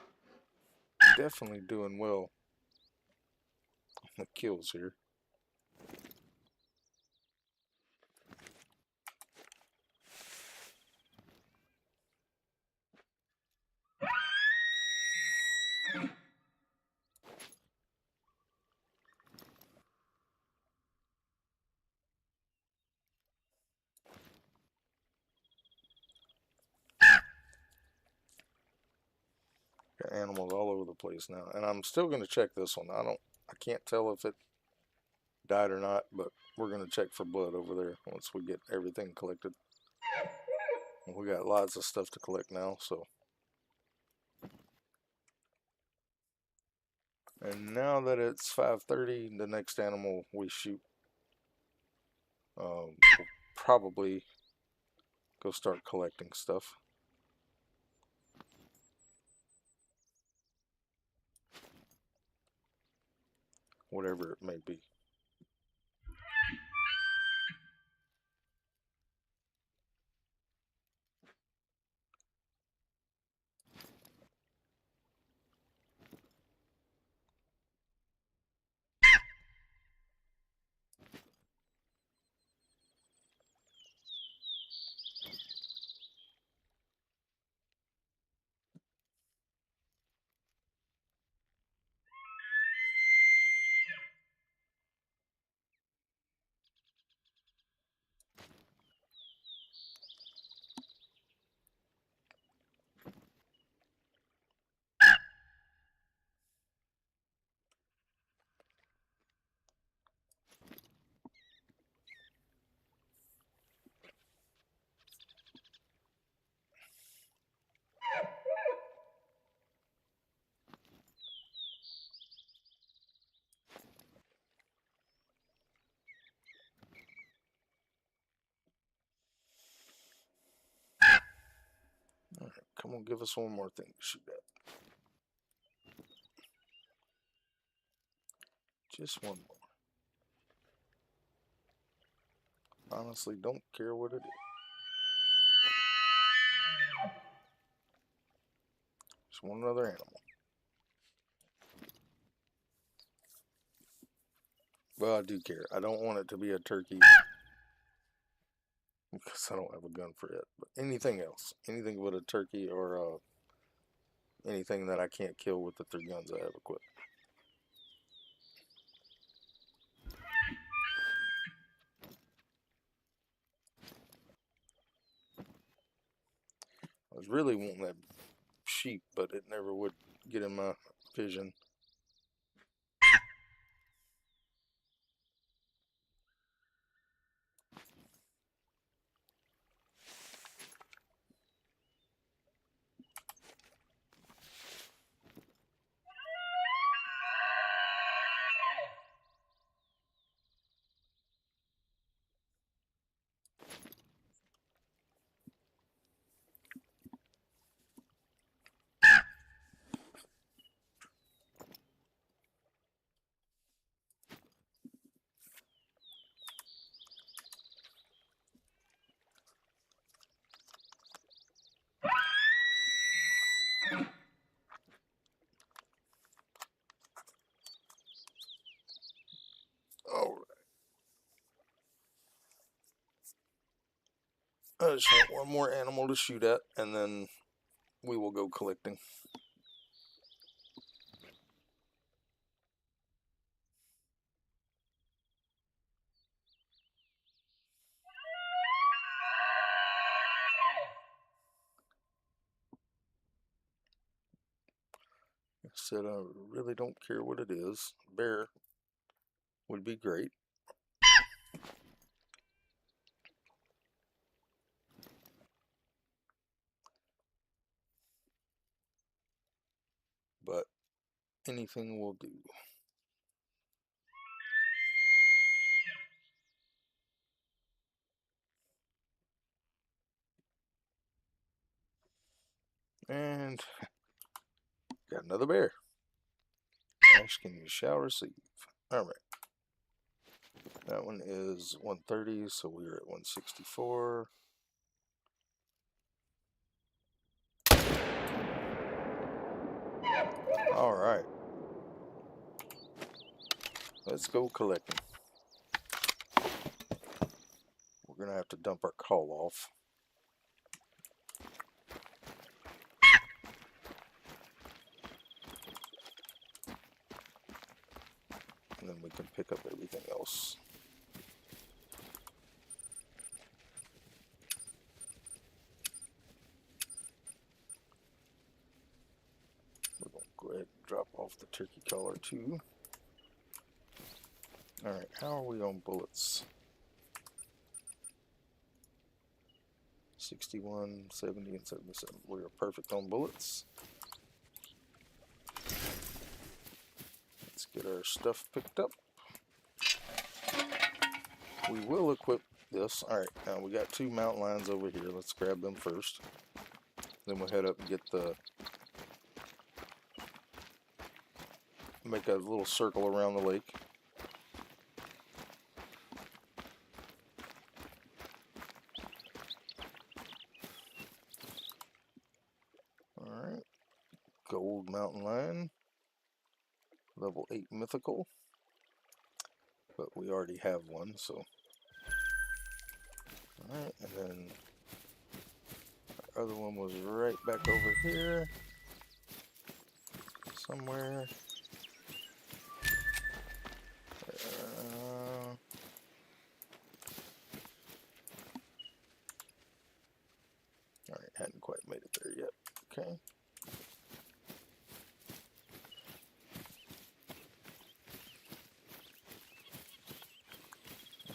definitely doing well on the kills here. Got animals all over the place now, and I'm still gonna check this one. I can't tell if it died or not, but we're gonna check for blood over there once we get everything collected. We got lots of stuff to collect now, so. And now that it's 5:30, the next animal we shoot, we'll probably go start collecting stuff, whatever it may be. come on, give us one more thing to shoot at. Just one more. Honestly, don't care what it is. Just one other animal. Well, I do care. I don't want it to be a turkey because I don't have a gun for it. But anything else, anything but a turkey or anything that I can't kill with the 3 guns I have equipped. I was really wanting that sheep, but it never would get in my vision. Alright. I just want one more animal to shoot at, and then we will go collecting. Like I said, I really don't care what it is. Bear would be great. But anything will do. And got another bear. Asking you shall receive. Alright. That one is 130, so we're at 164. Alright. Let's go collecting. We're going to have to dump our call off. And then we can pick up everything else. We're going to go ahead and drop off the turkey collar too. Alright, how are we on bullets? 61, 70, and 77. We are perfect on bullets. Let's get our stuff picked up. We will equip this. Alright, now we got 2 mountain lions over here. Let's grab them first. Then we'll head up and get the... make a little circle around the lake. Alright. Gold mountain lion. Level 8 mythical. But we already have one, so... Alright, and then... our other one was right back over here. Somewhere. Alright, hadn't quite made it there yet. Okay.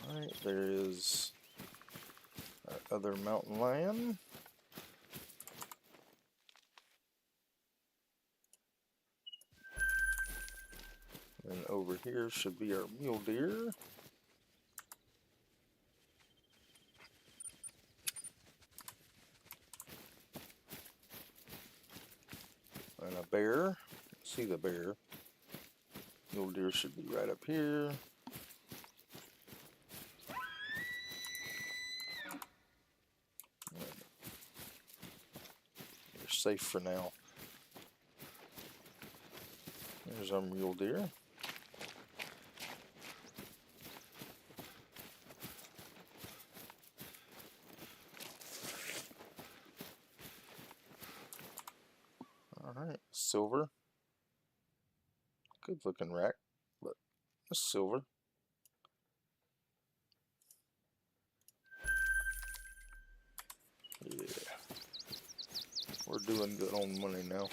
Alright, there is our other mountain lion. And over here should be our mule deer. bear. See the bear. Mule deer should be right up here. You're safe for now. There's our mule deer. Alright, silver. Good looking rack, but it's silver. Yeah. We're doing good on money now.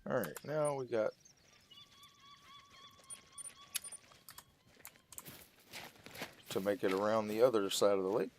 Alright, now we got to make it around the other side of the lake.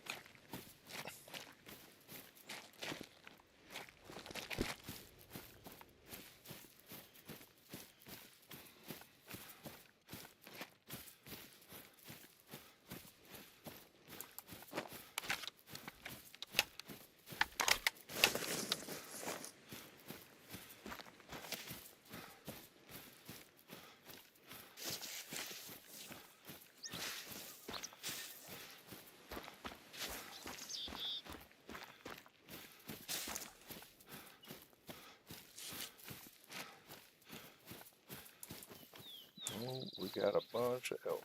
Oh, we got a bunch of elk.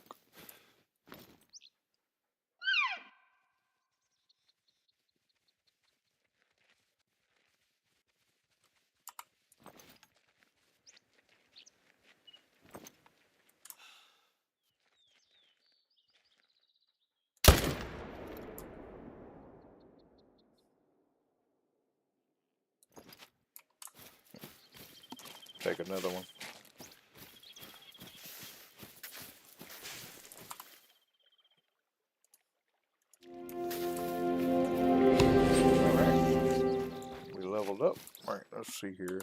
Take another one. Alright, we leveled up. Alright, let's see here.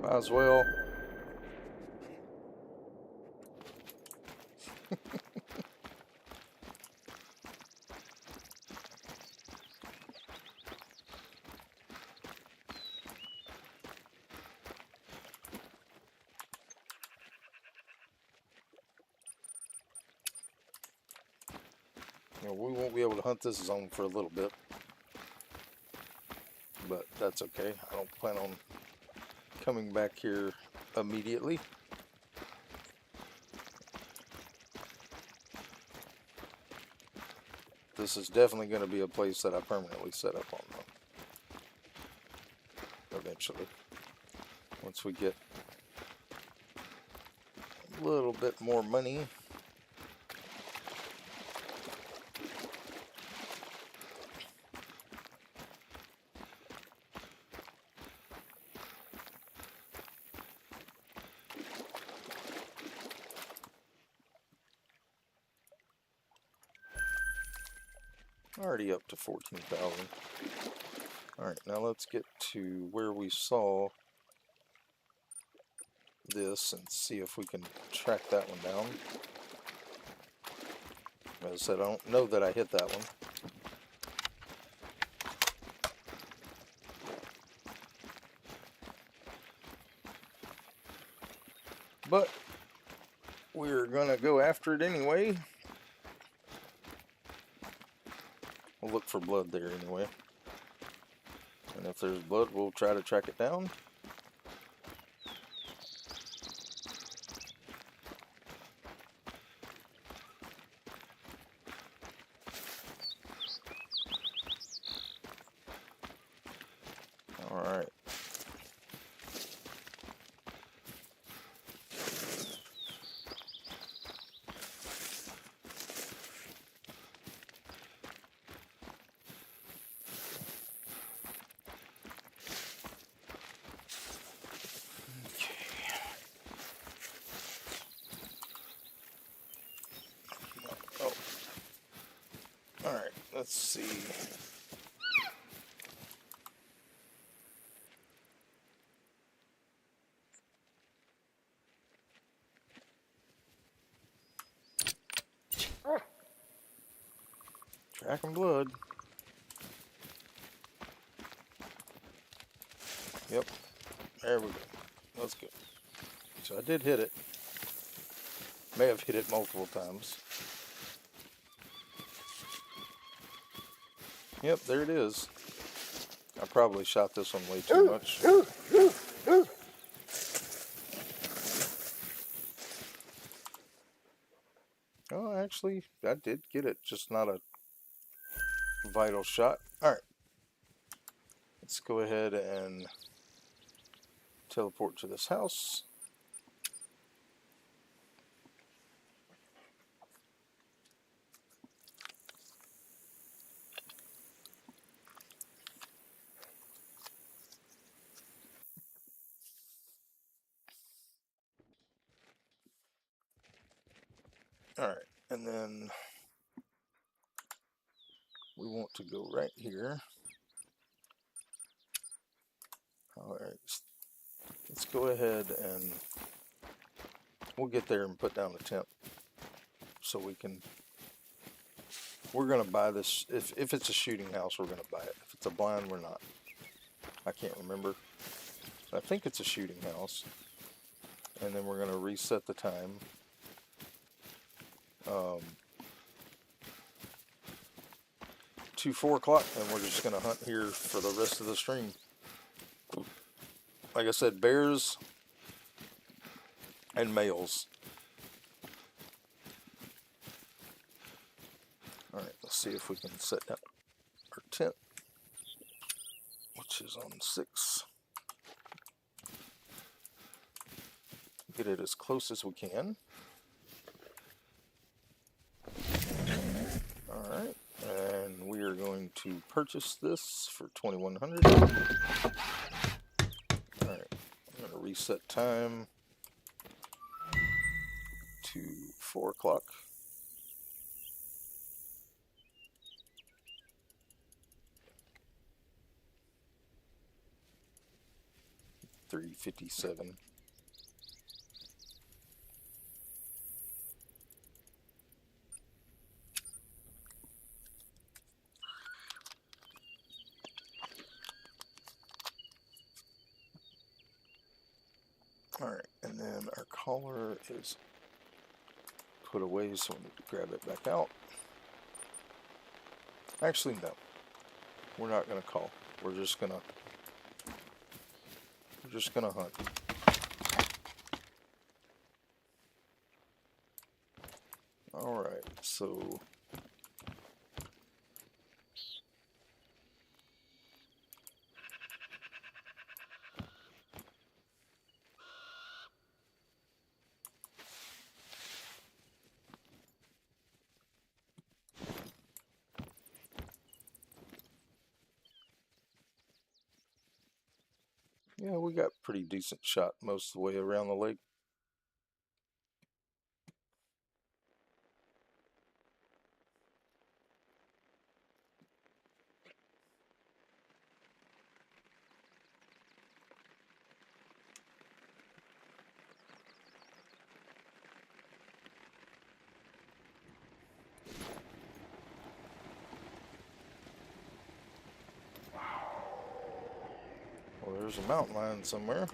Might as well. You know, we won't be able to hunt this zone for a little bit, but that's okay. I don't plan on coming back here immediately. This is definitely going to be a place that I permanently set up on, though, eventually. Once we get a little bit more money. Already up to 14,000. Alright, now let's get to where we saw this and see if we can track that one down. As I said, I don't know that I hit that one. But we're gonna go after it anyway. We'll look for blood there anyway. And if there's blood, we'll try to track it down. Alright. Oh. Alright, let's see. Tracking blood. Yep. There we go. That's good. So I did hit it. May have hit it multiple times. Yep, there it is. I probably shot this one way too much. Oh, actually, I did get it, just not a vital shot. Alright. Let's go ahead and teleport to this house. Alright, and then we want to go right here. Alright, let's go ahead and we'll get there and put down a tent so we can. We're going to buy this. If it's a shooting house, we're going to buy it. If it's a blind, we're not. I can't remember. I think it's a shooting house. And then we're going to reset the time. To 4 o'clock, and we're just going to hunt here for the rest of the stream. Like I said, bears and males. Alright, let's see if we can set down our tent, which is on 6. Get it as close as we can. Alright, and we are going to purchase this for 2,100. Alright, I'm going to reset time to 4 o'clock. $3.57. Alright, and then our collar is put away, so we need to grab it back out. Actually, no. We're not gonna call. We're just gonna hunt. All right. So yeah, we got pretty decent shot most of the way around the lake. Well, there's a mountain lion somewhere.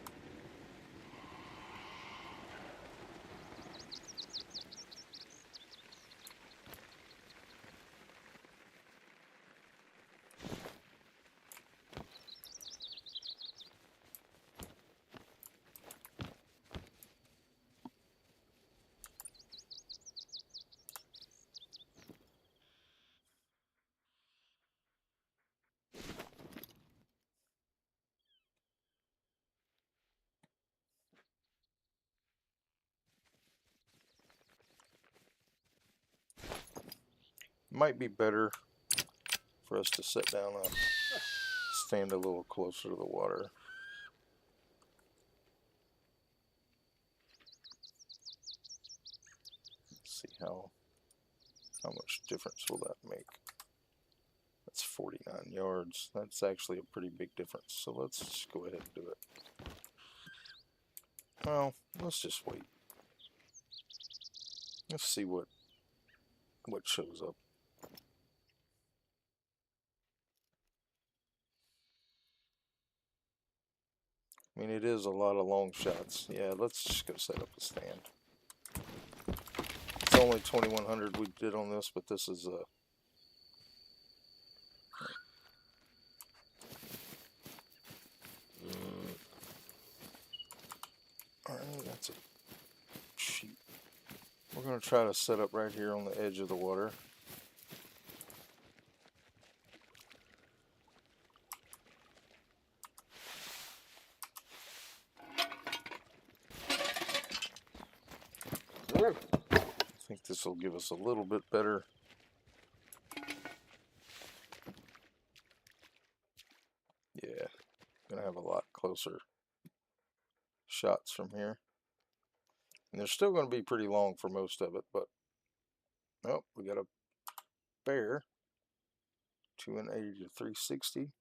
Might be better for us to sit down and stand a little closer to the water. Let's see how much difference will that make. That's 49 yards. That's actually a pretty big difference. So let's just go ahead and do it. Well, let's just wait. Let's see what shows up. I mean, it is a lot of long shots. Yeah, let's just go set up a stand. It's only 2100 we did on this, but this is alright, that's a sheep. We're going to try to set up right here on the edge of the water. I think this will give us a little bit better. Yeah, gonna have a lot closer shots from here. And they're still gonna be pretty long for most of it, but oh, we got a bear. 280 to 360.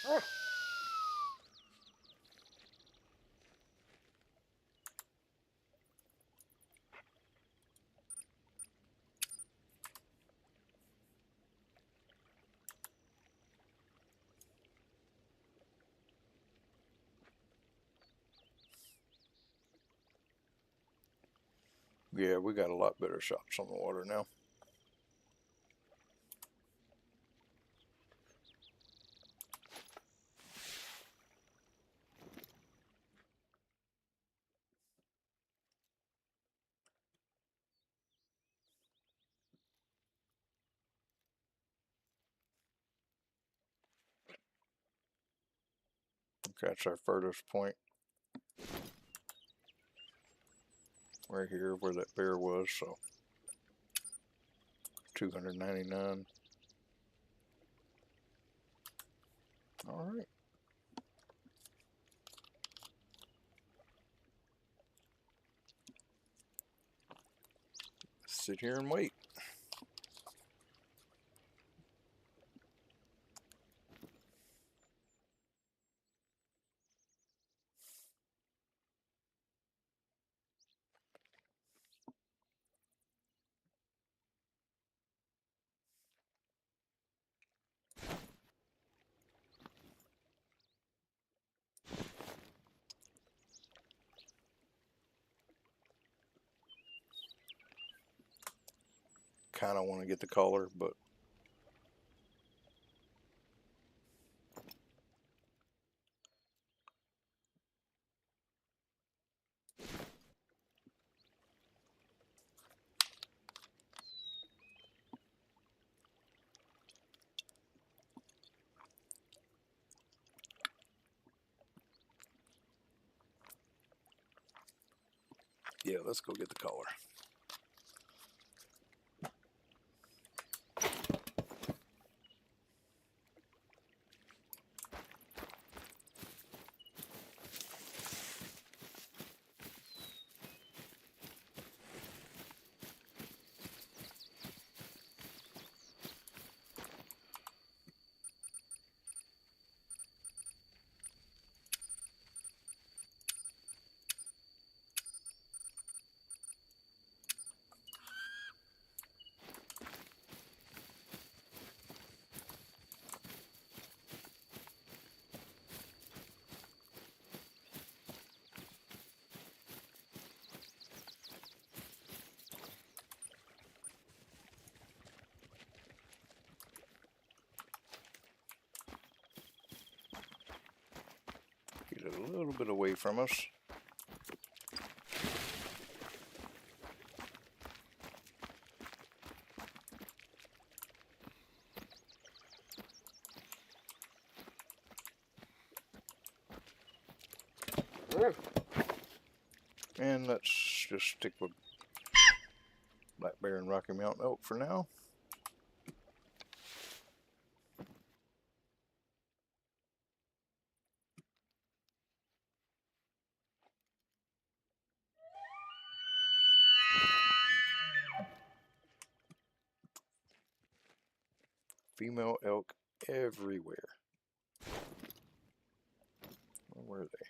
Alright. Yeah, we got a lot better shots on the water now. That's our furthest point. Right here where that bear was, so 299. All right. Sit here and wait. Kind of want to get the collar, but yeah, let's go get the collar. Get it a little bit away from us. And let's just stick with Black Bear and Rocky Mountain Elk for now. Female elk everywhere. Where are they?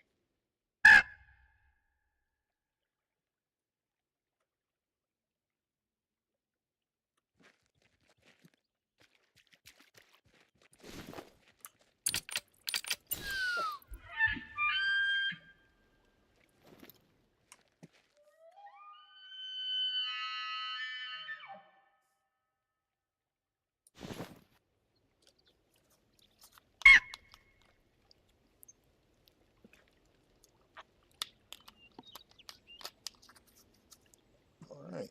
All right.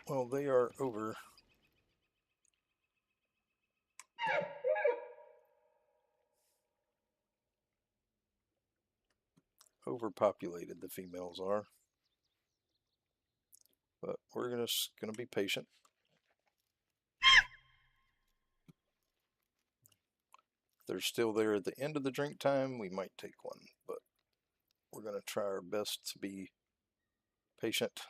Well, they are overpopulated. The females are, but we're gonna be patient. If they're still there at the end of the drink time, we might take one, but we're gonna try our best to be patient.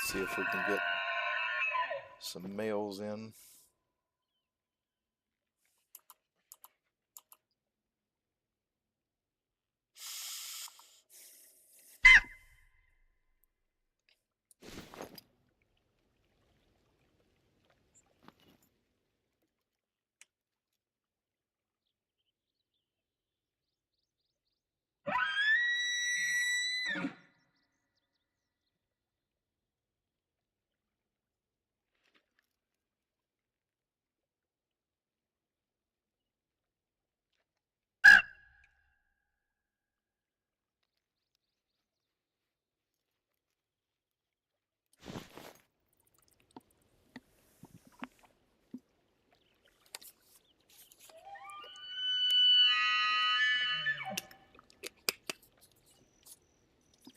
See if we can get some males in.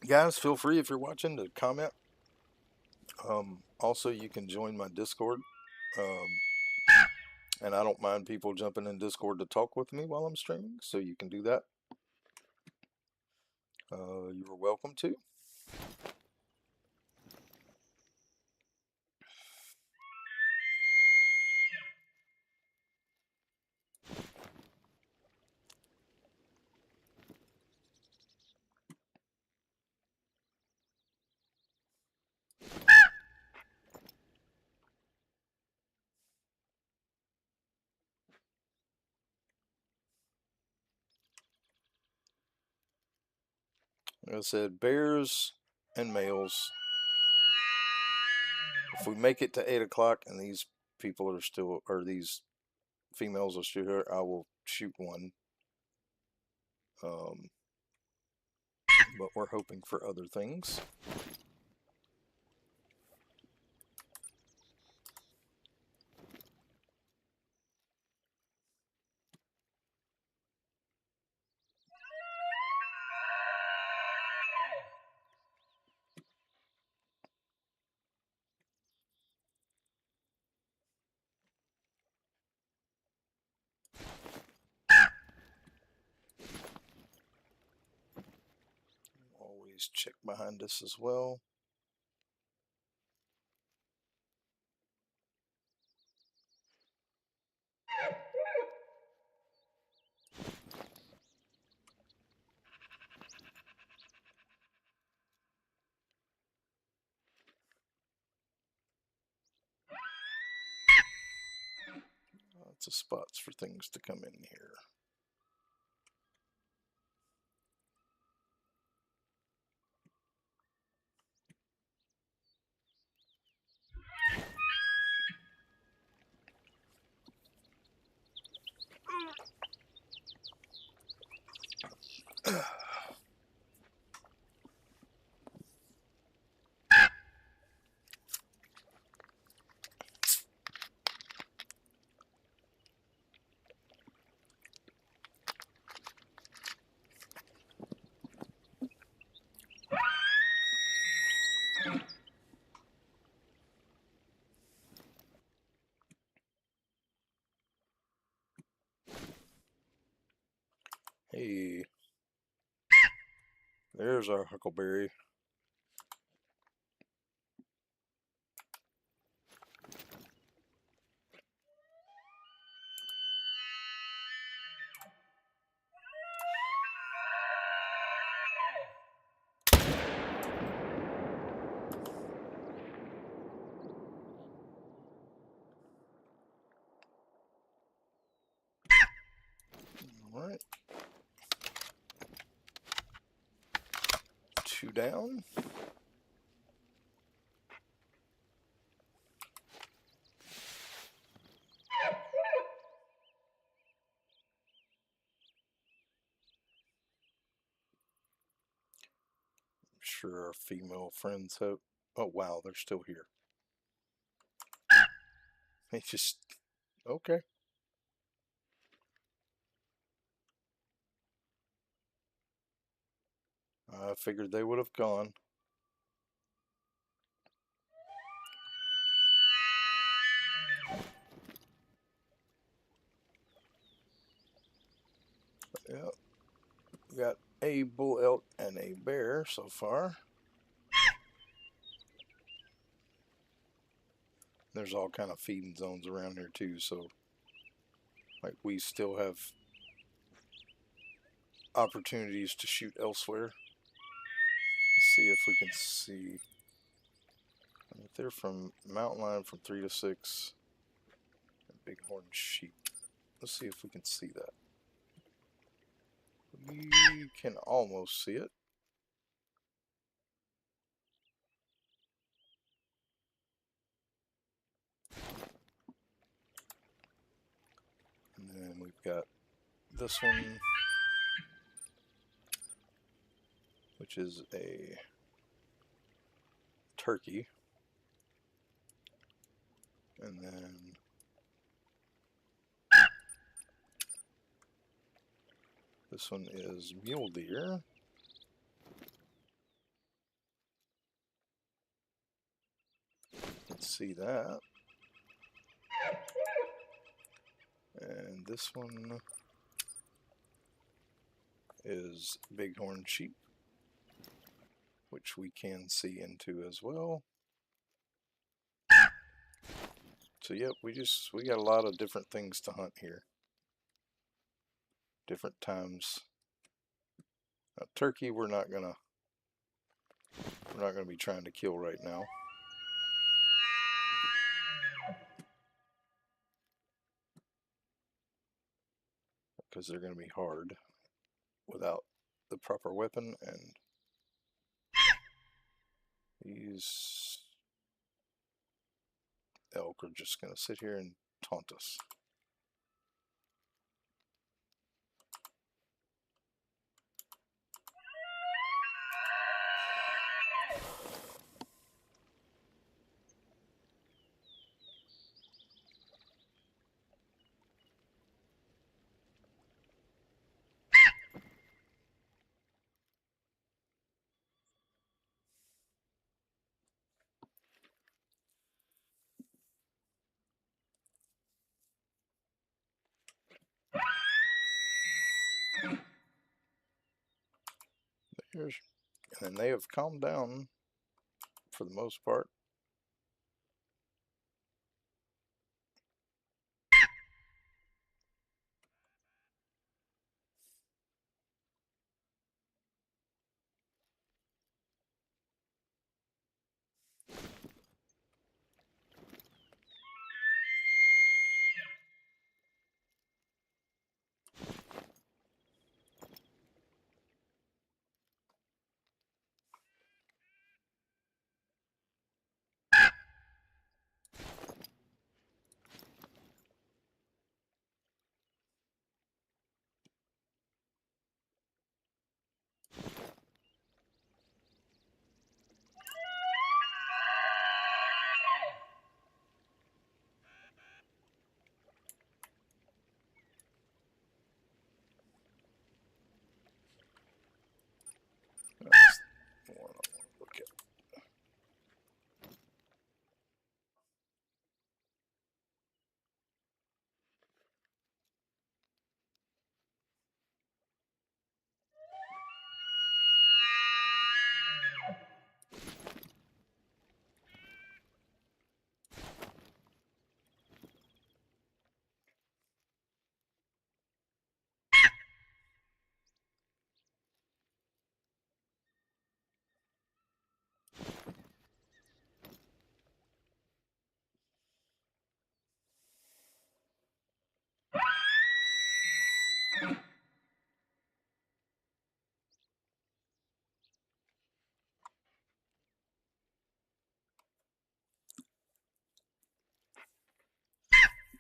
Guys, feel free if you're watching to comment. Also, you can join my Discord. Um, And I don't mind people jumping in Discord to talk with me while I'm streaming, so you can do that. You are welcome to. Like I said, bears and males. If we make it to 8 o'clock and these people are still, or these females are still here, I will shoot one. Um, but we're hoping for other things. Always check behind us as well. Lots of spots for things to come in here. Hey, there's our huckleberry. All right. 2 down. I'm sure our female friends hope. Oh, wow, they're still here. They just. Okay. I figured they would have gone. Yep. We got a bull elk and a bear so far. There's all kind of feeding zones around here too, so like we still have opportunities to shoot elsewhere. Let's see if we can see. They're from mountain lion from 3 to 6. Bighorn sheep. Let's see if we can see that. We can almost see it. And then we've got this one, which is a turkey. And then this one is mule deer. Let's see that. And this one is bighorn sheep, which we can see into as well. So yep, we got a lot of different things to hunt here. Different times. Now, turkey we're not gonna be trying to kill right now. Because they're gonna be hard without the proper weapon, and these elk are just gonna sit here and taunt us. There's, and then they have calmed down for the most part. That's the one I want to look at.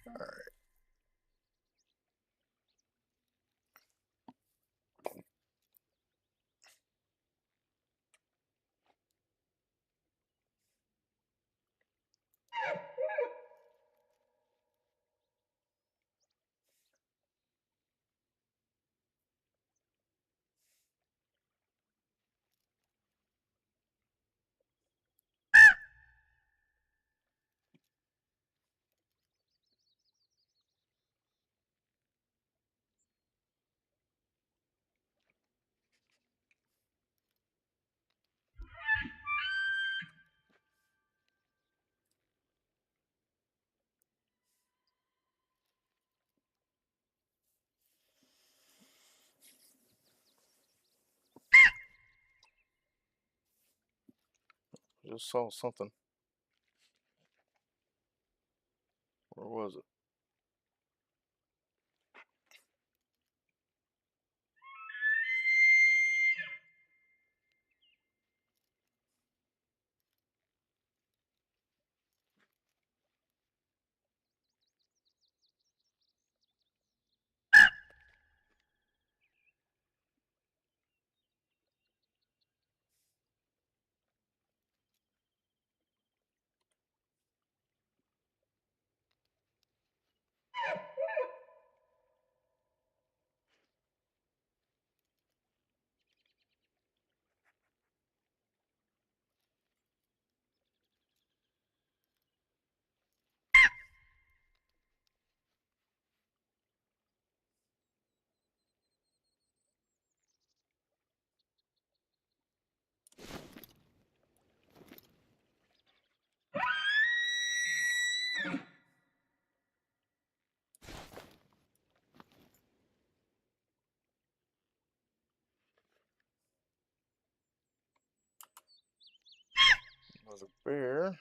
All right. Just saw something. Where was it? Another bear.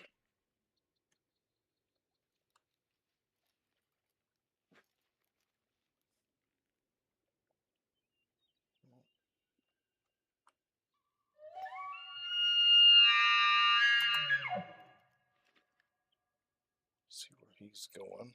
See where he's going.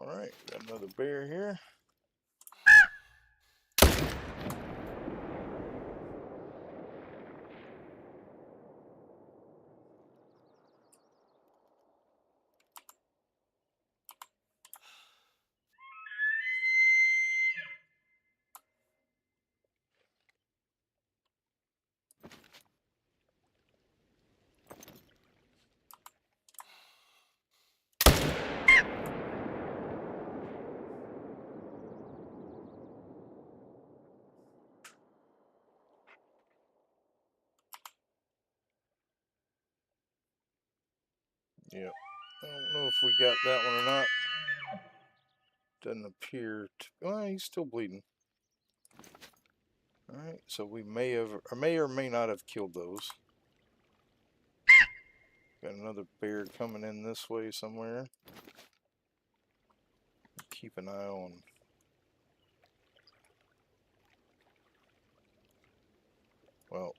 All right, got another bear here. Yep. I don't know if we got that one or not. Doesn't appear to. Well, he's still bleeding. Alright, so we may have, or may not have killed those. Got another bear coming in this way somewhere. Keep an eye on. Well,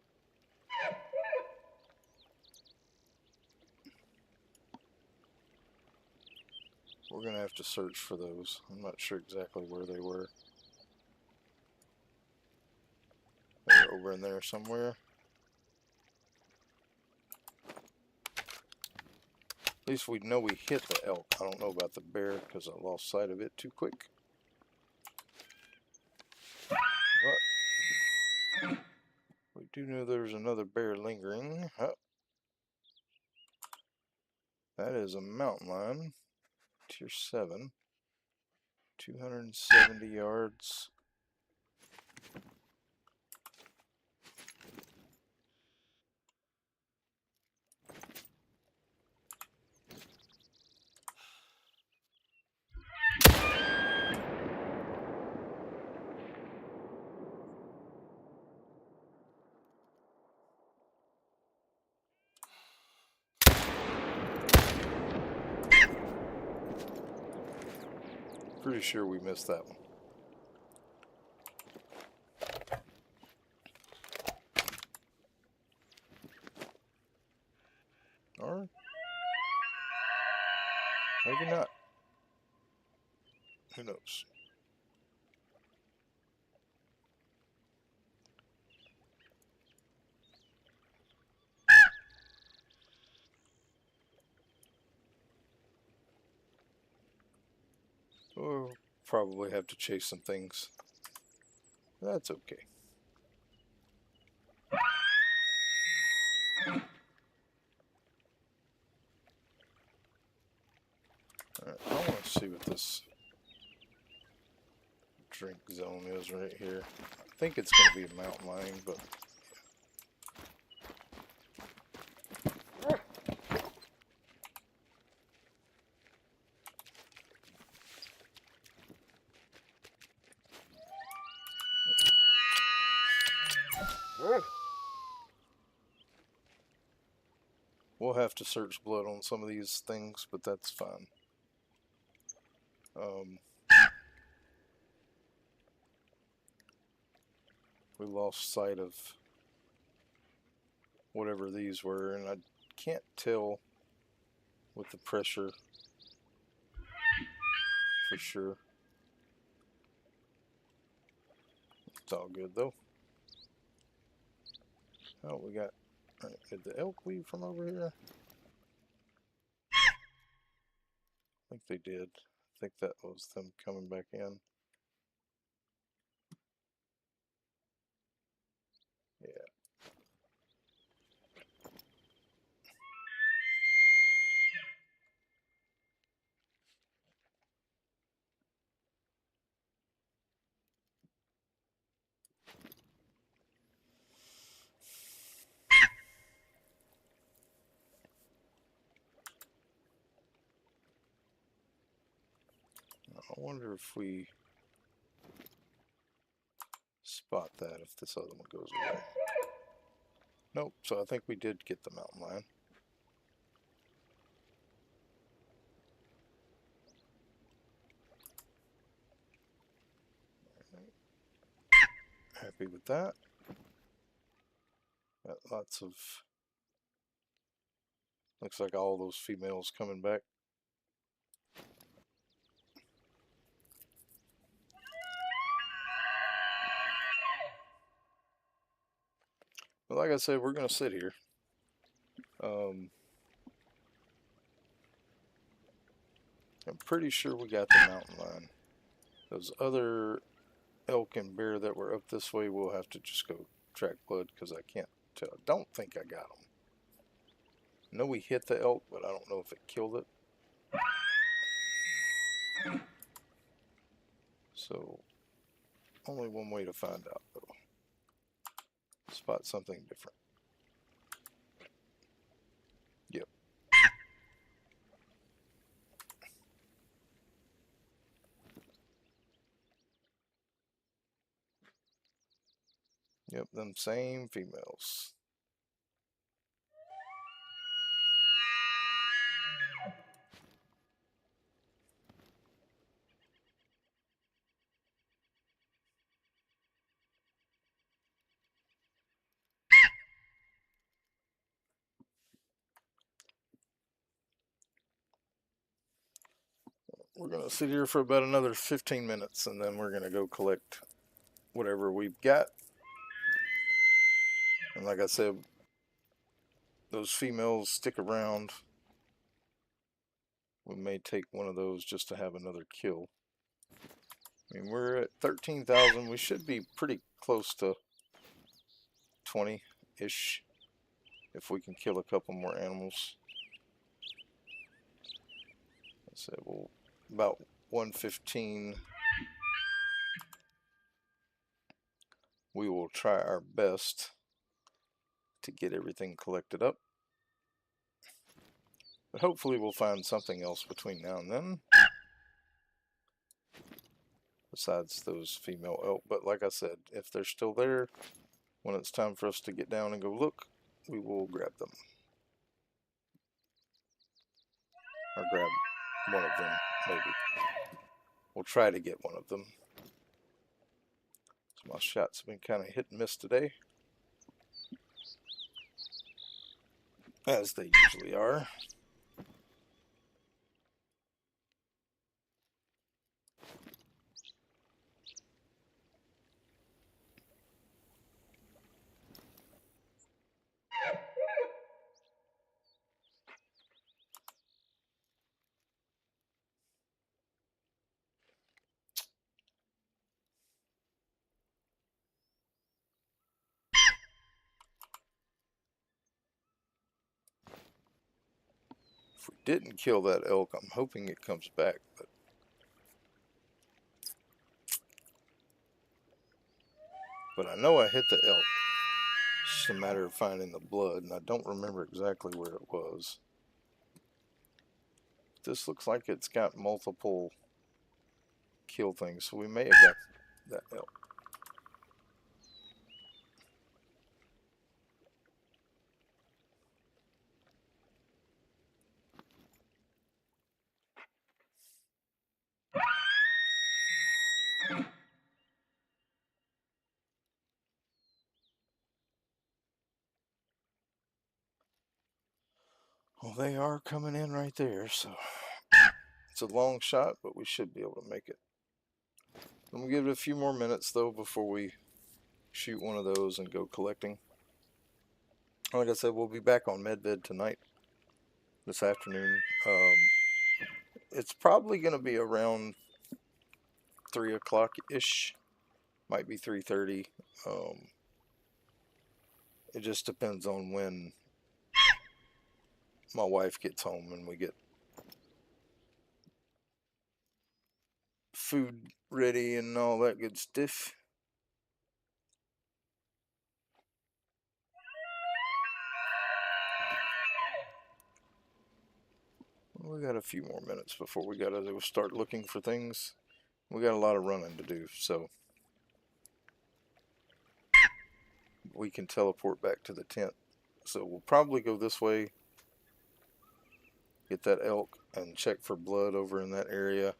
we're going to have to search for those. I'm not sure exactly where they were. They're over in there somewhere. At least we know we hit the elk. I don't know about the bear because I lost sight of it too quick. But we do know there's another bear lingering. Oh, that is a mountain lion. Tier 7. 270 yards. Pretty sure we missed that one. Or maybe not. Who knows? We'll probably have to chase some things. That's okay. Alright, I want to see what this drink zone is right here. I think it's going to be a mountain lion, but we'll have to search blood on some of these things, but that's fine. We lost sight of whatever these were, and I can't tell with the pressure for sure. It's all good though. Oh, we got. Right, did the elk leave from over here? I think they did. I think that was them coming back in. Yeah. I wonder if we spot that if this other one goes away. Nope, so I think we did get the mountain lion. Happy with that. Got lots of. Looks like all those females coming back. But like I said, we're going to sit here. I'm pretty sure we got the mountain lion. Those other elk and bear that were up this way, we'll have to just go track blood because I can't tell. I don't think I got them. I know we hit the elk, but I don't know if it killed it. So, only one way to find out, though. Spot something different. Yep. Yep, them same females. We're going to sit here for about another 15 minutes and then we're going to go collect whatever we've got. And like I said, those females stick around. We may take one of those just to have another kill. I mean, we're at 13,000. We should be pretty close to 20-ish if we can kill a couple more animals. I said, well, about 115. We will try our best to get everything collected up. But hopefully we'll find something else between now and then. Besides those female elk. But like I said, if they're still there, when it's time for us to get down and go look, we will grab them. Or grab one of them, maybe. We'll try to get one of them. So my shots have been kind of hit and miss today. As they usually are. If we didn't kill that elk, I'm hoping it comes back. But I know I hit the elk. It's just a matter of finding the blood, and I don't remember exactly where it was. This looks like it's got multiple kill things, so we may have got that elk. Well, they are coming in right there, so it's a long shot, but we should be able to make it. I'm going to give it a few more minutes, though, before we shoot one of those and go collecting. Like I said, we'll be back on MedVed tonight, this afternoon. It's probably going to be around 3 o'clock-ish. Might be 3:30. It just depends on when my wife gets home and we get food ready and all that good stuff. We got a few more minutes before we gotta go start looking for things. We got a lot of running to do, so we can teleport back to the tent. So we'll probably go this way, get that elk, and check for blood over in that area.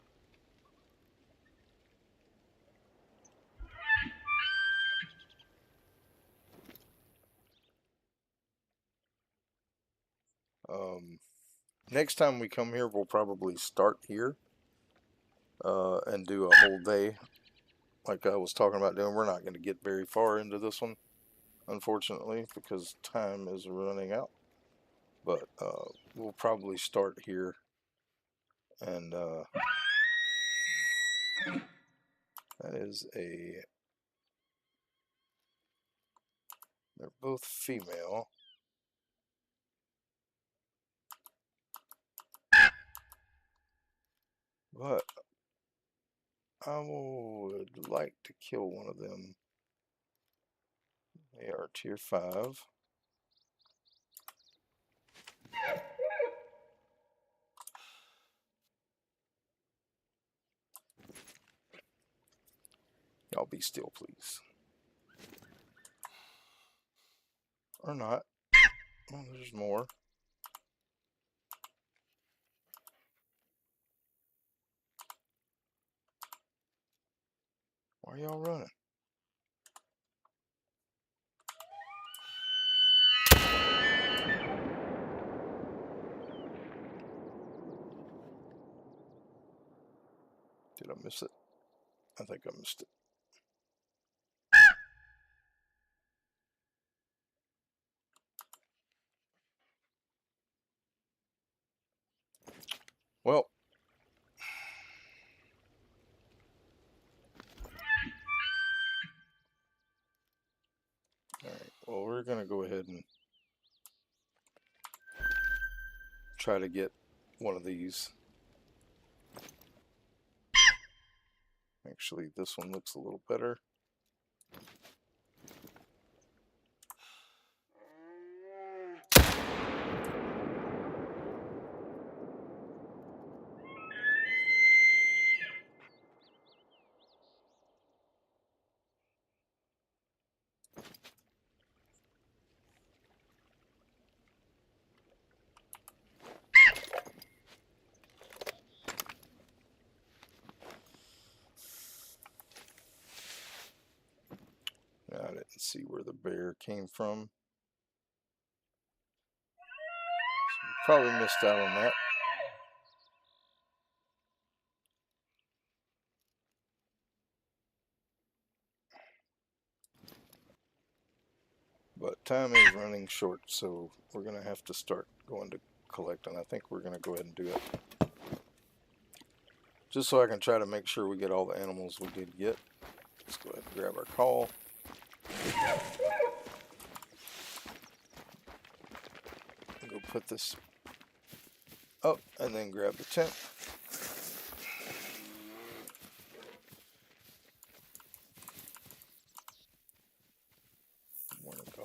Next time we come here, we'll probably start here and do a whole day like I was talking about doing. We're not going to get very far into this one, unfortunately, because time is running out. But we'll probably start here and that is a, they're both female. But I would like to kill one of them. They are tier 5. Y'all be still, please. Or not. Oh, there's more. Why are y'all running? Did I miss it? I think I missed it. Well, alright. Well, we're going to go ahead and try to get one of these. Actually, this one looks a little better. I didn't see where the bear came from. So probably missed out on that. But time is running short, so we're going to have to start going to collect, and I think we're going to go ahead and do it. Just so I can try to make sure we get all the animals we did get. Let's go ahead and grab our call. Go put this up, and then grab the tent.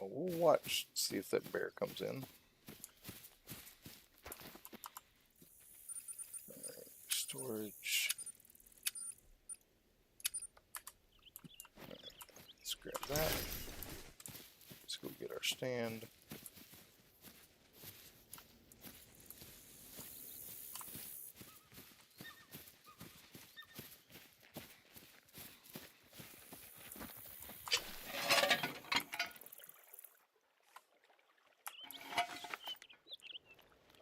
We'll watch, see if that bear comes in. Alright, storage. Alright, let's grab that. Let's go get our stand.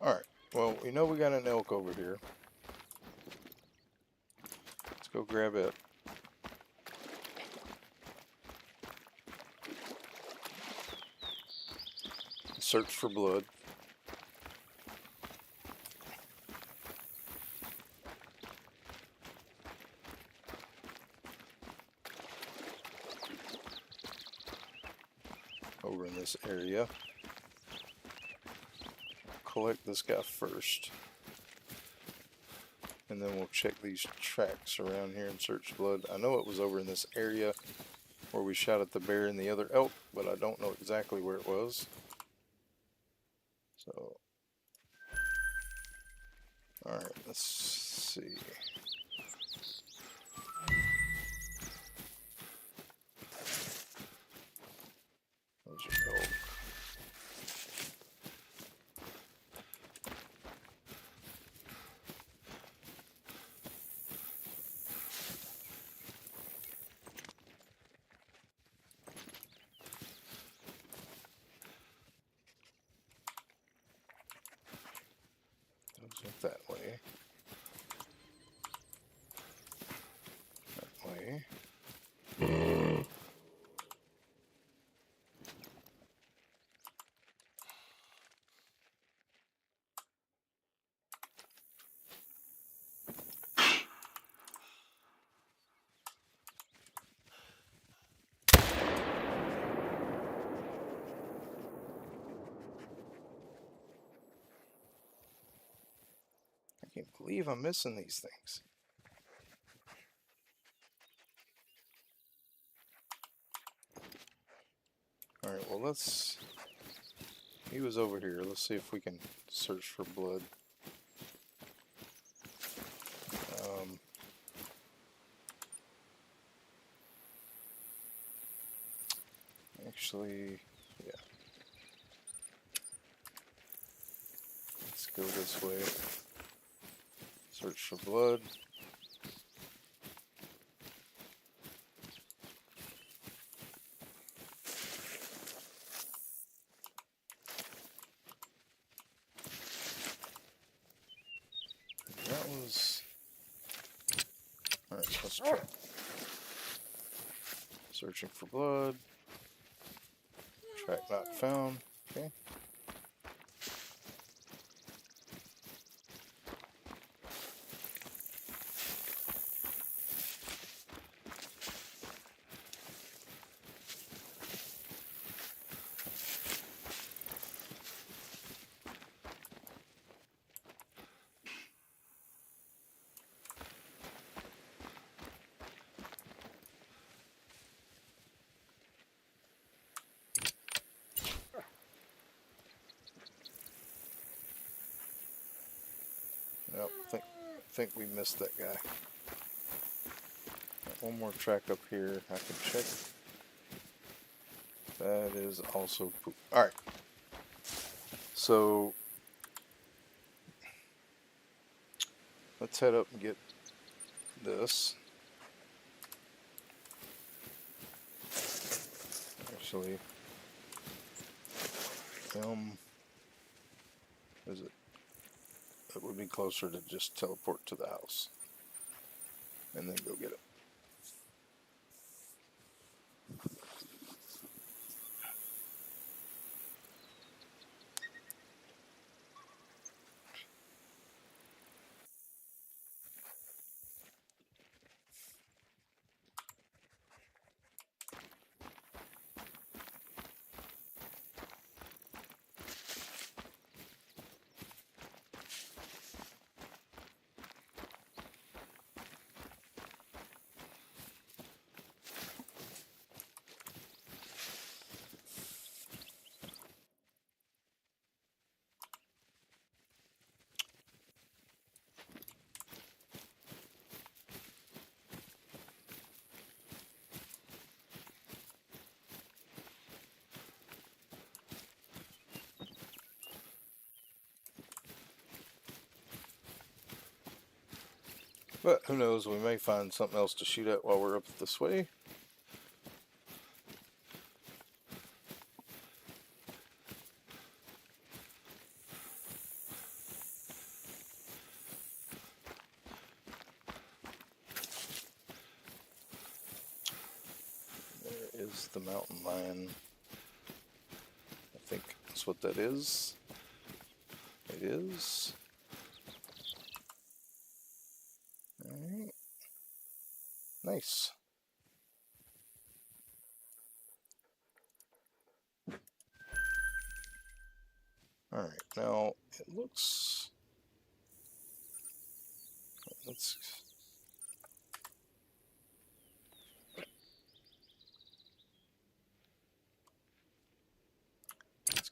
Alright, well, we know we got an elk over here. Let's go grab it. Search for blood. Over in this area. Collect this guy first. And then we'll check these tracks around here and search blood. I know it was over in this area where we shot at the bear and the other elk, but I don't know exactly where it was. So, alright, let's see. Those are elk. Those went that way. That way. I can't believe I'm missing these things. Alright, well let's... He was over here. Let's see if we can search for blood. Actually, yeah. go this way. Search for blood. That was... Alright, let's try. Searching for blood. Track not found. Okay. Yep, think we missed that guy. Got one more track up here I can check. That is also poop. Alright. So let's head up and get this. Actually, is it? It would be closer to just teleport to the house and then go get it. But who knows, we may find something else to shoot at while we're up this way. There is the mountain lion. I think that's what that is. It is. Alright. Nice. Alright, now it looks... Let's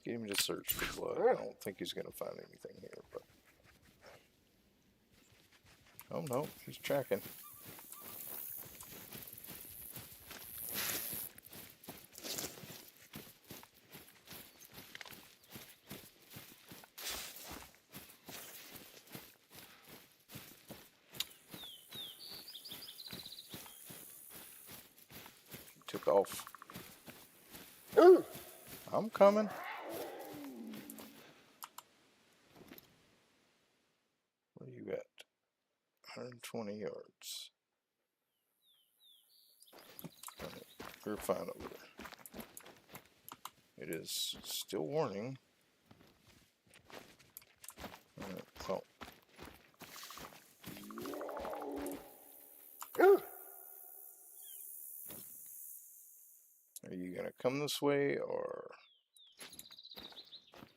get him to search for blood. I don't think he's going to find anything here, but... Oh no, he's tracking. Took off. I'm coming. Where you at? 120 yards. Alright, we're fine over there. It is still warning. Alright, well. Are you gonna come this way, or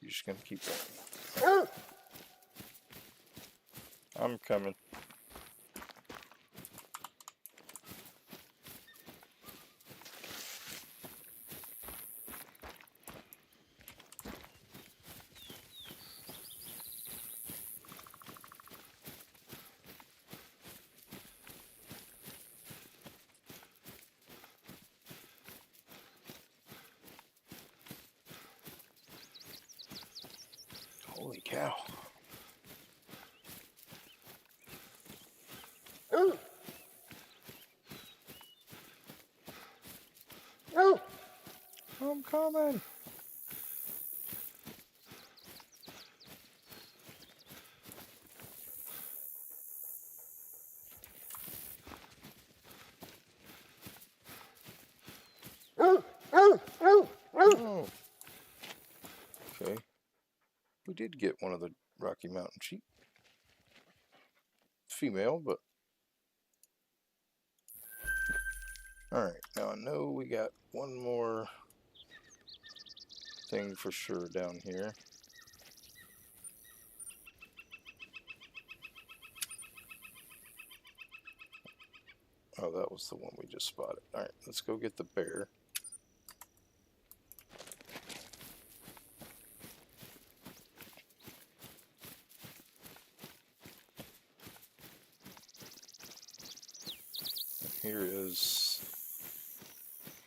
you just gonna keep going? I'm coming. Holy cow. coming. Oh, okay. We did get one of the Rocky Mountain sheep. Female, but... Alright, now I know we got one more thing for sure down here. Oh, that was the one we just spotted. Alright, let's go get the bear. Here is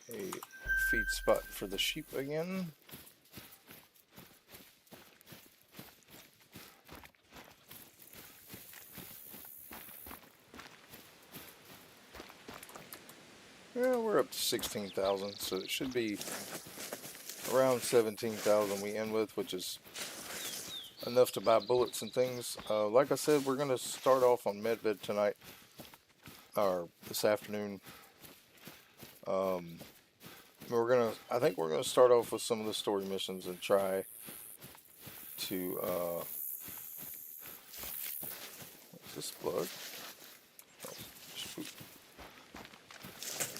a feed spot for the sheep again. Yeah, we're up to 16,000, so it should be around 17,000 we end with, which is enough to buy bullets and things. Like I said, we're going to start off on Medved tonight, or this afternoon. I think we're gonna start off with some of the story missions and try to, is this blood? Oh, shoot.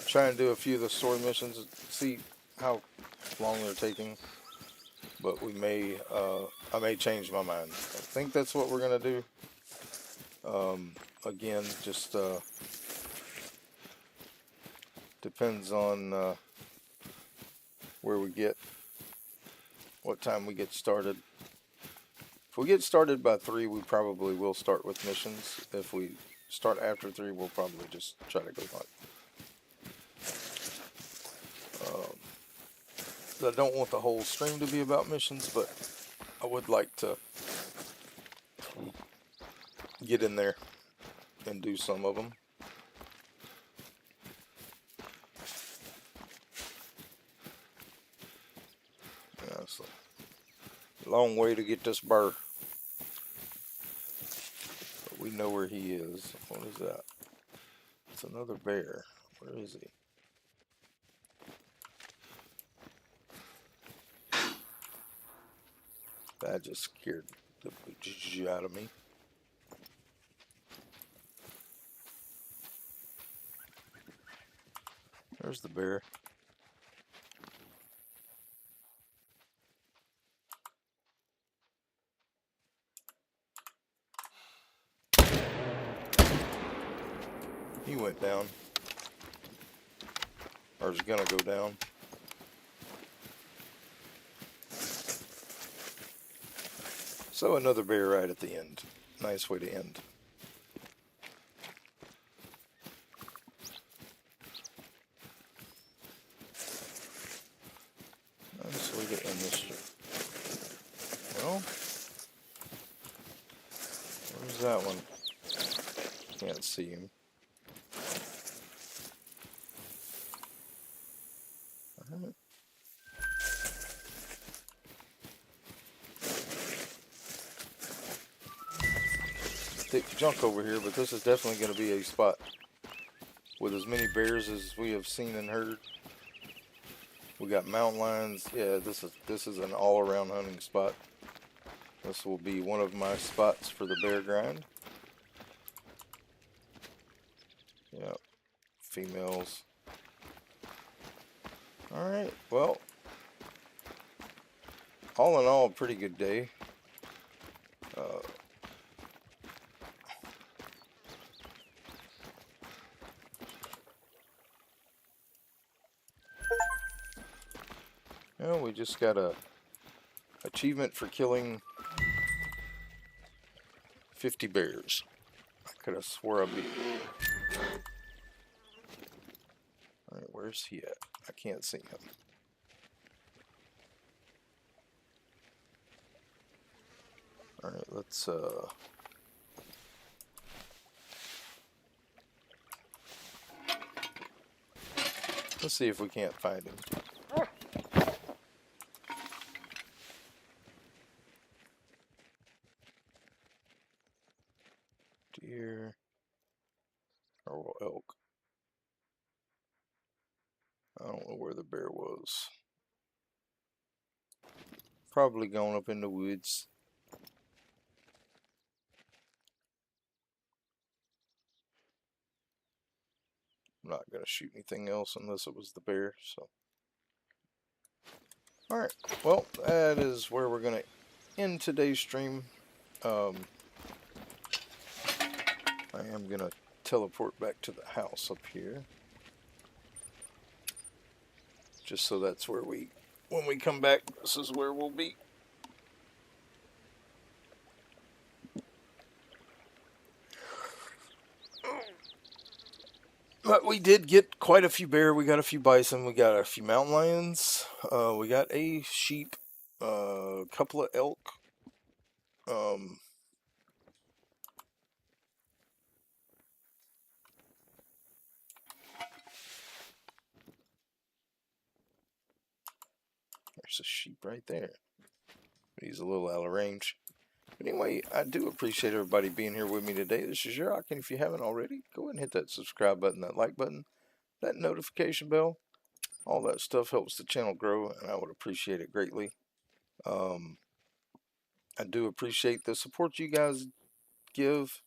Try and do a few of the story missions and see how long they're taking. But we may, I may change my mind. I think that's what we're gonna do. Again, just depends on where we get, what time we get started. If we get started by 3, we probably will start with missions. If we start after 3, we'll probably just try to go hunt. I don't want the whole stream to be about missions, but I would like to get in there and do some of them. Yeah, it's a long way to get this burr. But we know where he is. What is that? It's another bear. Where is he? That just scared the bejesus out of me. There's the bear. He went down. Or is gonna go down. So another bear right at the end. Nice way to end. Nice way to end this stream. Well, where's that one? Can't see him. Alright. Thick junk over here, but this is definitely going to be a spot with as many bears as we have seen and heard. We got mountain lions. Yeah, this is an all-around hunting spot. This will be one of my spots for the bear grind. Yeah, females. All right. Well, all in all, a pretty good day. Well, we just got a achievement for killing 50 bears. I could have swore I beat. Alright, where's he at? I can't see him. Alright, let's see if we can't find him. I don't know where the bear was. Probably gone up in the woods. I'm not going to shoot anything else unless it was the bear, so. Alright, well, that is where we're going to end today's stream. I am going to teleport back to the house up here. Just so that's where when we come back, this is where we'll be. But we did get quite a few bear. We got a few bison. We got a few mountain lions. We got a sheep. A couple of elk. Um, there's a sheep right there. He's a little out of range. But anyway, I do appreciate everybody being here with me today. This is Yurok, and if you haven't already, go ahead and hit that subscribe button, that like button, that notification bell. All that stuff helps the channel grow, and I would appreciate it greatly. I do appreciate the support you guys give.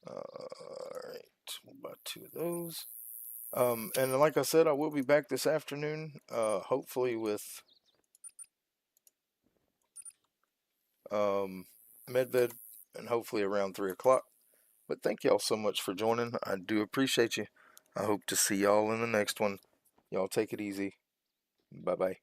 Alright, we'll buy 2 of those. And like I said, I will be back this afternoon, hopefully with Medved, and hopefully around 3 o'clock. But thank y'all so much for joining. I do appreciate you. I hope to see y'all in the next one. Y'all take it easy. Bye-bye.